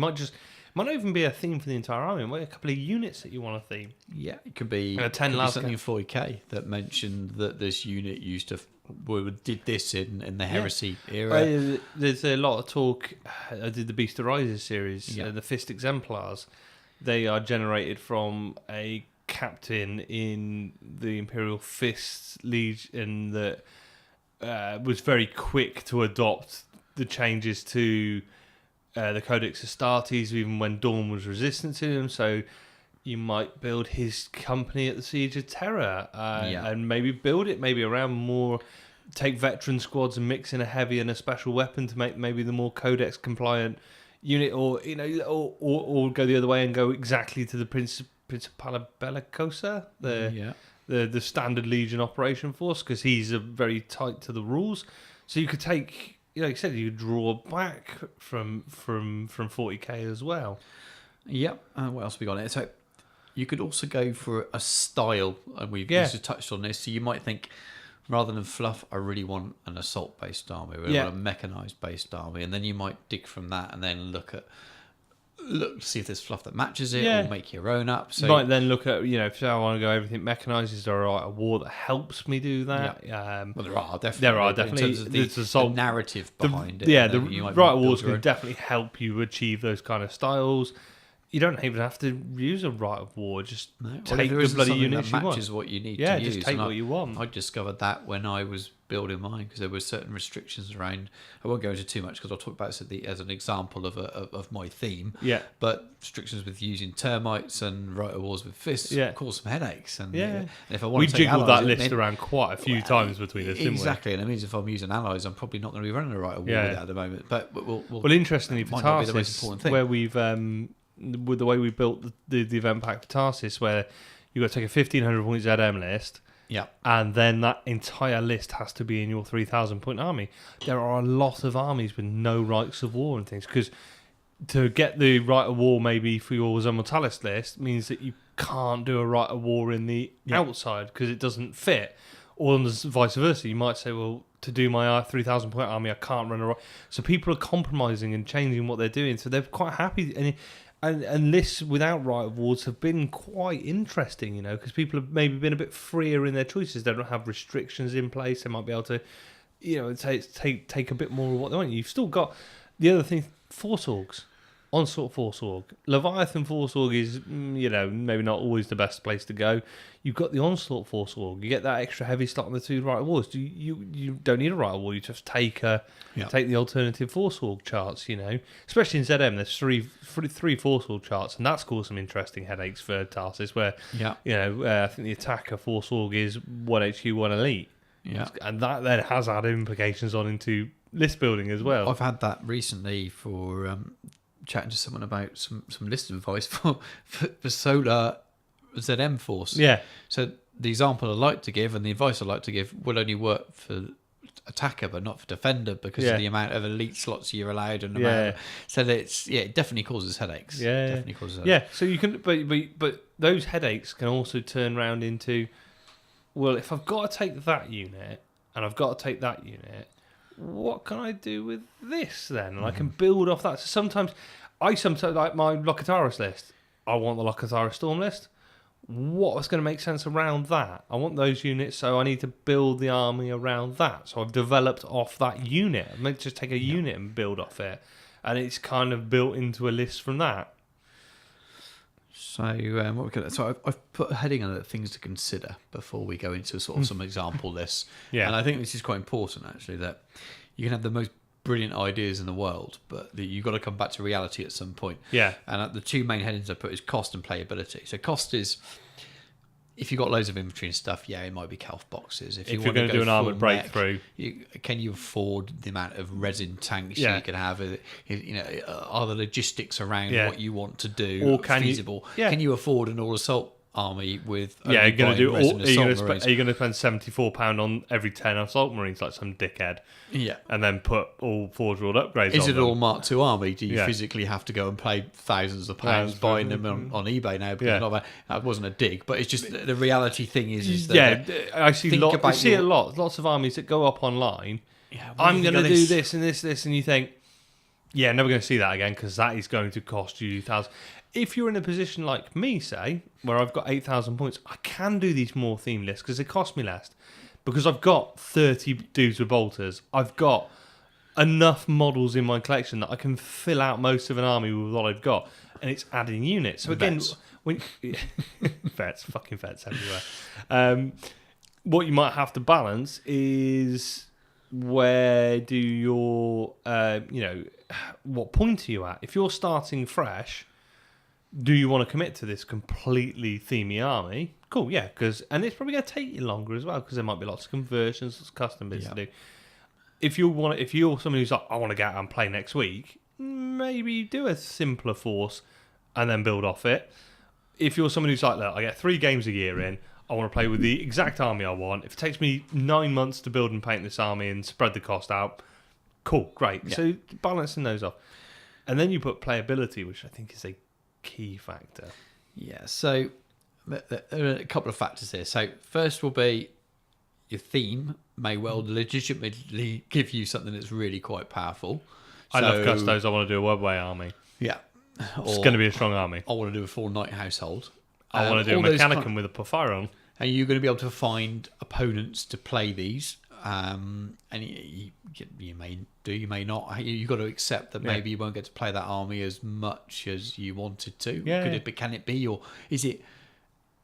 [SPEAKER 1] Might not even be a theme for the entire army. It might be a couple of units that you want to theme.
[SPEAKER 2] Yeah, it could be,
[SPEAKER 1] something
[SPEAKER 2] in 40k that mentioned that this unit did this in the Heresy era.
[SPEAKER 1] There's a lot of talk. I did the Beast Arises series, the Fist Exemplars. They are generated from a captain in the Imperial Fist Legion that was very quick to adopt the changes to the Codex Astartes, even when Dawn was resistant to them. So you might build his company at the Siege of Terror, and maybe build it around more. Take veteran squads and mix in a heavy and a special weapon to make maybe the more Codex compliant unit, or or go the other way and go exactly to the Principala Bellicosa, the the standard Legion operation force, because he's very tight to the rules. So you could take, like you said, you could draw back from 40k as well.
[SPEAKER 2] Yep. What else have we got here? So you could also go for a style, and we've just touched on this. So you might think, rather than fluff, I really want an assault-based army. I want a mechanized-based army, and then you might dig from that and then look, see if there's fluff that matches it, or make your own up. So
[SPEAKER 1] you might then look at, if I want to go everything mechanized, is there a war that helps me do that?
[SPEAKER 2] Well, there are definitely.
[SPEAKER 1] In terms of
[SPEAKER 2] the narrative behind it.
[SPEAKER 1] Yeah, the Right of Wars can definitely help you achieve those kind of styles. You don't even have to use a Right of War. Just take the bloody units
[SPEAKER 2] that
[SPEAKER 1] you
[SPEAKER 2] matches
[SPEAKER 1] want.
[SPEAKER 2] what you need to
[SPEAKER 1] yeah,
[SPEAKER 2] use.
[SPEAKER 1] just take what you want.
[SPEAKER 2] I discovered that when I was building mine, because there were certain restrictions around. I won't go into too much because I'll talk about it as an example of my theme.
[SPEAKER 1] Yeah.
[SPEAKER 2] But restrictions with using termites and Right of Wars with fists cause some headaches. And, and if I want
[SPEAKER 1] we
[SPEAKER 2] to take
[SPEAKER 1] jiggled
[SPEAKER 2] allies,
[SPEAKER 1] that list around quite a few times between us, didn't we?
[SPEAKER 2] Exactly, and it means if I'm using allies, I'm probably not going to be running a Right of War with that at the moment. But
[SPEAKER 1] well, interestingly for Tarsis, where we've with the way we built the event pack for Tarsis, where you've got to take a 1500 point ZM list, and then that entire list has to be in your 3000 point army. There are a lot of armies with no rights of war and things, because to get the right of war maybe for your Zomortalis list means that you can't do a right of war in the outside because it doesn't fit, or vice versa. You might say, well, to do my 3,000 point army, I can't run a right. So people are compromising and changing what they're doing. So they're quite happy. And lists without right of wars have been quite interesting, because people have maybe been a bit freer in their choices. They don't have restrictions in place. They might be able to, take a bit more of what they want. You've still got the other thing, Force Orgs. Onslaught Force Org. Leviathan Force Org is, maybe not always the best place to go. You've got the Onslaught Force Org. You get that extra heavy slot on the 2 Right of Wars. You don't need a Right of War. You just take the alternative Force Org charts, Especially in ZM, there's three Force Org charts, and that's caused some interesting headaches for Tarsis, where, I think the attacker Force Org is 1 HQ, 1 Elite.
[SPEAKER 2] Yeah.
[SPEAKER 1] And that then has had implications into list building as well.
[SPEAKER 2] I've had that recently for... chatting to someone about some list advice for Solar ZM Force.
[SPEAKER 1] Yeah.
[SPEAKER 2] So the example I like to give and the advice I like to give will only work for attacker but not for defender because of the amount of elite slots you're allowed and so that it definitely causes headaches.
[SPEAKER 1] Yeah.
[SPEAKER 2] Definitely causes headaches.
[SPEAKER 1] Yeah. So you can but those headaches can also turn around into, well, if I've got to take that unit and I've got to take that unit, what can I do with this then? And I can build off that. So sometimes like my Lokataris list. I want the Lokataris Storm list. What's going to make sense around that? I want those units, so I need to build the army around that. So I've developed off that unit. I might just take a unit and build off it. And it's kind of built into a list from that.
[SPEAKER 2] So I've put a heading on it, things to consider before we go into sort of some example lists.
[SPEAKER 1] Yeah.
[SPEAKER 2] And I think this is quite important actually, that you can have the most brilliant ideas in the world, but you've got to come back to reality at some point.
[SPEAKER 1] Yeah.
[SPEAKER 2] And the two main headings I put is cost and playability. So cost is, if you've got loads of inventory and stuff, it might be calf boxes. If
[SPEAKER 1] you're going to do an armoured breakthrough,
[SPEAKER 2] can you afford the amount of resin tanks you can have? Are the logistics around what you want to do feasible? Can you afford an all assault army with
[SPEAKER 1] you're going to do are you going to spend £74 on every 10 assault marines like some dickhead?
[SPEAKER 2] Yeah,
[SPEAKER 1] and then put all Forge World upgrades
[SPEAKER 2] is
[SPEAKER 1] on
[SPEAKER 2] it
[SPEAKER 1] them?
[SPEAKER 2] all Mark II army? Do you physically have to go and pay thousands of pounds buying them on eBay now? Because that wasn't a dig, but it's just the reality thing is that
[SPEAKER 1] I see a lot. Lots of armies that go up online. I'm going to do this and this, and you think, never going to see that again because that is going to cost you thousands. If you're in a position like me, say, where I've got 8,000 points, I can do these more theme lists because they cost me less. Because I've got 30 dudes with bolters. I've got enough models in my collection that I can fill out most of an army with what I've got. And it's adding units. So again, fucking vets everywhere. What you might have to balance is where do your, what point are you at? If you're starting fresh, do you want to commit to this completely themey army? Cool, yeah, and it's probably going to take you longer as well because there might be lots of conversions, custom bits to do. If you're somebody who's like, I want to get out and play next week, maybe do a simpler force and then build off it. If you're somebody who's like, look, I get 3 games a year in, I want to play with the exact army I want. If it takes me 9 months to build and paint this army and spread the cost out, cool, great.
[SPEAKER 2] Yeah.
[SPEAKER 1] So balancing those off. And then you put playability, which I think is a key factor.
[SPEAKER 2] Yeah, so there are a couple of factors here. So first will be your theme may well legitimately give you something that's really quite powerful.
[SPEAKER 1] I love custos. I want to do a webway army.
[SPEAKER 2] Yeah.
[SPEAKER 1] It's going to be a strong army.
[SPEAKER 2] I want to do a full knight household.
[SPEAKER 1] I want to do a
[SPEAKER 2] all those
[SPEAKER 1] Mechanicum with a Porphyron.
[SPEAKER 2] And you're going to be able to find opponents to play these. And you may do, you may not. You've got to accept that maybe you won't get to play that army as much as you wanted to.
[SPEAKER 1] Yeah.
[SPEAKER 2] Can it be, or does it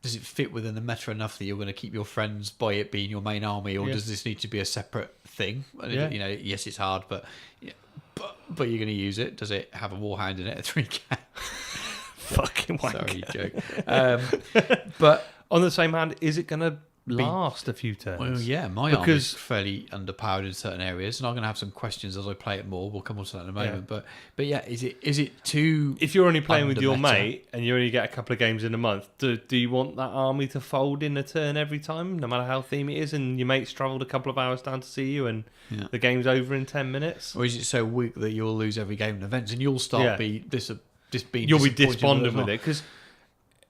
[SPEAKER 2] fit within the meta enough that you're going to keep your friends by it being your main army, or does this need to be a separate thing?
[SPEAKER 1] Yeah.
[SPEAKER 2] You know, yes, it's hard, but you're going to use it. Does it have a warhound in it? A 3K?
[SPEAKER 1] Fucking wanker.
[SPEAKER 2] Sorry, joke. But
[SPEAKER 1] on the same hand, is it going to last a few turns?
[SPEAKER 2] well, yeah, my army's fairly underpowered in certain areas, and I'm going to have some questions as I play it more. We'll come on to that in a moment. But yeah, is it too?
[SPEAKER 1] If you're only playing with your
[SPEAKER 2] under meta?
[SPEAKER 1] mate and you only get a couple of games in a month, do you want that army to fold in a turn every time, no matter how theme it is, and your mate's travelled a couple of hours down to see you and the game's over in 10 minutes?
[SPEAKER 2] Or is it so weak that you'll lose every game in events and you'll start being
[SPEAKER 1] You'll be despondent with it because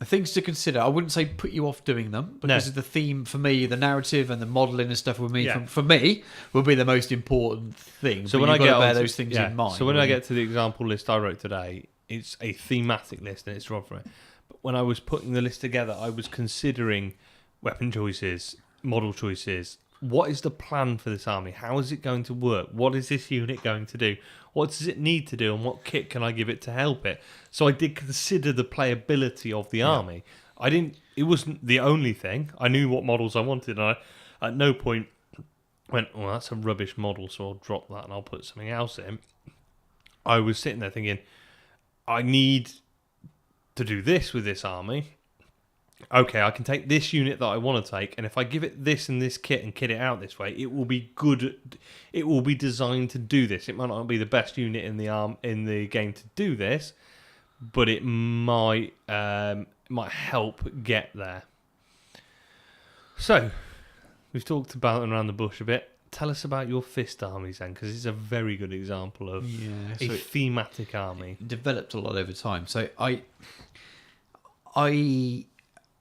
[SPEAKER 2] things to consider. I wouldn't say put you off doing them because the theme for me, the narrative and the modelling and stuff with me for me will be the most important thing.
[SPEAKER 1] So
[SPEAKER 2] but
[SPEAKER 1] when I get
[SPEAKER 2] bear those things in mind.
[SPEAKER 1] So when I get to the example list I wrote today, it's a thematic list and it's wrong for it. But when I was putting the list together, I was considering weapon choices, model choices. What is the plan for this army? How is it going to work? What is this unit going to do? What does it need to do? And what kit can I give it to help it? So I did consider the playability of the army. It wasn't the only thing. I knew what models I wanted. And I at no point went, oh, that's a rubbish model, so I'll drop that and I'll put something else in. I was sitting there thinking, I need to do this with this army. Okay, I can take this unit that I want to take, and if I give it this and this kit and kit it out this way, it will be good. It will be designed to do this. It might not be the best unit in the game to do this, but it might help get there. So, we've talked about and around the bush a bit. Tell us about your fist armies then, because it's a very good example of a thematic army.
[SPEAKER 2] It developed a lot over time. So I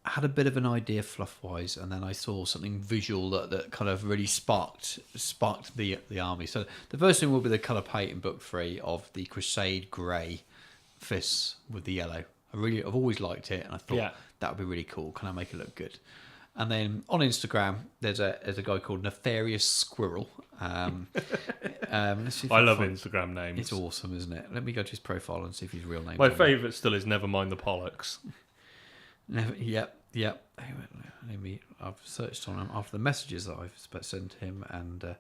[SPEAKER 2] had a bit of an idea fluff-wise, and then I saw something visual that kind of really sparked the army. So the first thing will be the colour palette in book 3 of the Crusade Grey fists with the yellow. I've always liked it, and I thought that would be really cool. Can I make it look good? And then on Instagram, there's a guy called Nefarious Squirrel. Let's see if
[SPEAKER 1] I love Instagram names.
[SPEAKER 2] It's awesome, isn't it? Let me go to his profile and see if his real name.
[SPEAKER 1] My favourite still is Nevermind the Pollux.
[SPEAKER 2] Yep. I've searched on him after the messages that I've sent to him, and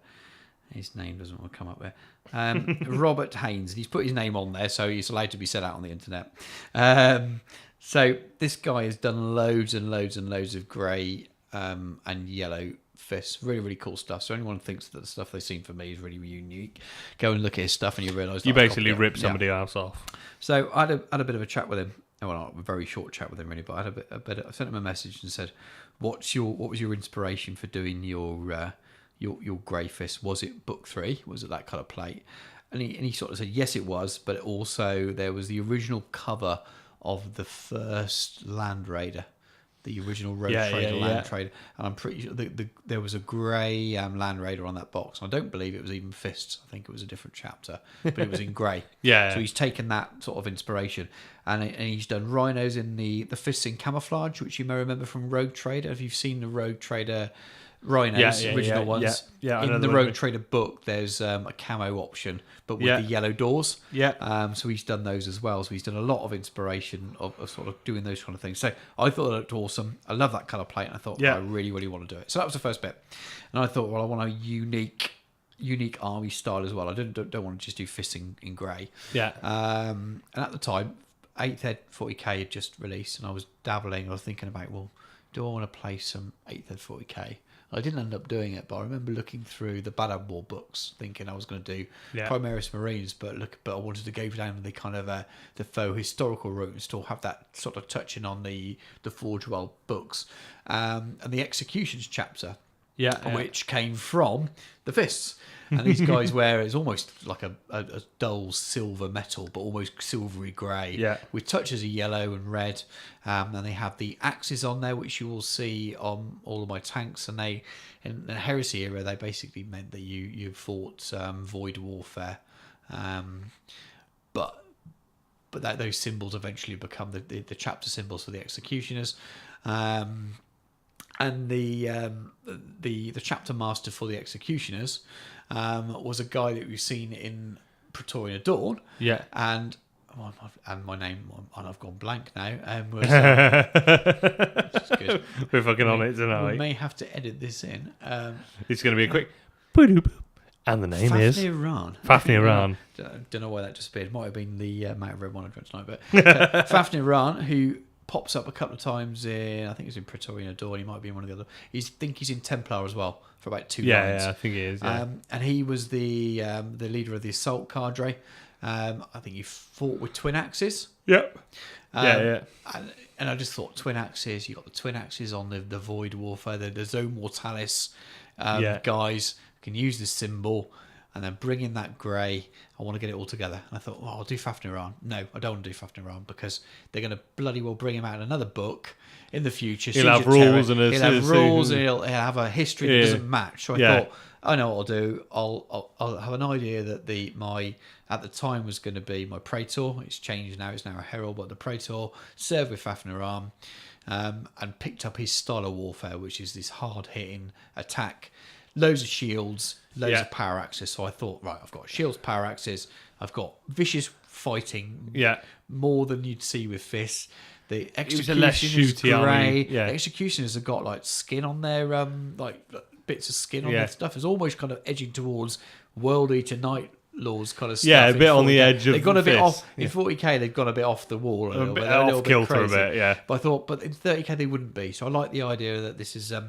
[SPEAKER 2] his name doesn't want to come up there. Robert Haynes. He's put his name on there, so he's allowed to be set out on the internet. So this guy has done loads and loads and loads of grey and yellow fists. Really, really cool stuff. So anyone thinks that the stuff they've seen from me is really unique, go and look at his stuff and you realise...
[SPEAKER 1] You basically rip somebody else off.
[SPEAKER 2] So I had a bit of a chat with him. Well, not a very short chat with him really, but I had I sent him a message and said, what was your inspiration for doing your grey fist? Was it book 3? Was it that colour plate? And he sort of said yes it was, but also there was the original cover of the first Land Raider, the original Road Trader Land Trader, and I'm pretty sure there was a grey Land Raider on that box. I don't believe it was even fists. I think it was a different chapter, but it was in grey. So he's taken that sort of inspiration, and he's done rhinos in the fists in camouflage, which you may remember from Rogue Trader. If you've seen the Rogue Trader rhinos, original ones, in the Rogue Trader book, there's a camo option, but with the yellow doors. So he's done those as well. So he's done a lot of inspiration of sort of doing those kind of things. So I thought it looked awesome. I love that colour plate, and I thought I really, really want to do it. So that was the first bit, and I thought, well, I want a unique army style as well. I don't want to just do fists in grey. And at the time, 8th Ed 40k had just released, and I was dabbling. I was thinking about, well, do I want to play some 8th Ed 40k? I didn't end up doing it, but I remember looking through the Bad War books, thinking I was going to do Primaris Marines, but I wanted to go down the kind of the faux historical route and still have that sort of touching on the Forge World books, and the Executions chapter, which came from the Fists. And these guys wear it's almost like a dull silver metal, but almost silvery grey, with touches of yellow and red. And they have the axes on there, which you will see on all of my tanks. And they, in the Heresy era, they basically meant that you fought void warfare, but that those symbols eventually become the chapter symbols for the Executioners. And the chapter master for the Executioners was a guy that we've seen in Praetorian Dawn. Yeah. And my name, and I've gone blank now. Was, good.
[SPEAKER 1] We're fucking on it tonight.
[SPEAKER 2] We may have to edit this in.
[SPEAKER 1] It's going to be a quick... And the name is... Fafnir Ran.
[SPEAKER 2] Don't know why that disappeared. Might have been the Mount of Red one I drank tonight. But Fafnir Ran, who pops up a couple of times in... I think he's in Praetorian Dawn. He might be in one of the other... I think he's in Templar as well for about 2 lines.
[SPEAKER 1] Yeah, I think he is. Yeah.
[SPEAKER 2] And he was the leader of the assault cadre. I think he fought with twin axes.
[SPEAKER 1] Yep.
[SPEAKER 2] And I just thought twin axes. You got the twin axes on the void warfare. The Zone Mortalis guys can use this symbol, and then bring in that grey. I want to get it all together. And I thought, well, I'll do Fafnir Ran. No, I don't want to do Fafnir Ran because they're going to bloody well bring him out in another book in the future.
[SPEAKER 1] He'll have rules and
[SPEAKER 2] he'll have a history that doesn't match. So I thought, I know what I'll do. I'll have an idea that my at the time was going to be my Praetor. It's changed now. It's now a Herald, but the Praetor served with Fafnir Ran, and picked up his style of warfare, which is this hard-hitting attack. Loads of shields, loads of power axes. So I thought, right, I've got shields, power axes. I've got vicious fighting, more than you'd see with Fists. The Executioners grey. The Executioners have got like skin on their like bits of skin on their stuff. It's almost kind of edging towards World Eater Night Lords kind of stuff.
[SPEAKER 1] Yeah, a bit on the edge of.
[SPEAKER 2] They've gone a bit off in 40k. They've gone a bit off the wall a little bit.
[SPEAKER 1] A little bit crazy. A bit, yeah.
[SPEAKER 2] But I thought, but in 30k they wouldn't be. So I like the idea that this is a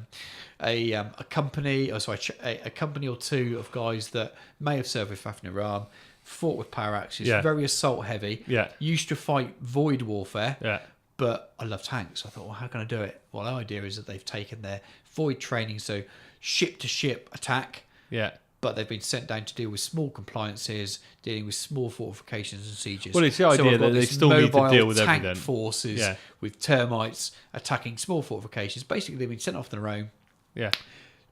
[SPEAKER 2] company, a company or two of guys that may have served with Fafnir Ran, fought with power axes, very assault heavy. Used to fight void warfare. But I love tanks. I thought, well, how can I do it? Well, the idea is that they've taken their void training, so ship to ship attack. But they've been sent down to deal with small compliances, dealing with small fortifications and sieges.
[SPEAKER 1] Well, it's the idea that they still need to deal with
[SPEAKER 2] tank
[SPEAKER 1] everything.
[SPEAKER 2] Forces with termites attacking small fortifications. Basically, they've been sent off their own.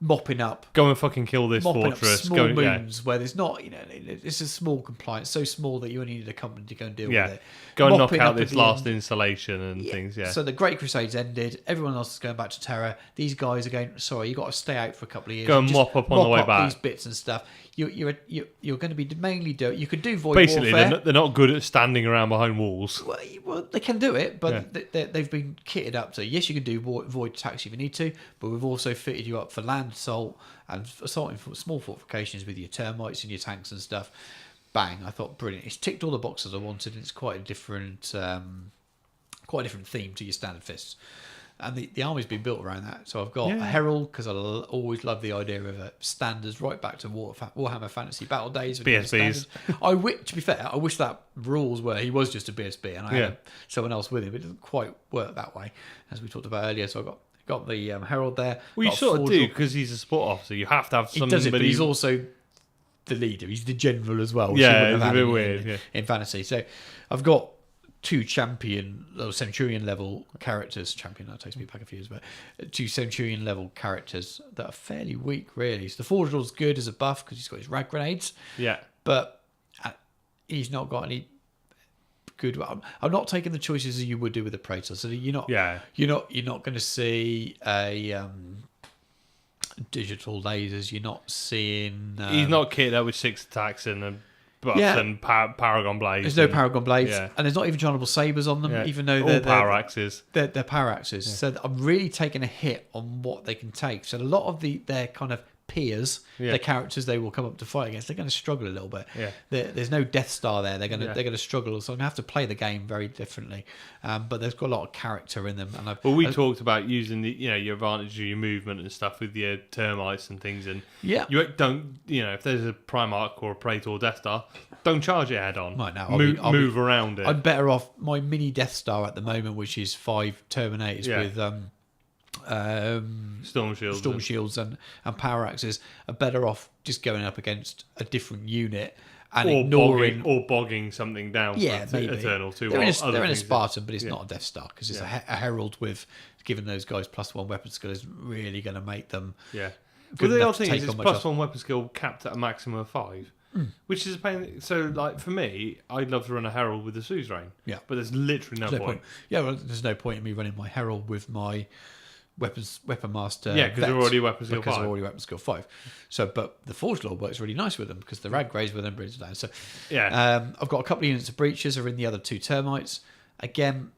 [SPEAKER 2] Mopping up.
[SPEAKER 1] Go and fucking kill this fortress.
[SPEAKER 2] Small moons where there's not, it's a small compliance, so small that you only need a company to go and deal with it.
[SPEAKER 1] Go and knock out this last installation and things.
[SPEAKER 2] So the Great Crusades ended. Everyone else is going back to Terra. These guys are going, sorry, you got to stay out for a couple of years.
[SPEAKER 1] Go and mop up on the way back.
[SPEAKER 2] These bits and stuff. You're going to be mainly doing. You could do void
[SPEAKER 1] basically
[SPEAKER 2] warfare.
[SPEAKER 1] They're not good at standing around behind walls.
[SPEAKER 2] Well, they can do it, but they've been kitted up to. Yes, you can do void attacks if you need to, but we've also fitted you up for land assault and assaulting small fortifications with your termites and your tanks and stuff. Bang! I thought brilliant. It's ticked all the boxes I wanted, and it's quite a different theme to your standard Fists. And the army's been built around that. So I've got a Herald, because I always love the idea of standards, right back to Warhammer Fantasy Battle days.
[SPEAKER 1] BSBs.
[SPEAKER 2] To be fair, I wish that rules were he was just a BSB and I had someone else with him. But it doesn't quite work that way, as we talked about earlier. So I got the Herald there.
[SPEAKER 1] Well, you sort of do, because he's a support officer. You have to have somebody.
[SPEAKER 2] He does it, but he's also the leader. He's the general as well.
[SPEAKER 1] Yeah, it's a bit weird.
[SPEAKER 2] In fantasy. So I've got 2 Centurion level characters. That takes me back a few years, but 2 Centurion level characters that are fairly weak, really. So the Forge Lord's good as a buff because he's got his rag grenades. But he's not got any good. I'm not taking the choices that you would do with the Praetor. So you're not going to see a digital lasers. You're not seeing.
[SPEAKER 1] He's not kitted out with 6 attacks and and Paragon Blades.
[SPEAKER 2] There's no Paragon Blades, and there's not even Johnable Sabres on them, even though they're
[SPEAKER 1] power axes.
[SPEAKER 2] They're power axes. So I'm really taking a hit on what they can take. So a lot of their kind of peers, their characters they will come up to fight against, they're going to struggle a little bit.
[SPEAKER 1] Yeah.
[SPEAKER 2] There's no Death Star there. They're going to struggle. So I'm going to have to play the game very differently. But there's got a lot of character in them. And
[SPEAKER 1] we talked about using the your advantage of your movement and stuff with your termites and things. And you don't if there's a Primarch or a Praetor or Death Star, don't charge it head on.
[SPEAKER 2] Right now,
[SPEAKER 1] move around it.
[SPEAKER 2] I'm better off my mini Death Star at the moment, which is 5 Terminators with
[SPEAKER 1] storm shields
[SPEAKER 2] and power axes, are better off just going up against a different unit and
[SPEAKER 1] or
[SPEAKER 2] ignoring
[SPEAKER 1] bogging something down.
[SPEAKER 2] Yeah,
[SPEAKER 1] for
[SPEAKER 2] maybe
[SPEAKER 1] Eternal too.
[SPEAKER 2] They're in a Spartan, but it's not a Death Star because it's a Herald with giving those guys +1 weapon skill is really going to make them.
[SPEAKER 1] Yeah. But the other thing is, it's +1 weapon skill capped at a maximum of 5. Which is a pain. So, like for me, I'd love to run a Herald with a suzerain.
[SPEAKER 2] Yeah,
[SPEAKER 1] but there's literally no point.
[SPEAKER 2] Yeah, well, there's no point in me running my Herald with my weapon master.
[SPEAKER 1] Yeah, because they're already weapon skill 5.
[SPEAKER 2] They're already weapon skill 5. So, but the Forge Lord works really nice with them because the rad greys with them brings it down. So, I've got a couple of units of breaches are in the other 2 termites. Again,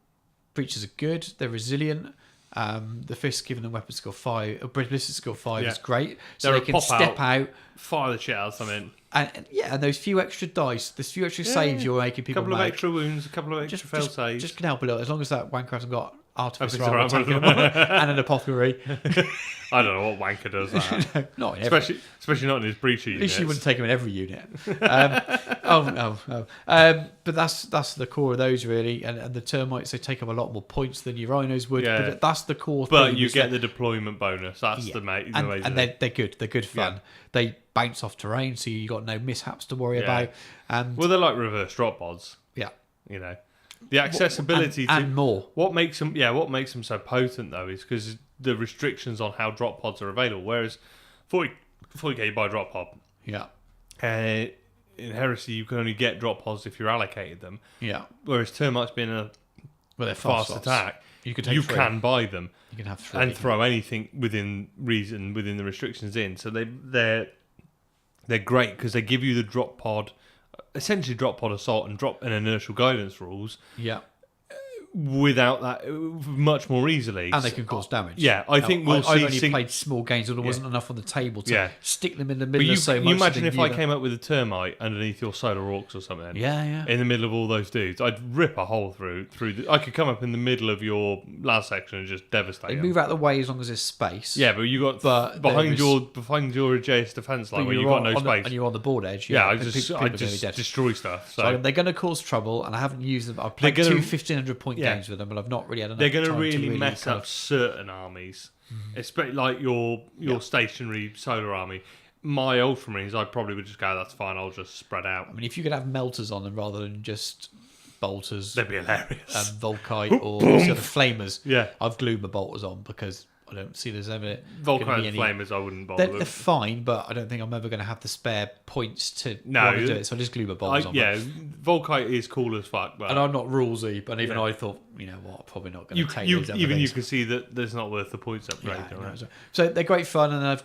[SPEAKER 2] breaches are good. They're resilient. The fists giving them weapon skill 5, ballistic skill 5 is great. So they can step out,
[SPEAKER 1] fire the shit out of something.
[SPEAKER 2] And those few extra dice, there's few extra saves you're making people make.
[SPEAKER 1] A couple of extra wounds, a couple of extra fail saves.
[SPEAKER 2] Just can help a little, as long as that wanker hasn't got Artificer armor and an apothecary.
[SPEAKER 1] I don't know what wanker does that.
[SPEAKER 2] No, not in
[SPEAKER 1] especially not in his breach units.
[SPEAKER 2] At least you wouldn't take him in every unit. But that's the core of those really, and the termites, they take up a lot more points than your rhinos would.
[SPEAKER 1] Yeah.
[SPEAKER 2] But that's the core.
[SPEAKER 1] But you get the deployment bonus. That's the way.
[SPEAKER 2] And they're good. They're good fun. Yeah. They bounce off terrain, so you got no mishaps to worry about. And
[SPEAKER 1] they're like reverse drop pods.
[SPEAKER 2] Yeah,
[SPEAKER 1] the accessibility
[SPEAKER 2] and more.
[SPEAKER 1] What makes them so potent though is because the restrictions on how drop pods are available. Whereas 40k you buy a drop pod.
[SPEAKER 2] Yeah.
[SPEAKER 1] In Heresy you can only get drop pods if you're allocated them.
[SPEAKER 2] Yeah.
[SPEAKER 1] Whereas termites being
[SPEAKER 2] they're
[SPEAKER 1] fast attack, you can buy them.
[SPEAKER 2] You can have 3
[SPEAKER 1] and throw anything within reason within the restrictions in. So they're great because they give you the drop pod. Essentially drop pod assault and inertial guidance rules without that much more easily,
[SPEAKER 2] and they can cause damage.
[SPEAKER 1] I think we'll see.
[SPEAKER 2] I've only played small games and there wasn't enough on the table to stick them in the middle of so much.
[SPEAKER 1] You imagine if I came up with a termite underneath your solar orcs or something, in the middle of all those dudes, I'd rip a hole through I could come up in the middle of your last section and just devastate them.
[SPEAKER 2] They move out of the way as long as there's space.
[SPEAKER 1] But you got behind your adjacent defense line where you've got no space
[SPEAKER 2] and you're on the board edge.
[SPEAKER 1] I just destroy stuff.
[SPEAKER 2] So they're going to cause trouble, and I haven't used them. I've played 2 1,500 point games with them, but I've not really had enough.
[SPEAKER 1] They're going to
[SPEAKER 2] time
[SPEAKER 1] really mess up certain armies, especially like your stationary solar army. My Ultramarines, I probably would just go, that's fine, I'll just spread out.
[SPEAKER 2] I mean, if you could have melters on them rather than just bolters,
[SPEAKER 1] they'd be hilarious.
[SPEAKER 2] Volkite or the flamers.
[SPEAKER 1] Yeah,
[SPEAKER 2] I've glued my bolters on because I don't see there's ever
[SPEAKER 1] Volkite flamers. I wouldn't bother.
[SPEAKER 2] They're fine, but I don't think I'm ever going to have the spare points to do it. So I just glue my bolters on.
[SPEAKER 1] Yeah, Volkite is cool as fuck, but
[SPEAKER 2] and I'm not rulesy. But even I thought, you know what, I'm probably not going to take these other
[SPEAKER 1] even
[SPEAKER 2] things.
[SPEAKER 1] you can see that there's not worth the points upgrade.
[SPEAKER 2] So they're great fun, and I've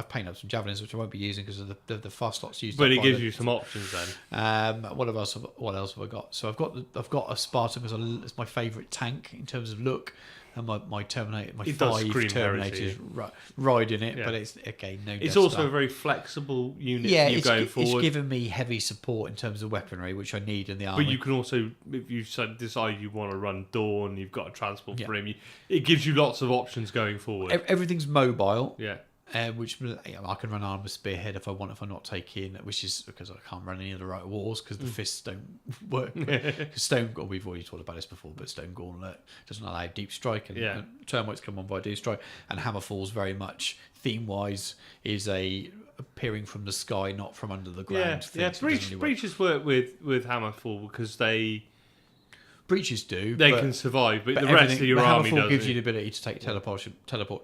[SPEAKER 2] painted up some javelins which I won't be using because of the fast slots used.
[SPEAKER 1] But it gives you some options then.
[SPEAKER 2] What else have I got? So I've got a Spartan because it's my favourite tank in terms of look. And my Terminator, my 5 Terminators ride in it, but it's again no.
[SPEAKER 1] It's also a very flexible unit. Going forward.
[SPEAKER 2] It's given me heavy support in terms of weaponry, which I need in the army.
[SPEAKER 1] But you can also, if you decide you want to run Dawn, you've got a transport for him. It gives you lots of options going forward.
[SPEAKER 2] Everything's mobile.
[SPEAKER 1] Yeah.
[SPEAKER 2] Which I can run Armor Spearhead if I want, if I'm not taking, which is because I can't run any of the right wars because the fists don't work. We've already talked about this before, but Stone Gauntlet doesn't allow deep strike, and termites come on by deep strike, and Hammerfall's very much theme wise is appearing from the sky, not from under the ground.
[SPEAKER 1] Breaches work with Hammerfall because
[SPEAKER 2] breaches do.
[SPEAKER 1] They can survive, but the rest of your army doesn't.
[SPEAKER 2] Gives you the ability to take teleport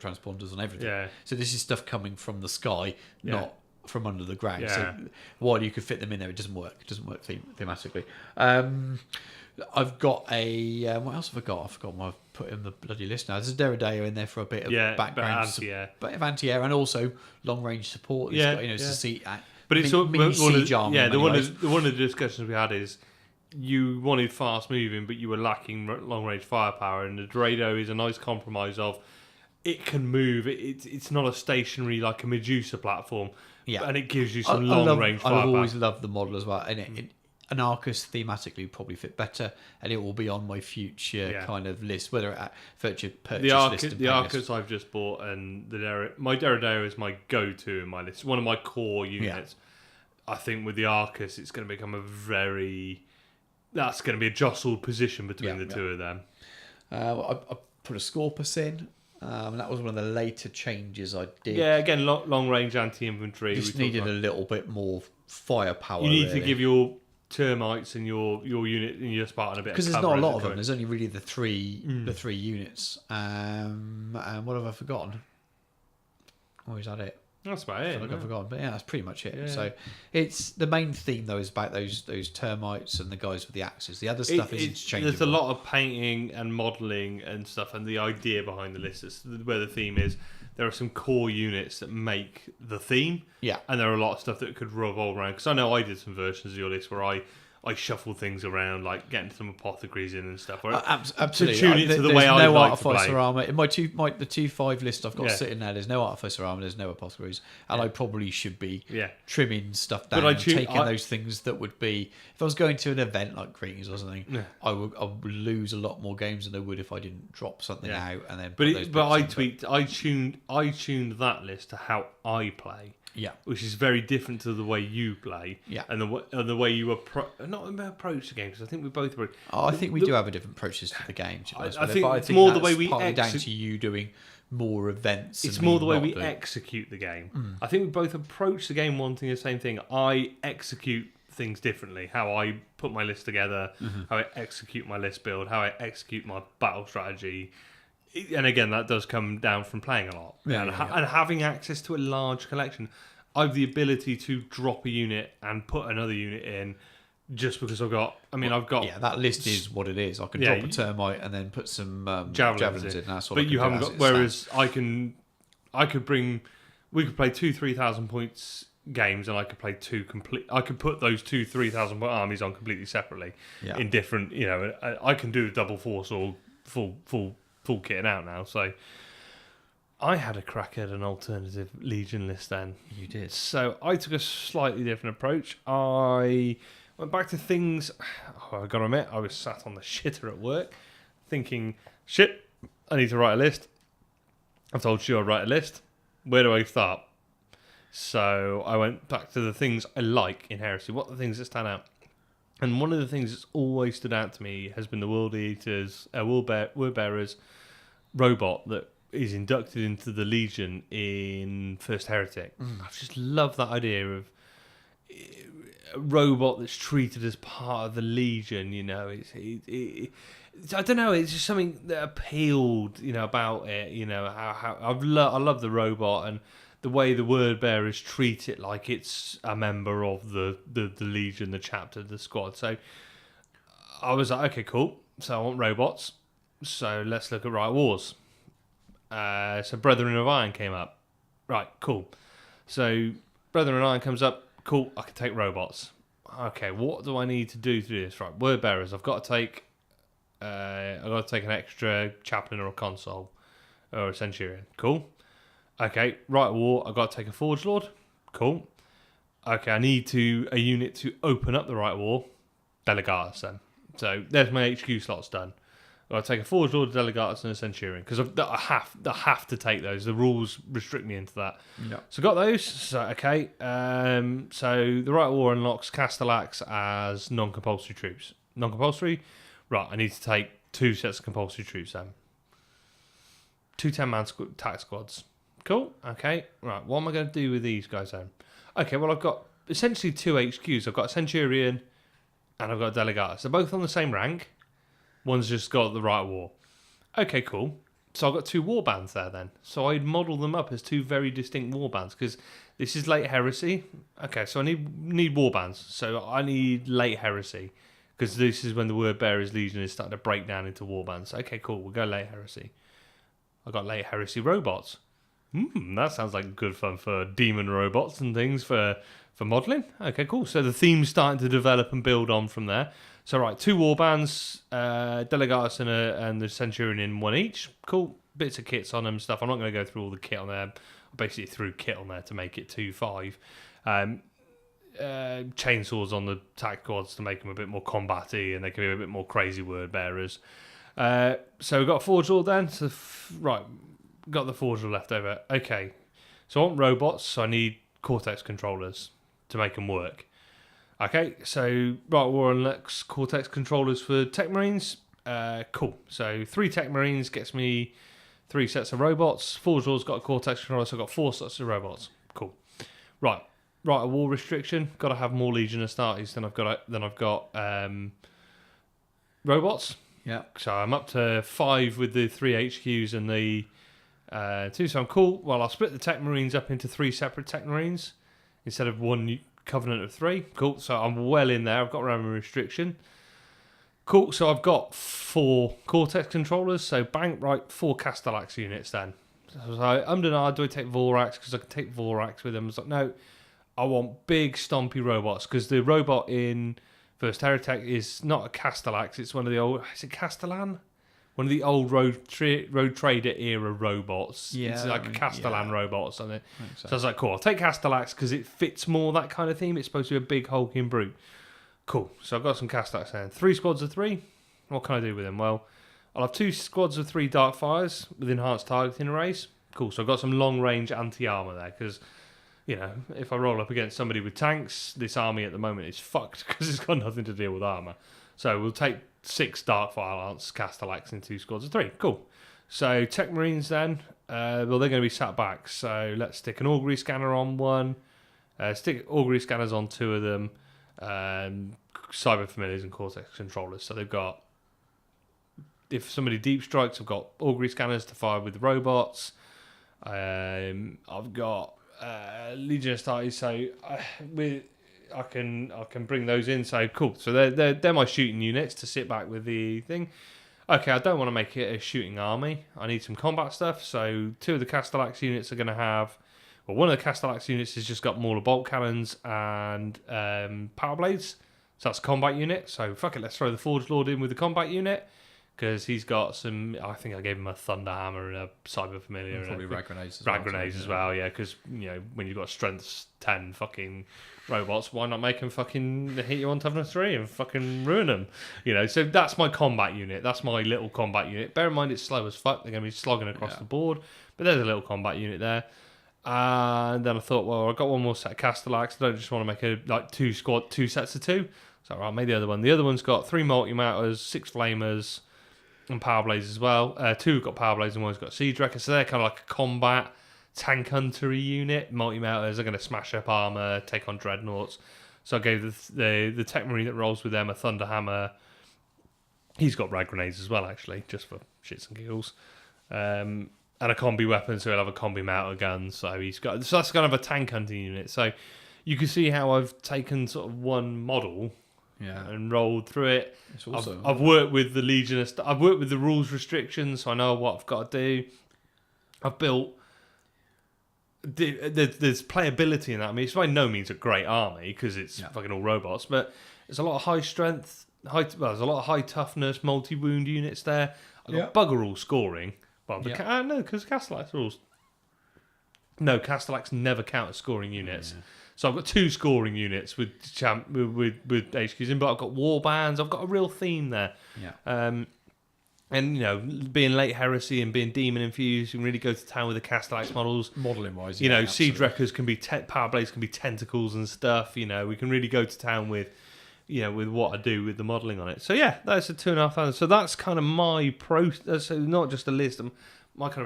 [SPEAKER 2] transponders and everything.
[SPEAKER 1] Yeah.
[SPEAKER 2] So this is stuff coming from the sky, not from under the ground. Yeah. So while you could fit them in there, it doesn't work. It doesn't work thematically. I've got a... what else have I got? I forgot what I've put in the bloody list now. There's a Derrideo in there for a bit of background. Bit of anti-air and also long-range support. It's got, to see...
[SPEAKER 1] But it's
[SPEAKER 2] mini siege army.
[SPEAKER 1] Yeah, one of the discussions we had is you wanted fast moving, but you were lacking long range firepower, and the Dorado is a nice compromise of it can move. It's not a stationary like a Medusa platform.
[SPEAKER 2] Yeah.
[SPEAKER 1] And it gives you some long range firepower.
[SPEAKER 2] I've always loved the model as well, and an Arcus thematically would probably fit better, and it will be on my future kind of list, whether at future purchase list.
[SPEAKER 1] The Arcus I've just bought, and my Derridera is my go-to in my list. One of my core units. I think with the Arcus, it's going to become that's going to be a jostled position between the two of them.
[SPEAKER 2] I put a Scorpus in. That was one of the later changes I did.
[SPEAKER 1] Yeah, again, long range anti-infantry.
[SPEAKER 2] Just needed a little bit more firepower.
[SPEAKER 1] You need to give your termites and your unit and your Spartan a bit,
[SPEAKER 2] because there's not a lot of them. There's only really the three units. And what have I forgotten? Or is that it?
[SPEAKER 1] That's about it.
[SPEAKER 2] I've forgotten, but that's pretty much it. Yeah. So it's the main theme though is about those termites and the guys with the axes. The other stuff is interchangeable.
[SPEAKER 1] There's a lot of painting and modelling and stuff, and the idea behind the list is where the theme is. There are some core units that make the theme, and there are a lot of stuff that could revolve around. Because I know I did some versions of your list where I shuffle things around, like getting some apothecaries in and stuff.
[SPEAKER 2] Absolutely.
[SPEAKER 1] To tune it to the way I like to play.
[SPEAKER 2] Artificer armor in the 2-5 list I've got sitting there. There's no artificer armor. There's no apothecaries, and I probably should be trimming stuff down, and taking those things that would be. If I was going to an event like Greetings or something, I would lose a lot more games than I would if I didn't drop something out and then.
[SPEAKER 1] I tuned that list to how I play.
[SPEAKER 2] Yeah,
[SPEAKER 1] which is very different to the way you play.
[SPEAKER 2] Yeah,
[SPEAKER 1] and the way you approach the game. Because I think we both were.
[SPEAKER 2] I think we do have a different approaches to the game.
[SPEAKER 1] I think it's more the way we
[SPEAKER 2] down to you doing more events.
[SPEAKER 1] It's more the way we execute the game. I think we both approach the game wanting the same thing. I execute things differently. How I put my list together, how I execute my list build, how I execute my battle strategy. And again, that does come down from playing a lot and having access to a large collection. I have the ability to drop a unit and put another unit in just because I've got.
[SPEAKER 2] Yeah, that list is what it is. I can drop a termite and then put some javelins in. That's what.
[SPEAKER 1] But you haven't got. Whereas I could bring. We could play 2,000-3,000 points games, and I could play I could put those 2,000-3,000 point armies on completely separately in different. I can do double force or full kitting out now. So I had a crack at an alternative Legion list then.
[SPEAKER 2] You did.
[SPEAKER 1] So I took a slightly different approach. I went back to things. I gotta admit, I was sat on the shitter at work thinking, shit, I need to write a list. I've told you I'd write a list. Where do I start? So I went back to the things I like in Heresy. What are the things that stand out? And one of the things that's always stood out to me has been the World Eaters, Word Bearers robot that is inducted into the Legion in First Heretic. I've just loved that idea of a robot that's treated as part of the Legion. I don't know. It's just something that appealed, about it. How I love the robot and the way the Word Bearers treat it like it's a member of the Legion, the chapter, the squad. So I was like, okay, cool. So I want robots. So let's look at Riot Wars. So Brethren of Iron came up. Right, cool. So Brethren of Iron comes up. Cool, I can take robots. Okay, what do I need to do this? Right, Word Bearers. I've got to take an extra chaplain or a consul or a centurion. Cool. Okay, Riot War. I've got to take a Forge Lord. Cool. Okay, I need a unit to open up the Riot War. Delegatus then. So there's my HQ slots done. I'll take a Forge Lord, a Delegatus, and a Centurion because I have to take those. The rules restrict me into that.
[SPEAKER 2] Yeah.
[SPEAKER 1] So got those. So okay. So the Riot War unlocks Castellax as non-compulsory troops. Non-compulsory. Right. I need to take 2 sets of compulsory troops then. 2 10-man attack squads. Cool. Okay. Right. What am I going to do with these guys then? Okay. Well, I've got essentially 2 HQs. I've got a Centurion and I've got a Delegatus. They're both on the same rank. One's just got the Riot War. Okay, cool. So I've got 2 warbands there then. So I'd model them up as 2 very distinct warbands because this is late heresy. Okay, so I need warbands. So I need late heresy because this is when the Word Bearers Legion is starting to break down into warbands. Okay, cool. We'll go late heresy. I got late heresy robots. That sounds like good fun for demon robots and things for modelling. Okay, cool. So the theme's starting to develop and build on from there. So right, 2 warbands, Delegatus and the Centurion in 1 each. Cool. bits of kits on them and stuff. I'm not going to go through all the kit on there. I basically threw kit on there to make it 2.5. Chainsaws on the tac quads to make them a bit more combat-y, and they can be a bit more crazy word bearers. So we've got Forge Lord then. So right, got the Forge Lord left over. Okay, so I want robots, so I need Cortex controllers to make them work. Okay, so right, War and Lux Cortex controllers for Tech Marines. Cool. So 3 Tech Marines gets me 3 sets of robots. Forge Lord's got a Cortex controller, so I've got 4 sets of robots. Cool. Right, a war restriction. Got to have more Legion Astartes than I've got robots.
[SPEAKER 2] Yeah.
[SPEAKER 1] So I'm up to 5 with the 3 HQs and the 2. So I'm cool. Well, I'll split the Tech Marines up into 3 separate Tech Marines instead of 1 Covenant of 3. Cool. So I'm well in there. I've got around a restriction. Cool. So I've got 4 Cortex controllers. So bang, right, 4 Castellax units then. So I was like, do I take Vorax? Because I can take Vorax with them. I was like, no, I want big stompy robots, because the robot in First Heretic is not a Castellax. It's one of the old... Is it Castellan? One of the old Road Trader era robots.
[SPEAKER 2] Yeah,
[SPEAKER 1] it's like a Castellan robot or something.
[SPEAKER 2] So
[SPEAKER 1] I was like, cool, I'll take Castellax because it fits more that kind of theme. It's supposed to be a big hulking brute. Cool. So I've got some Castellax there. 3 squads of 3. What can I do with them? Well, I'll have 2 squads of 3 Darkfires with enhanced targeting arrays. Cool. So I've got some long-range anti-armor there, because, you know, if I roll up against somebody with tanks, this army at the moment is fucked because it's got nothing to deal with armor. So we'll take 6 Darkfire Lance Castellax in 2 squads of 3. Cool. So Tech Marines then, well, they're going to be sat back. So let's stick an Augury Scanner on one. Stick Augury Scanners on 2 of them. Cyber Familiars and Cortex Controllers. So they've got, if somebody deep strikes, I've got Augury Scanners to fire with the robots. I've got Legion Astartes, so I can bring those in. So cool. So they're my shooting units to sit back with the thing. Okay, I don't want to make it a shooting army. I need some combat stuff. So 2 of the Castellax units are going to have... Well, one of the Castellax units has just got Mauler bolt cannons and power blades. So that's a combat unit. So fuck it, let's throw the Forge Lord in with the combat unit, because he's got some... I think I gave him a Thunder Hammer and a Cyber Familiar. And
[SPEAKER 2] probably rag grenades as
[SPEAKER 1] well. Rag grenades as well, yeah. Because, you know, when you've got strength 10 fucking robots, why not make them fucking hit you on toughness 3 and fucking ruin them? You know, so that's my combat unit. That's my little combat unit. Bear in mind it's slow as fuck. They're going to be slogging across the board. But there's a little combat unit there. And then I thought, well, I've got one more set of Castellax. I don't just want to make a 2 sets of 2. So right, I made the other one. The other one's got 3 multi-motors, 6 flamers, and power blades as well. 2 have got power blades and one's got siege wrecker. So they're kind of like a combat tank hunter unit. Multi-motors are going to smash up armor, take on dreadnoughts. So I gave the Tech Marine that rolls with them a Thunder Hammer. He's got rag grenades as well, actually, just for shits and giggles. And a combi weapon, so he'll have a combi mortar gun. So that's kind of a tank hunting unit. So you can see how I've taken sort of one model, and rolled through it. I've worked with the Legionist. I've worked with the rules restrictions, so I know what I've got to do. I've built. There's playability in that. I mean, it's by no means a great army because it's fucking all robots, but there's a lot of high strength, there's a lot of high toughness, multi-wound units there. I've got bugger all scoring. Well, no, because Castellax rules. No, Castellax never count as scoring units. Yeah. So I've got 2 scoring units with HQs in, but I've got war bands. I've got a real theme there. Yeah. And, you know, being late heresy and being demon infused, you can really go to town with the Castellax models.
[SPEAKER 2] Modelling wise,
[SPEAKER 1] you know, siege wreckers can be power blades can be tentacles and stuff. You know, we can really go to town with, you know, with what I do with the modelling on it. So yeah, that's a 2.5. So that's kind of my so not just a list.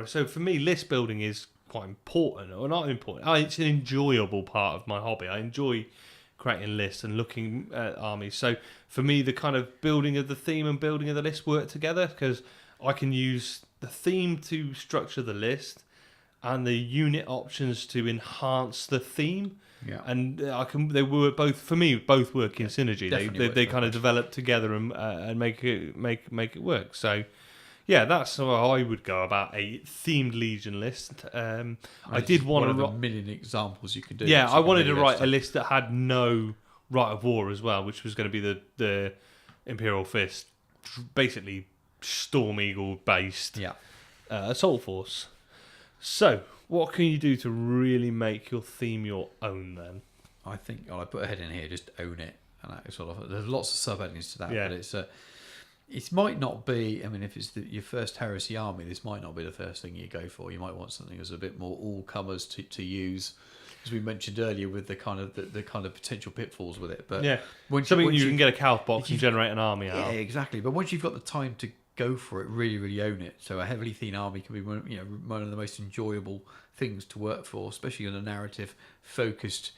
[SPEAKER 1] So for me, list building is quite important, or not important. It's an enjoyable part of my hobby. I enjoy creating lists and looking at armies. So for me, the kind of building of the theme and building of the list work together, because I can use the theme to structure the list and the unit options to enhance the theme. Yeah, and they were both for me. Both work in synergy. They kind of develop together and make it work. So, yeah, that's how I would go about a themed Legion list. I did want
[SPEAKER 2] one of a million examples you could do.
[SPEAKER 1] Yeah, I wanted to write a list that had no Rite of War as well, which was going to be the Imperial Fist, basically Storm Eagle based.
[SPEAKER 2] Yeah.
[SPEAKER 1] Assault Force. So, what can you do to really make your theme your own then?
[SPEAKER 2] I think I put a head in here, just own it, and that sort of. There's lots of sub-headings to that,
[SPEAKER 1] Yeah.
[SPEAKER 2] but it might not be. I mean, if it's your first Heresy army, this might not be the first thing you go for. You might want something that's a bit more all-comers to use, as we mentioned earlier, with the kind of the kind of potential pitfalls with it. But
[SPEAKER 1] Yeah,
[SPEAKER 2] once
[SPEAKER 1] something
[SPEAKER 2] once
[SPEAKER 1] you can get a calc box
[SPEAKER 2] if you-
[SPEAKER 1] and generate an army out
[SPEAKER 2] yeah,
[SPEAKER 1] of.
[SPEAKER 2] exactly. But once you've got the time to go for it, really, really own it. So a heavily themed army can be one of the most enjoyable things to work for, especially in a narrative-focused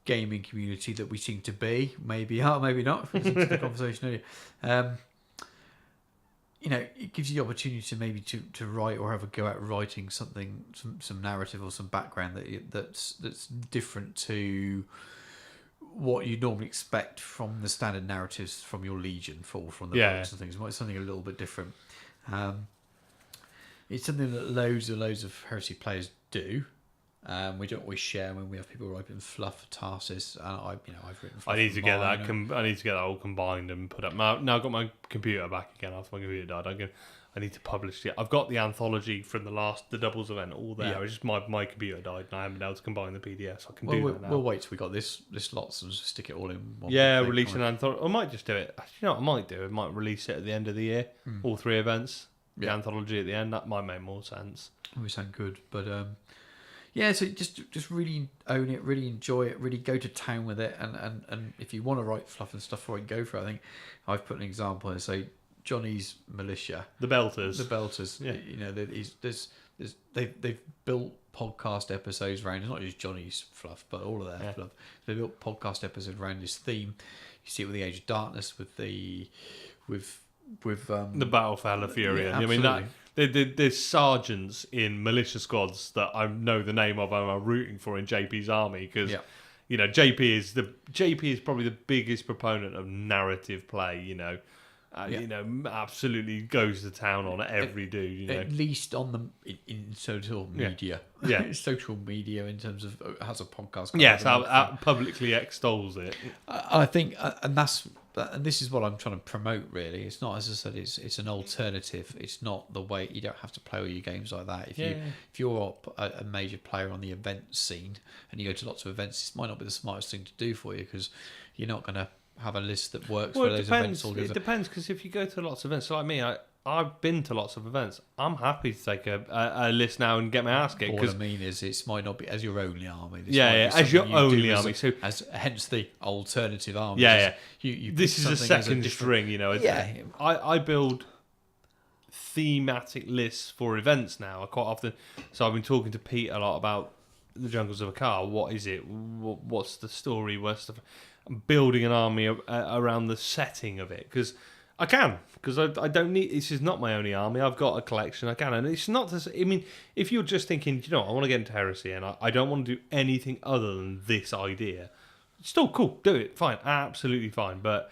[SPEAKER 2] gaming community that we seem to be. Maybe are, maybe not. If we listen to the conversation earlier. It gives you the opportunity to maybe to write or have a go at writing something, some narrative or some background that's different to what you normally expect from the standard narratives from your Legion, from the books and things. It's something a little bit different. It's something that loads of Heresy players do. We don't always share when we have people writing fluff for Tarsis, and I've written. Fluff
[SPEAKER 1] I need to get that.
[SPEAKER 2] mine,
[SPEAKER 1] I need to get that all combined and put up. Now I've got my computer back again after my computer died. I need to publish it. I've got the anthology from the doubles event all there.
[SPEAKER 2] Yeah.
[SPEAKER 1] It's just my computer died and I haven't been able to combine the PDFs. I can that now.
[SPEAKER 2] We'll wait till we got this lots and stick it all in one.
[SPEAKER 1] Yeah,
[SPEAKER 2] big
[SPEAKER 1] release
[SPEAKER 2] thing.
[SPEAKER 1] an anthology. I might just do it. You know what I might do? I might release it at the end of the year. All 3 events. The
[SPEAKER 2] Yeah.
[SPEAKER 1] anthology at the end. That might make more sense.
[SPEAKER 2] We sound good, but yeah. So just really own it, really enjoy it, really go to town with it, and if you want to write fluff and stuff for it, go for it. I think I've put an example here. So Johnny's militia,
[SPEAKER 1] The Belters.
[SPEAKER 2] the Belters.
[SPEAKER 1] Yeah.
[SPEAKER 2] They've built podcast episodes around. It's not just Johnny's fluff, but all of their fluff. They built podcast episodes around this theme. You see it with the Age of Darkness, with the
[SPEAKER 1] Battle for Hellafurion.
[SPEAKER 2] Yeah,
[SPEAKER 1] I mean,
[SPEAKER 2] absolutely.
[SPEAKER 1] there's sergeants in militia squads that I know the name of and I'm rooting for in JP's army because, JP is probably the biggest proponent of narrative play. Absolutely goes to town on every dude.
[SPEAKER 2] At least on in social media.
[SPEAKER 1] Yeah.
[SPEAKER 2] Social media in terms of has a podcast.
[SPEAKER 1] Yes, publicly extols it.
[SPEAKER 2] I think, and this is what I'm trying to promote. Really, it's not, as I said, it's an alternative. It's not the way. You don't have to play all your games like that. If you're a major player on the event scene and you go to lots of events, this might not be the smartest thing to do for you because you're not going to have a list that works for those events.
[SPEAKER 1] It depends because if you go to lots of events, like me, I've been to lots of events. I'm happy to take a list now and get my ass kicked.
[SPEAKER 2] What I mean is, it might not be as your only army. This
[SPEAKER 1] Yeah,
[SPEAKER 2] might be
[SPEAKER 1] as
[SPEAKER 2] something
[SPEAKER 1] your
[SPEAKER 2] you
[SPEAKER 1] only
[SPEAKER 2] do
[SPEAKER 1] army. So
[SPEAKER 2] hence the alternative army.
[SPEAKER 1] Yeah.
[SPEAKER 2] You
[SPEAKER 1] This
[SPEAKER 2] pick
[SPEAKER 1] is a
[SPEAKER 2] something as
[SPEAKER 1] second
[SPEAKER 2] different-
[SPEAKER 1] string. I build thematic lists for events now quite often. So I've been talking to Pete a lot about the Jungles of Akar. What is it? What's the story? I'm building an army around the setting of it because I can. Because I don't need. This is not my only army. I've got a collection. I can, and it's not. I mean, if you're just thinking, I want to get into Heresy, and I don't want to do anything other than this idea. Still cool. Do it. Fine. Absolutely fine. But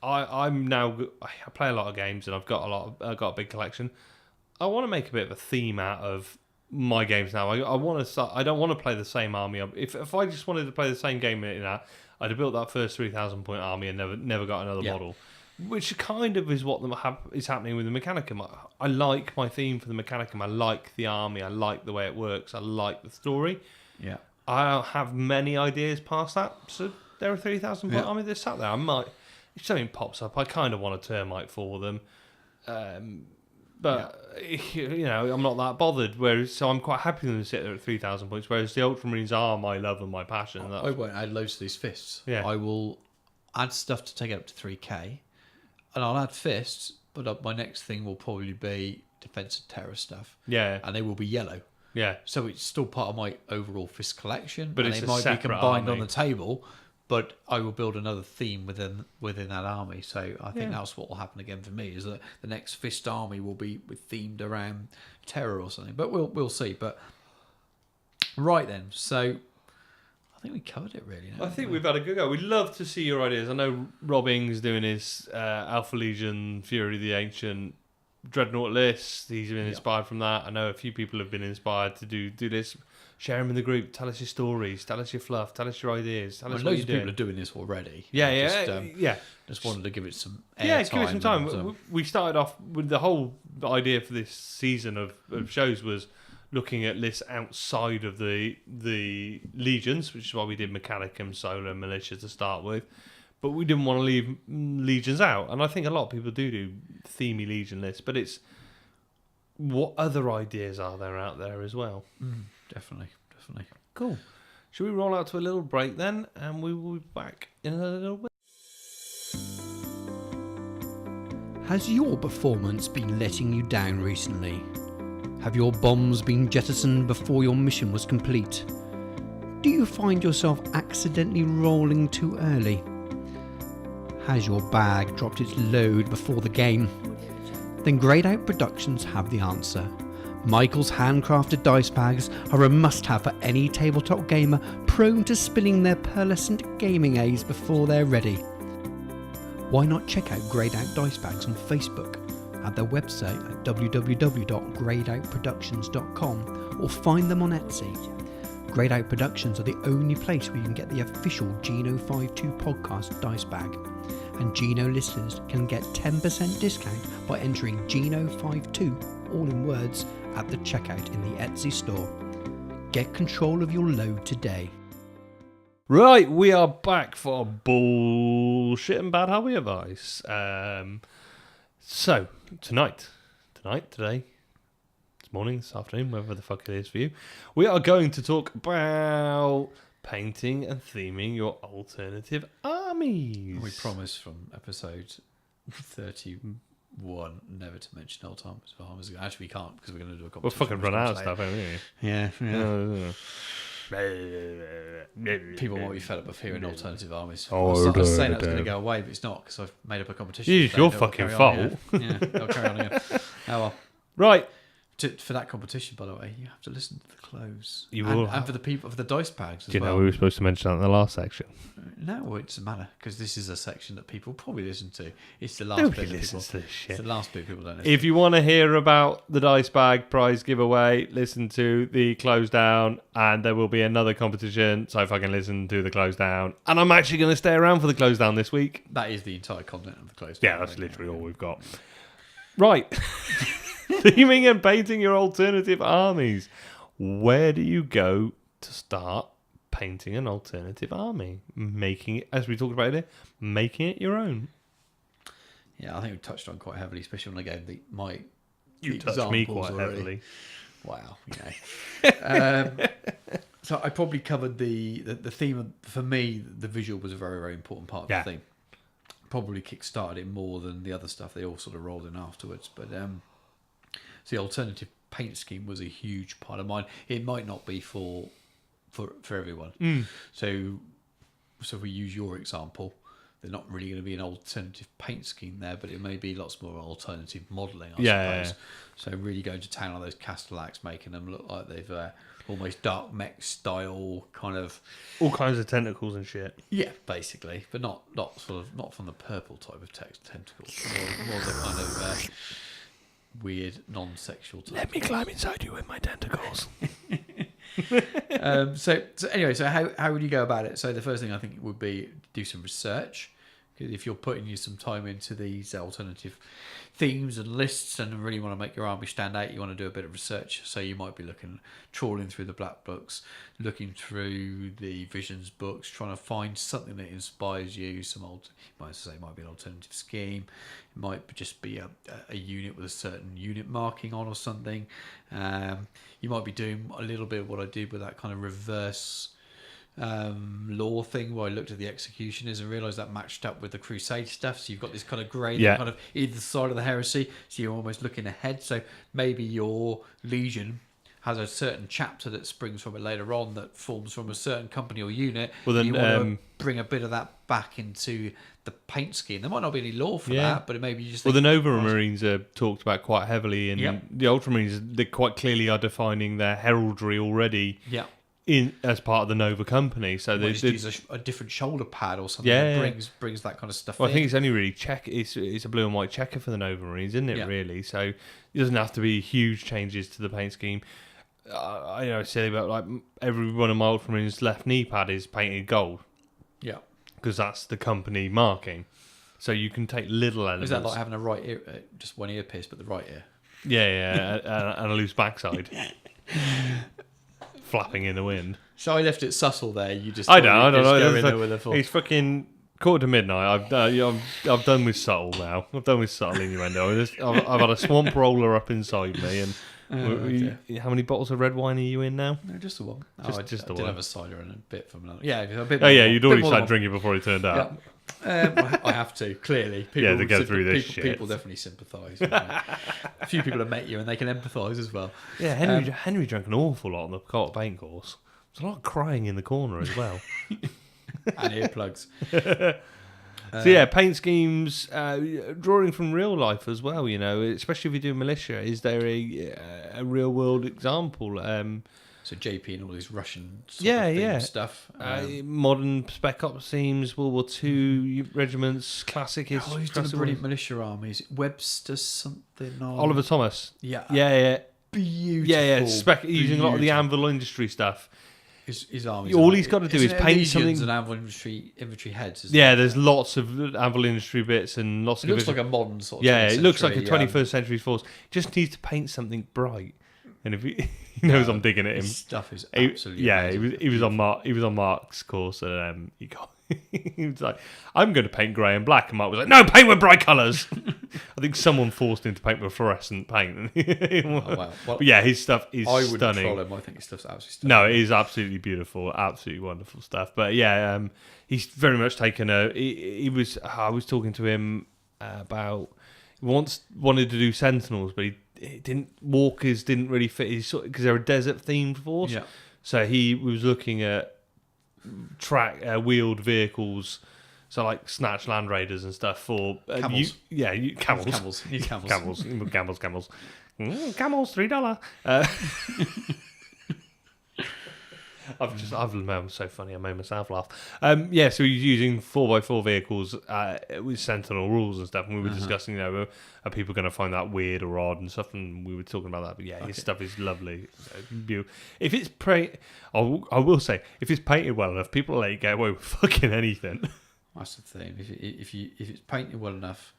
[SPEAKER 1] I'm now. I play a lot of games, and I've got a big collection. I want to make a bit of a theme out of my games now. I want to start. I don't want to play the same army. If I just wanted to play the same game in that, I'd have built that first 3,000 point army and never got another model. Which kind of is what is happening with the Mechanicum. I like my theme for the Mechanicum. I like the army. I like the way it works. I like the story.
[SPEAKER 2] Yeah.
[SPEAKER 1] I don't have many ideas past that. So there are 3,000 point army that's sat there. I might, if something pops up, I kind of want a termite for them. But I'm not that bothered. So I'm quite happy with them to sit there at 3,000 points. Whereas the Ultramarines are my love and my passion.
[SPEAKER 2] I won't add loads to these fists.
[SPEAKER 1] Yeah.
[SPEAKER 2] I will add stuff to take it up to 3k, and I'll add fists. But my next thing will probably be defense and terror stuff.
[SPEAKER 1] Yeah.
[SPEAKER 2] And they will be yellow.
[SPEAKER 1] Yeah.
[SPEAKER 2] So it's still part of my overall fist collection.
[SPEAKER 1] But
[SPEAKER 2] and
[SPEAKER 1] it's
[SPEAKER 2] they
[SPEAKER 1] a
[SPEAKER 2] might be
[SPEAKER 1] separate
[SPEAKER 2] combined
[SPEAKER 1] army.
[SPEAKER 2] on the table. But I will build another theme within that army. So I think that's what will happen again for me, is that the next fist army will be themed around terror or something. But we'll see. But right then, so I think we covered it really.
[SPEAKER 1] I think we've had a good go. We'd love to see your ideas. I know Rob Ing's doing his Alpha Legion, Fury of the Ancient, Dreadnought list. He's been inspired from that. I know a few people have been inspired to do this. Share them in the group. Tell us your stories. Tell us your fluff. Tell us your ideas. Tell us what
[SPEAKER 2] Loads
[SPEAKER 1] you're
[SPEAKER 2] of people
[SPEAKER 1] doing.
[SPEAKER 2] are doing this already.
[SPEAKER 1] Yeah.
[SPEAKER 2] Just wanted to give it some
[SPEAKER 1] Yeah,
[SPEAKER 2] airtime.
[SPEAKER 1] give it some time.
[SPEAKER 2] and,
[SPEAKER 1] We started off with the whole idea for this season of shows was looking at lists outside of the legions, which is why we did Mechanicum, Solar, and Militia to start with. But we didn't want to leave legions out, and I think a lot of people do themey legion lists. But it's what other ideas are there out there as well?
[SPEAKER 2] Definitely.
[SPEAKER 1] Cool. Should we roll out to a little break then, and we will be back in a little bit.
[SPEAKER 4] Has your performance been letting you down recently? Have your bombs been jettisoned before your mission was complete? Do you find yourself accidentally rolling too early? Has your bag dropped its load before the game? Then Grayed Out Productions have the answer. Michael's handcrafted dice bags are a must-have for any tabletop gamer prone to spilling their pearlescent gaming A's before they're ready. Why not check out Grayed Out Dice Bags on Facebook, at their website at www.gradeoutproductions.com, or find them on Etsy. Grayed Out Productions are the only place where you can get the official Geno52 podcast dice bag, and Geno listeners can get 10% discount by entering Geno52, all in words, at the checkout in the Etsy store. Get control of your load today.
[SPEAKER 1] Right, we are back for bullshit and bad hobby advice. So, today, this morning, this afternoon, wherever the fuck it is for you, we are going to talk about painting and theming your alternative armies.
[SPEAKER 2] We promised from episode 31 never to mention old times. Actually, we can't because we're going to do a
[SPEAKER 1] We'll
[SPEAKER 2] competition.
[SPEAKER 1] fucking run out of stuff, haven't we?
[SPEAKER 2] Yeah.
[SPEAKER 1] Yeah.
[SPEAKER 2] People might be fed up of hearing alternative armies. I
[SPEAKER 1] Oh,
[SPEAKER 2] was saying that was going to go away, but it's not because I've made up a competition.
[SPEAKER 1] It's
[SPEAKER 2] today
[SPEAKER 1] your
[SPEAKER 2] that will
[SPEAKER 1] fucking
[SPEAKER 2] carry
[SPEAKER 1] fault.
[SPEAKER 2] on, yeah, they'll carry on again. Oh well.
[SPEAKER 1] Right.
[SPEAKER 2] For that competition, by the way, you have to listen to the close.
[SPEAKER 1] You
[SPEAKER 2] and,
[SPEAKER 1] will.
[SPEAKER 2] and for the people for the dice bags as
[SPEAKER 1] Do you
[SPEAKER 2] well.
[SPEAKER 1] know we were supposed to mention that in the last section?
[SPEAKER 2] No, it doesn't matter because this is a section that people probably listen to. It's the last
[SPEAKER 1] Nobody
[SPEAKER 2] bit that
[SPEAKER 1] listens
[SPEAKER 2] people.
[SPEAKER 1] to this
[SPEAKER 2] It's
[SPEAKER 1] shit.
[SPEAKER 2] the last bit people don't listen.
[SPEAKER 1] If you want to hear about the dice bag prize giveaway, listen to the close down, and there will be another competition. So fucking listen to the close down, and I'm actually going to stay around for the close down this week.
[SPEAKER 2] That is the entire content of the close.
[SPEAKER 1] Yeah, that's literally all we've got. Right, theming and painting your alternative armies. Where do you go to start painting an alternative army? Making it, as we talked about it, making it your own.
[SPEAKER 2] Yeah, I think we touched on quite heavily, especially when I gave my
[SPEAKER 1] You touched me
[SPEAKER 2] examples
[SPEAKER 1] quite
[SPEAKER 2] already.
[SPEAKER 1] heavily.
[SPEAKER 2] Wow. So I probably covered the theme. For me, the visual was a very, very important part of the theme. Probably kick-started it more than the other stuff. They all sort of rolled in afterwards. But so the alternative paint scheme was a huge part of mine. It might not be for everyone. So if we use your example, there's not really going to be an alternative paint scheme there, but it may be lots more alternative modelling, I suppose.
[SPEAKER 1] Yeah.
[SPEAKER 2] So really going to town on those Castellax, making them look like they've almost dark mech style kind of.
[SPEAKER 1] All kinds of tentacles and shit.
[SPEAKER 2] Yeah, basically, but not from the purple type of tentacles, more the kind of weird non-sexual type.
[SPEAKER 1] Let me climb inside you with my tentacles.
[SPEAKER 2] So anyway, how would you go about it? So the first thing I think would be do some research, because if you're putting some time into these alternative themes and lists and really want to make your army stand out, you want to do a bit of research. So you might be trawling through the black books, looking through the visions books, trying to find something that inspires you. It might be an alternative scheme. It might just be a unit with a certain unit marking on or something. You might be doing a little bit of what I did with that kind of reverse law thing, where I looked at the executioners and realised that matched up with the crusade stuff. So you've got this kind of grey, kind of either side of the heresy. So you're almost looking ahead. So maybe your legion has a certain chapter that springs from it later on that forms from a certain company or unit.
[SPEAKER 1] Well, then
[SPEAKER 2] you want to bring a bit of that back into the paint scheme. There might not be any law for that, but maybe you just.
[SPEAKER 1] Well, the Nova Marines are talked about quite heavily, and the Ultramarines, they quite clearly are defining their heraldry already.
[SPEAKER 2] Yeah.
[SPEAKER 1] As part of the Nova company, so they
[SPEAKER 2] just use a different shoulder pad or something that brings that kind of stuff.
[SPEAKER 1] Well,
[SPEAKER 2] in.
[SPEAKER 1] I think it's only really it's a blue and white checker for the Nova Marines, isn't it?
[SPEAKER 2] Yeah.
[SPEAKER 1] Really, so it doesn't have to be huge changes to the paint scheme. silly, but like every one of my Ultramarines' left knee pad is painted gold
[SPEAKER 2] Yeah.
[SPEAKER 1] because that's the company marking. So you can take little elements.
[SPEAKER 2] Is that like having a right ear, just one ear piece, but the right ear?
[SPEAKER 1] Yeah, and a loose backside. Flapping in the wind.
[SPEAKER 2] So I left it subtle there. You just
[SPEAKER 1] I don't know.
[SPEAKER 2] Go in there with a full.
[SPEAKER 1] It's fucking 1:45. I've done with subtle now. I've done with subtle innuendo. I've had a swamp roller up inside me, and how many bottles of red wine are you in now?
[SPEAKER 2] No, just the one.
[SPEAKER 1] Just the
[SPEAKER 2] I did
[SPEAKER 1] one.
[SPEAKER 2] have a cider and a bit from another. Yeah, a bit.
[SPEAKER 1] Oh yeah, you'd already
[SPEAKER 2] bit more
[SPEAKER 1] started
[SPEAKER 2] than
[SPEAKER 1] drinking before he turned up.
[SPEAKER 2] I have to, clearly. People
[SPEAKER 1] to go through this shit.
[SPEAKER 2] People definitely sympathise. A few people have met you and they can empathise as well.
[SPEAKER 1] Yeah, Henry drank an awful lot on the Cart Paint course. There's a lot of crying in the corner as well.
[SPEAKER 2] And earplugs.
[SPEAKER 1] So yeah, paint schemes, drawing from real life as well, especially if you do militia. Is there a real world example?
[SPEAKER 2] So JP and all these Russian stuff.
[SPEAKER 1] Modern Spec Ops themes, World War II regiments, classic.
[SPEAKER 2] He's done a brilliant militia armies. Webster something.
[SPEAKER 1] Oliver Thomas.
[SPEAKER 2] Yeah.
[SPEAKER 1] Beautiful. Using a lot of the Anvil industry stuff.
[SPEAKER 2] His armies.
[SPEAKER 1] All he's got to do is paint something.
[SPEAKER 2] And Anvil infantry heads.
[SPEAKER 1] There's lots of Anvil industry bits and lots of.
[SPEAKER 2] It looks like a modern sort of.
[SPEAKER 1] Yeah, it looks like a 21st century force. Just needs to paint something bright. And if he knows I'm digging at him,
[SPEAKER 2] his stuff is absolutely amazing.
[SPEAKER 1] he was on Mark's course, and he was like, "I'm going to paint grey and black," and Mark was like, "No, paint with bright colours." I think someone forced him to paint with fluorescent paint.
[SPEAKER 2] Oh, wow. Well,
[SPEAKER 1] but yeah, his stuff is
[SPEAKER 2] I wouldn't
[SPEAKER 1] stunning.
[SPEAKER 2] troll him. I think his stuff's absolutely stunning.
[SPEAKER 1] No, it is absolutely beautiful, absolutely wonderful stuff. But yeah, he's very much taken I was talking to him about once wanted to do Sentinels, but Walkers didn't really fit because they're a desert themed force.
[SPEAKER 2] Yeah.
[SPEAKER 1] So he was looking at wheeled vehicles, so like Snatch Land Raiders and stuff for
[SPEAKER 2] camels.
[SPEAKER 1] Camels. Camels. Camels, $3. I'm so funny. I made myself laugh. So he's using 4x4 vehicles with Sentinel rules and stuff, and we were discussing, are people going to find that weird or odd and stuff, and we were talking about that. But yeah, his stuff is lovely. Beautiful. If it's I will say, if it's painted well enough, people let it get away with fucking anything.
[SPEAKER 2] That's the thing. If it's painted well enough,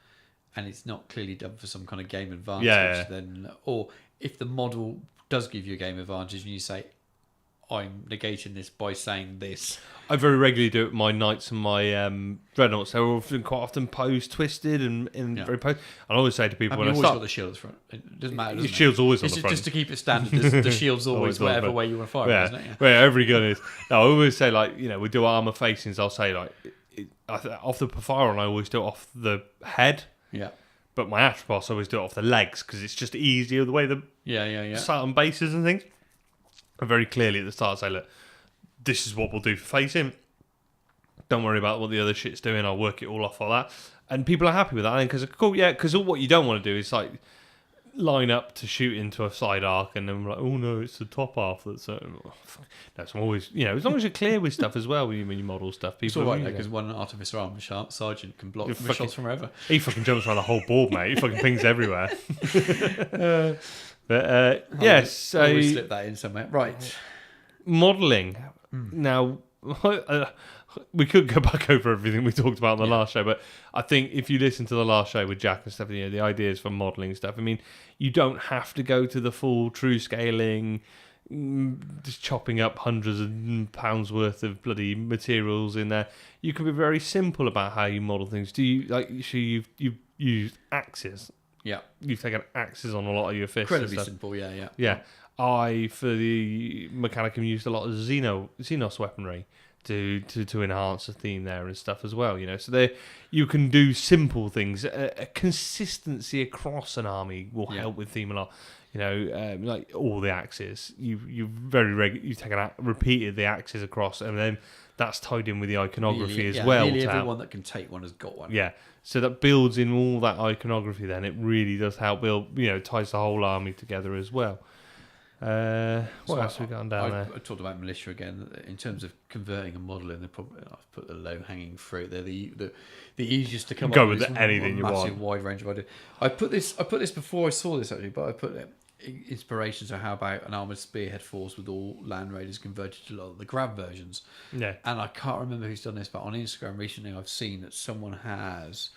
[SPEAKER 2] and it's not clearly done for some kind of game advantage, then, or if the model does give you a game advantage, and you say, I'm negating this by saying this.
[SPEAKER 1] I very regularly do it with my knights and my dreadnoughts. They're quite often posed, twisted, and very posed. I always say to people when I start,
[SPEAKER 2] got the shield at the front. It doesn't matter.
[SPEAKER 1] Your shield's always on the front.
[SPEAKER 2] Just to keep it standard. The shield's always whatever way you want to fire it, isn't it? Yeah.
[SPEAKER 1] Where every gun is. No, I always say we do armor facings. I'll say off the firearm, I always do it off the head.
[SPEAKER 2] Yeah.
[SPEAKER 1] But my Atropos, I always do it off the legs because it's just easier the way the certain bases and things. I very clearly at the start say, look, this is what we'll do for facing. Don't worry about what the other shit's doing. I'll work it all off like that. And people are happy with that. Because because what you don't want to do is line up to shoot into a side arc and then we're like, oh no, it's the top half that's no, so I'm always, as long as you're clear with stuff as well when you model stuff, people
[SPEAKER 2] it's all right because one artificer armor sergeant can block the shots from wherever.
[SPEAKER 1] He fucking jumps around the whole board, mate. He fucking pings everywhere. Yes, so
[SPEAKER 2] we slip that in somewhere. Right.
[SPEAKER 1] Modelling. Now we could go back over everything we talked about on the last show, but I think if you listen to the last show with Jack and stuff, the ideas for modelling stuff, I mean, you don't have to go to the full true scaling, just chopping up hundreds of pounds worth of bloody materials in there. You can be very simple about how you model things. Do you you've used axes?
[SPEAKER 2] Yeah,
[SPEAKER 1] you've taken axes on a lot of your fists.
[SPEAKER 2] Incredibly simple. Yeah.
[SPEAKER 1] I for the Mechanicum used a lot of Xenos weaponry to enhance the theme there and stuff as well, So there you can do simple things. A consistency across an army will help with theme a lot. Like all the axes, you've repeated the axes across, and then that's tied in with the iconography as well.
[SPEAKER 2] Nearly everyone that can take one has got one.
[SPEAKER 1] Yeah, so that builds in all that iconography. Then it really does help build. Ties the whole army together as well. What else have we got down there?
[SPEAKER 2] I talked about militia again. In terms of converting and modelling, I've put the low-hanging fruit. They're the easiest to come up with.
[SPEAKER 1] Go with anything you want.
[SPEAKER 2] Wide range of ideas. I put this before I saw this actually, but I put it. inspiration. So how about an armoured spearhead force with all land raiders converted to a lot of the grab versions?
[SPEAKER 1] Yeah.
[SPEAKER 2] And I can't remember who's done this, but on Instagram recently I've seen that someone has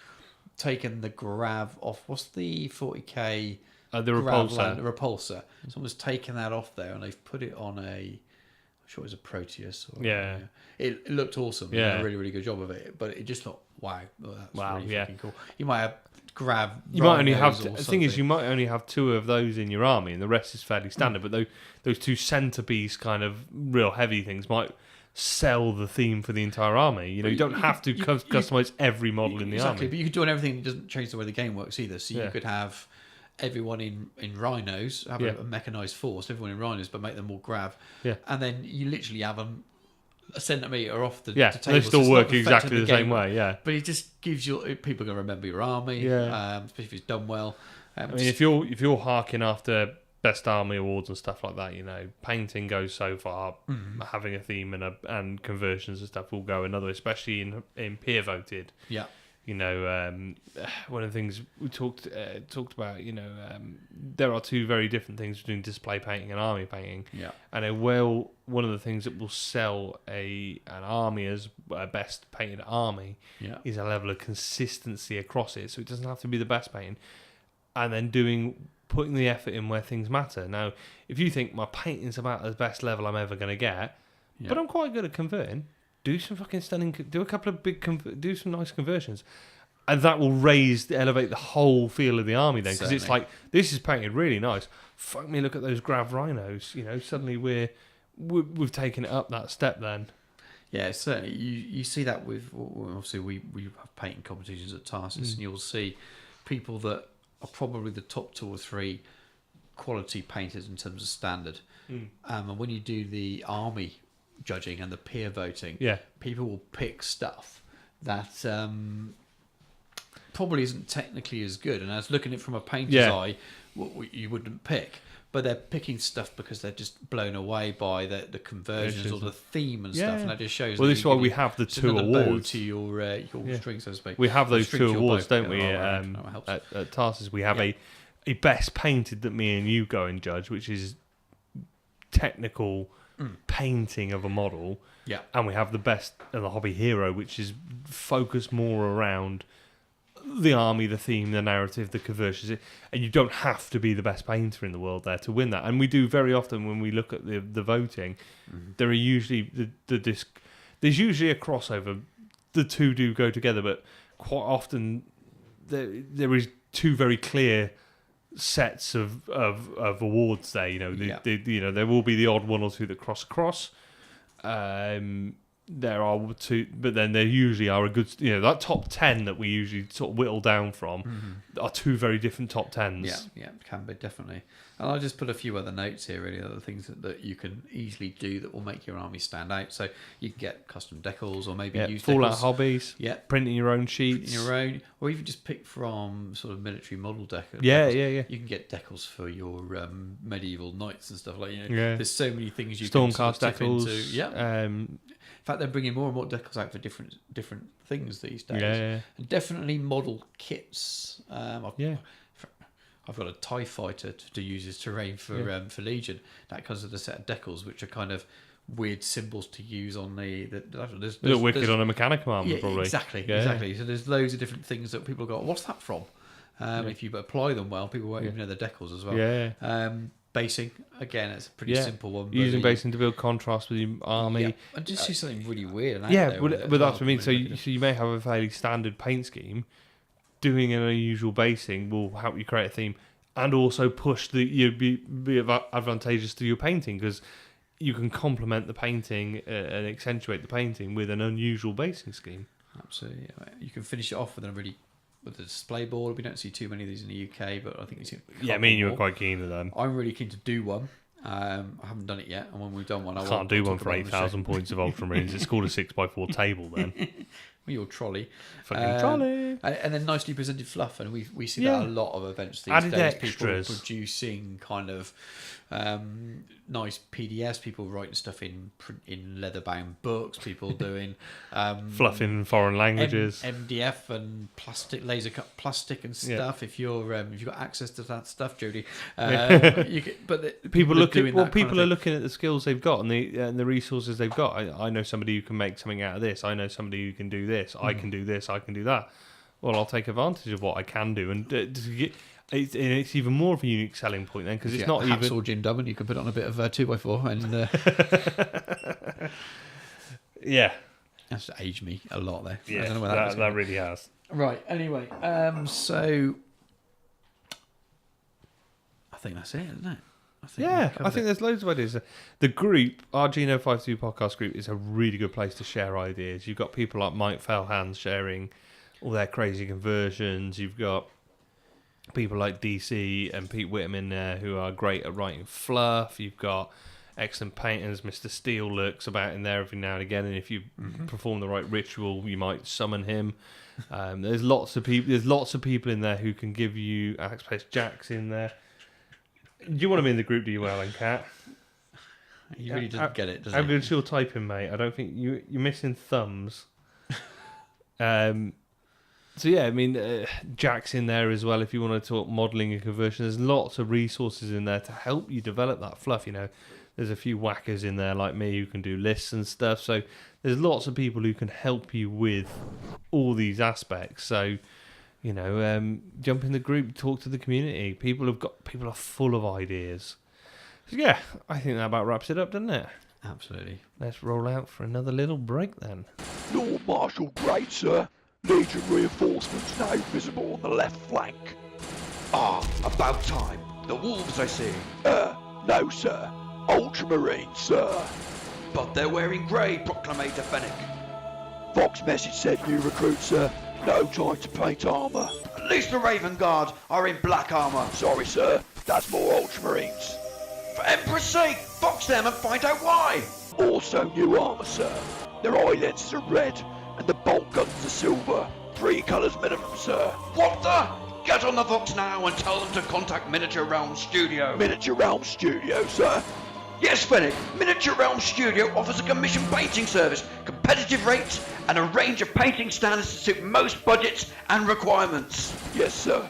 [SPEAKER 2] taken the grav off. What's the 40k?
[SPEAKER 1] The
[SPEAKER 2] grav
[SPEAKER 1] repulsor.
[SPEAKER 2] land, the repulsor. Someone's taken that off there and they've put it on I'm sure it was a Proteus. Or,
[SPEAKER 1] Yeah.
[SPEAKER 2] It looked awesome.
[SPEAKER 1] Yeah.
[SPEAKER 2] They did a really, really good job of it. But it just looked, wow, that's really
[SPEAKER 1] yeah.
[SPEAKER 2] fucking cool. You might have grav.
[SPEAKER 1] You might only have.
[SPEAKER 2] rhinos or
[SPEAKER 1] The thing is,
[SPEAKER 2] something.
[SPEAKER 1] you might only have 2 of those in your army, and the rest is fairly standard. But those 2 centerpiece kind of real heavy things might sell the theme for the entire army. You know, you don't have to customize every model in the
[SPEAKER 2] exactly,
[SPEAKER 1] army.
[SPEAKER 2] but you could do everything that doesn't change the way the game works either. So
[SPEAKER 1] Yeah.
[SPEAKER 2] you could have everyone in rhinos, have a mechanized force, everyone in rhinos, but make them all grav.
[SPEAKER 1] Yeah.
[SPEAKER 2] And then you literally have them a centimetre off the
[SPEAKER 1] Yeah,
[SPEAKER 2] table.
[SPEAKER 1] they
[SPEAKER 2] so
[SPEAKER 1] still
[SPEAKER 2] it's
[SPEAKER 1] work
[SPEAKER 2] not
[SPEAKER 1] exactly
[SPEAKER 2] affecting
[SPEAKER 1] the same
[SPEAKER 2] game.
[SPEAKER 1] way. Yeah.
[SPEAKER 2] But it just gives you people are going to remember your army,
[SPEAKER 1] Yeah.
[SPEAKER 2] especially if it's done well.
[SPEAKER 1] I mean, if you're harking after best army awards and stuff like that, you know, painting goes so far. Having a theme and conversions and stuff will go another, especially in peer voted.
[SPEAKER 2] yeah,
[SPEAKER 1] You know, one of the things we talked about, you know, there are 2 very different things between display painting and army painting.
[SPEAKER 2] yeah,
[SPEAKER 1] And one of the things that will sell an army as a best painted army
[SPEAKER 2] yeah,
[SPEAKER 1] is a level of consistency across it. So it doesn't have to be the best painting. And then putting the effort in where things matter. Now, if you think my painting's about the best level I'm ever going to get,
[SPEAKER 2] yeah.
[SPEAKER 1] but I'm quite good at converting, do some fucking stunning, do a couple of do some nice conversions. And that will elevate the whole feel of the army then. Because it's
[SPEAKER 2] Certainly.
[SPEAKER 1] like, this is painted really nice. Fuck me, look at those grav rhinos. You know, suddenly we've taken it up that step then.
[SPEAKER 2] Yeah, certainly. You see that with, obviously, we have painting competitions at Tarsus, and you'll see people that are probably the top 2 or 3 quality painters in terms of standard. And when you do the army judging and the peer voting,
[SPEAKER 1] Yeah.
[SPEAKER 2] people will pick stuff that probably isn't technically as good. And as looking at it from a painter's eye, what you wouldn't pick. But they're picking stuff because they're just blown away by the conversions or the theme and stuff, and that just shows.
[SPEAKER 1] Well,
[SPEAKER 2] that
[SPEAKER 1] this is
[SPEAKER 2] you
[SPEAKER 1] why
[SPEAKER 2] can-
[SPEAKER 1] we have the
[SPEAKER 2] it's
[SPEAKER 1] 2
[SPEAKER 2] another bow
[SPEAKER 1] awards.
[SPEAKER 2] to your string, so to speak.
[SPEAKER 1] We have
[SPEAKER 2] Or
[SPEAKER 1] those
[SPEAKER 2] string
[SPEAKER 1] 2
[SPEAKER 2] to your
[SPEAKER 1] awards,
[SPEAKER 2] bow.
[SPEAKER 1] don't we?
[SPEAKER 2] Yeah, that helps.
[SPEAKER 1] At Tarsus, we have a best painted that me and you go and judge, which is technical painting of a model.
[SPEAKER 2] Yeah.
[SPEAKER 1] And we have the best of the hobby hero, which is focused more around the army, the theme, the narrative, the conversions. And you don't have to be the best painter in the world there to win that. And we do very often when we look at the voting, there are usually there's usually a crossover. The 2 do go together, but quite often there is 2 very clear sets of awards there. You know, you know, there will be the odd 1 or 2 that cross across. There are 2, but then there usually are a good, you know, that top 10 that we usually sort of whittle down from are 2 very different top 10s.
[SPEAKER 2] Yeah, can be, definitely. And I'll just put a few other notes here, really, other things that you can easily do that will make your army stand out. So you can get custom decals or maybe use
[SPEAKER 1] Fallout
[SPEAKER 2] decals.
[SPEAKER 1] hobbies.
[SPEAKER 2] Yeah.
[SPEAKER 1] Printing your own sheets.
[SPEAKER 2] In your own, or even just pick from sort of military model decals.
[SPEAKER 1] Yeah.
[SPEAKER 2] You can get decals for your medieval knights and stuff like that. You know,
[SPEAKER 1] Yeah.
[SPEAKER 2] there's so many things you
[SPEAKER 1] Stormcast
[SPEAKER 2] can sort of tip into.
[SPEAKER 1] decals.
[SPEAKER 2] Yeah. In fact, they're bringing more and more decals out for different things these days.
[SPEAKER 1] Yeah.
[SPEAKER 2] And definitely model kits. I've got a TIE fighter to use as terrain for Legion. That comes with a set of decals, which are kind of weird symbols to use on there's
[SPEAKER 1] A little wicked on a mechanical armor,
[SPEAKER 2] yeah,
[SPEAKER 1] probably.
[SPEAKER 2] Exactly. So there's loads of different things that people go, what's that from? If you apply them well, people won't even know the decals as well.
[SPEAKER 1] Yeah.
[SPEAKER 2] Basing, again, it's a pretty simple one.
[SPEAKER 1] Using basing to build contrast with your army.
[SPEAKER 2] Yeah. And just do something really weird. And
[SPEAKER 1] Yeah,
[SPEAKER 2] out there with it
[SPEAKER 1] but
[SPEAKER 2] as
[SPEAKER 1] that's what I
[SPEAKER 2] well.
[SPEAKER 1] mean. So you may have a fairly standard paint scheme. Doing an unusual basing will help you create a theme, and also push be advantageous to your painting because you can complement the painting and accentuate the painting with an unusual basing scheme.
[SPEAKER 2] Absolutely. You can finish it off with a display board. We don't see too many of these in the UK, but I think we see.
[SPEAKER 1] Yeah, me and you are quite keen to them.
[SPEAKER 2] I'm really keen to do one. I haven't done it yet, and when we've done one,
[SPEAKER 1] I can't do one for 8,000 points of Ultramarines. It's called a 6x4 table then.
[SPEAKER 2] your trolley.
[SPEAKER 1] Fucking trolley.
[SPEAKER 2] And then nicely presented fluff, and we see
[SPEAKER 1] Yeah.
[SPEAKER 2] that a lot of events these
[SPEAKER 1] Added
[SPEAKER 2] days.
[SPEAKER 1] extras.
[SPEAKER 2] People producing kind of nice PDFs, people writing stuff in leather-bound books, people doing
[SPEAKER 1] Fluff in foreign languages.
[SPEAKER 2] MDF and plastic, laser cut plastic and stuff. If you're if you've got access to that stuff, Jody,
[SPEAKER 1] People
[SPEAKER 2] are
[SPEAKER 1] look
[SPEAKER 2] doing
[SPEAKER 1] at
[SPEAKER 2] that kind
[SPEAKER 1] people
[SPEAKER 2] of
[SPEAKER 1] are
[SPEAKER 2] thing.
[SPEAKER 1] looking at the skills they've got and the resources they've got. I know somebody who can make something out of this. I know somebody who can do this. I can do this. I can do that. Well, I'll take advantage of what I can do, and it's even more of a unique selling point then because it's not even
[SPEAKER 2] hacksaw gin dub, and you can put on a bit of 2x4 and
[SPEAKER 1] yeah.
[SPEAKER 2] that's aged me a lot there. I
[SPEAKER 1] Yeah,
[SPEAKER 2] don't know where that was
[SPEAKER 1] that
[SPEAKER 2] going.
[SPEAKER 1] really has.
[SPEAKER 2] Right. Anyway, so I think that's it, isn't it?
[SPEAKER 1] I think there's loads of ideas. The group, our Geno52 podcast group, is a really good place to share ideas. You've got people like Mike Fellhand sharing all their crazy conversions. You've got people like DC and Pete Whittam in there who are great at writing fluff. You've got excellent painters. Mr. Steele lurks about in there every now and again, and if you perform the right ritual, you might summon him. There's lots of people. There's lots of people in there who can give you access. Jack's in there. Do you want to be in the group, do you, Alan Cat?
[SPEAKER 2] He really doesn't get it, does
[SPEAKER 1] How
[SPEAKER 2] he?
[SPEAKER 1] good's your typing, mate? I don't think you're missing thumbs. So yeah, I mean, Jack's in there as well. If you want to talk modelling and conversion, there's lots of resources in there to help you develop that fluff. You know, there's a few whackers in there like me who can do lists and stuff. So there's lots of people who can help you with all these aspects. So, you know, jump in the group, talk to the community. People are full of ideas. So yeah, I think that about wraps it up, doesn't it?
[SPEAKER 2] Absolutely.
[SPEAKER 1] Let's roll out for another little break then.
[SPEAKER 5] Lord Marshal Great, sir. Legion reinforcements now visible on the left flank.
[SPEAKER 6] Ah, about time. The wolves, I see.
[SPEAKER 5] No, sir. Ultramarines, sir.
[SPEAKER 6] But they're wearing grey, Proclamator Fennec.
[SPEAKER 5] Fox message said new recruits, sir. No time to paint armour.
[SPEAKER 6] At least the Raven Guard are in black armour.
[SPEAKER 5] Sorry, sir. That's more Ultramarines.
[SPEAKER 6] For Emperor's sake, fox them and find out why.
[SPEAKER 5] Also new armour, sir. Their eye lenses are red, and the bolt guns are silver. 3 colours minimum, sir.
[SPEAKER 6] What the? Get on the Vox now and tell them to contact Miniature Realm Studio.
[SPEAKER 5] Miniature Realm Studio, sir.
[SPEAKER 6] Yes, Fennec. Miniature Realm Studio offers a commission painting service, competitive rates, and a range of painting standards to suit most budgets and requirements.
[SPEAKER 5] Yes, sir.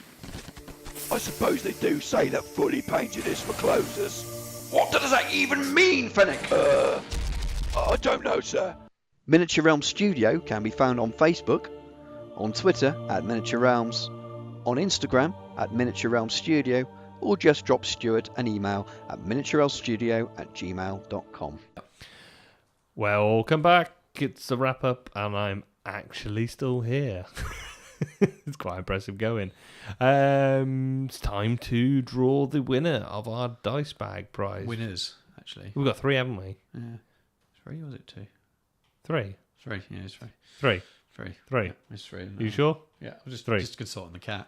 [SPEAKER 5] I suppose they do say that fully painted is for closers.
[SPEAKER 6] What does that even mean, Fennec?
[SPEAKER 5] I don't know, sir.
[SPEAKER 7] Miniature Realms Studio can be found on Facebook, on Twitter at Miniature Realms, on Instagram at Miniature Realms Studio, or just drop Stuart an email at miniaturerealmstudio@gmail.com.
[SPEAKER 1] Welcome back. It's a wrap up, and I'm actually still here. It's quite impressive going. It's time to draw the winner of our dice bag prize.
[SPEAKER 2] Winners, actually.
[SPEAKER 1] We've got 3, haven't we?
[SPEAKER 2] Yeah. 3 or was it 2?
[SPEAKER 1] 3.
[SPEAKER 2] 3, yeah, it's 3.
[SPEAKER 1] 3.
[SPEAKER 2] 3.
[SPEAKER 1] 3.
[SPEAKER 2] Yeah, it's 3.
[SPEAKER 1] You sure?
[SPEAKER 2] Yeah, I'm just
[SPEAKER 1] 3.
[SPEAKER 2] just consulting the cat.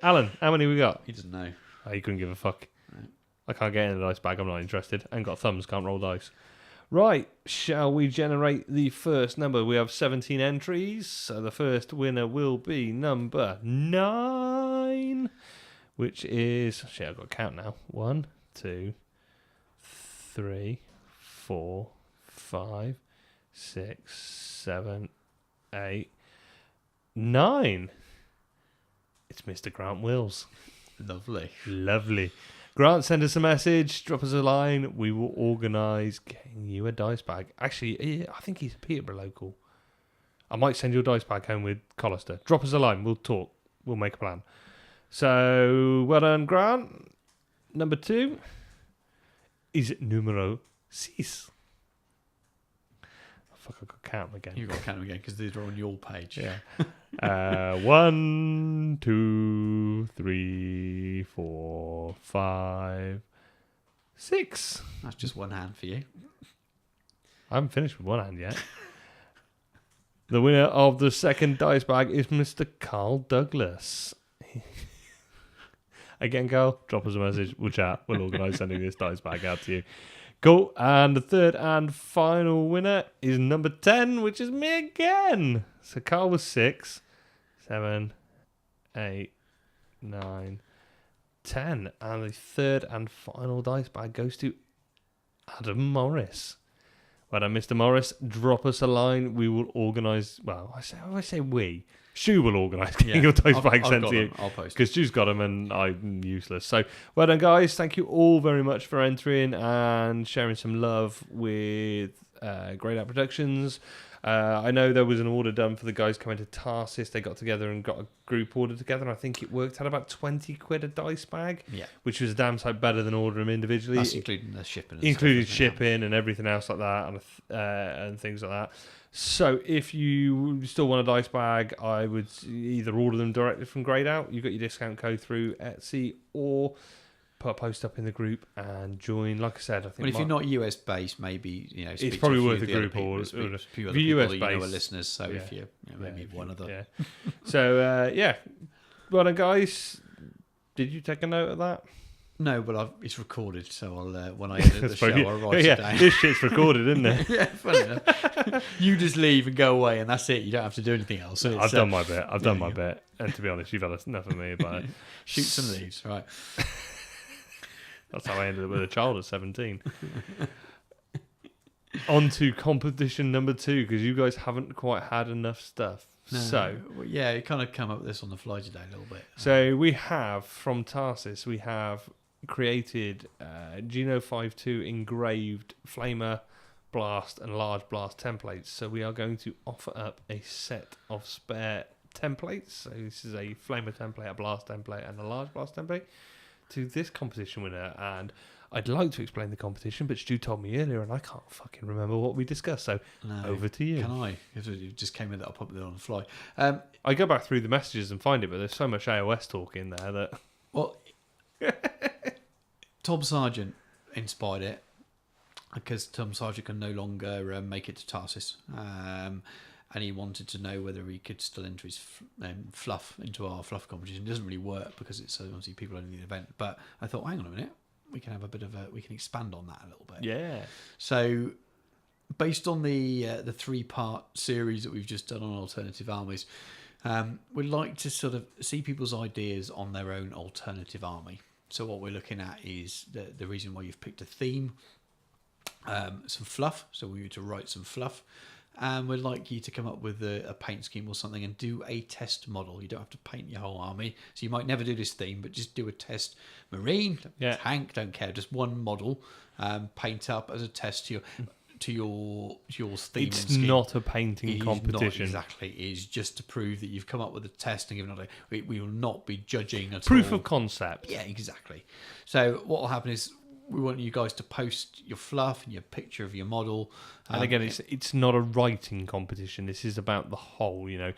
[SPEAKER 1] Alan, how many we got?
[SPEAKER 2] He doesn't know.
[SPEAKER 1] Oh, you couldn't give a fuck.
[SPEAKER 2] Right.
[SPEAKER 1] I can't get in the dice bag. I'm not interested. Ain't got thumbs. Can't roll dice. Right. Shall we generate the first number? We have 17 entries. So the first winner will be number 9, which is... Shit, I've got to count now. 1, 2, 3, 4, 5, 6, 7, 8, 9. It's Mr. Grant Wills.
[SPEAKER 2] Lovely.
[SPEAKER 1] Lovely. Grant, send us a message, drop us a line. We will organise getting you a dice bag. Actually, I think he's a Peterborough local. I might send your dice bag home with Collister. Drop us a line. We'll talk. We'll make a plan. So, well done, Grant. Number 2 is numero 6. Fuck, I've got to count them again.
[SPEAKER 2] You've got to count them again because these are on your page.
[SPEAKER 1] Yeah. 1, 2, 3, 4, 5, 6.
[SPEAKER 2] That's just one hand for you.
[SPEAKER 1] I haven't finished with one hand yet. The winner of the second dice bag is Mr. Carl Douglas. Again, Carl, drop us a message. We'll chat. We'll organise sending this dice bag out to you. Cool. And the third and final winner is number 10, which is me again. So Carl was 6, 7, 8, 9, 10. And the third and final dice bag goes to Adam Morris. Well done, Mr. Morris. Drop us a line. We will organise. Well, I say we. Stu will organise getting your dice bag sent to you.
[SPEAKER 2] I'll post.
[SPEAKER 1] Because Stu's got them and I'm useless. So, well done, guys. Thank you all very much for entering and sharing some love with Greyed Out Productions. I know there was an order done for the guys coming to Tarsus. They got together and got a group order together. And I think it worked out about 20 quid a dice bag, which was a damn sight better than ordering them individually.
[SPEAKER 2] That's including the shipping.
[SPEAKER 1] Included shipping and everything else like that and things like that. So if you still want a dice bag, I would either order them directly from Greyed Out. You got your discount code through Etsy, or put a post up in the group and join. Like I said, I think.
[SPEAKER 2] Well, if you're not US based, maybe
[SPEAKER 1] it's probably worth a group or
[SPEAKER 2] a few other
[SPEAKER 1] if
[SPEAKER 2] people
[SPEAKER 1] you're US
[SPEAKER 2] that you know are
[SPEAKER 1] based
[SPEAKER 2] listeners. So if you maybe one other.
[SPEAKER 1] Yeah. So well done, guys. Did you take a note of that?
[SPEAKER 2] No, but it's recorded, so I'll when I edit the show, I'll write it down.
[SPEAKER 1] This shit's recorded, isn't it?
[SPEAKER 2] Yeah, funny enough. You just leave and go away, and that's it. You don't have to do anything else. So
[SPEAKER 1] I've done my bit. I've done my bit. And to be honest, you've had enough of me about it.
[SPEAKER 2] Shoot some leaves, right?
[SPEAKER 1] That's how I ended up with a child at 17. On to competition number 2, because you guys haven't quite had enough stuff.
[SPEAKER 2] No,
[SPEAKER 1] so,
[SPEAKER 2] well, yeah, you kind of come up with this on the fly today a little bit.
[SPEAKER 1] So we have, from Tarsus, we have created Geno 52 engraved flamer, blast, and large blast templates. So we are going to offer up a set of spare templates. So this is a flamer template, a blast template, and a large blast template to this competition winner. And I'd like to explain the competition, but Stu told me earlier and I can't fucking remember what we discussed. So over to you.
[SPEAKER 2] Can I? Because you just came with that, I'll pop it on the fly.
[SPEAKER 1] I go back through the messages and find it, but there's so much AOS talk in there that...
[SPEAKER 2] Well, Tom Sargent inspired it because Tom Sargent can no longer make it to Tarsus. And he wanted to know whether he could still enter his fluff into our fluff competition. It doesn't really work because it's obviously people only the event. But I thought, hang on a minute, we can have a bit of we can expand on that a little bit.
[SPEAKER 1] Yeah.
[SPEAKER 2] So, based on the 3-part series that we've just done on alternative armies, we'd like to sort of see people's ideas on their own alternative army. So what we're looking at is the reason why you've picked a theme, some fluff. So we need to write some fluff. And we'd like you to come up with a paint scheme or something and do a test model. You don't have to paint your whole army. So you might never do this theme, but just do a test marine, tank, don't care. Just one model, paint up as a test to your theme.
[SPEAKER 1] It's not a painting competition.
[SPEAKER 2] Not exactly. It is just to prove that you've come up with a test and given it. We will not be judging at
[SPEAKER 1] Proof
[SPEAKER 2] all.
[SPEAKER 1] of concept.
[SPEAKER 2] Yeah, exactly. So what will happen is we want you guys to post your fluff and your picture of your model.
[SPEAKER 1] And again, it's not a writing competition. This is about the whole, you know.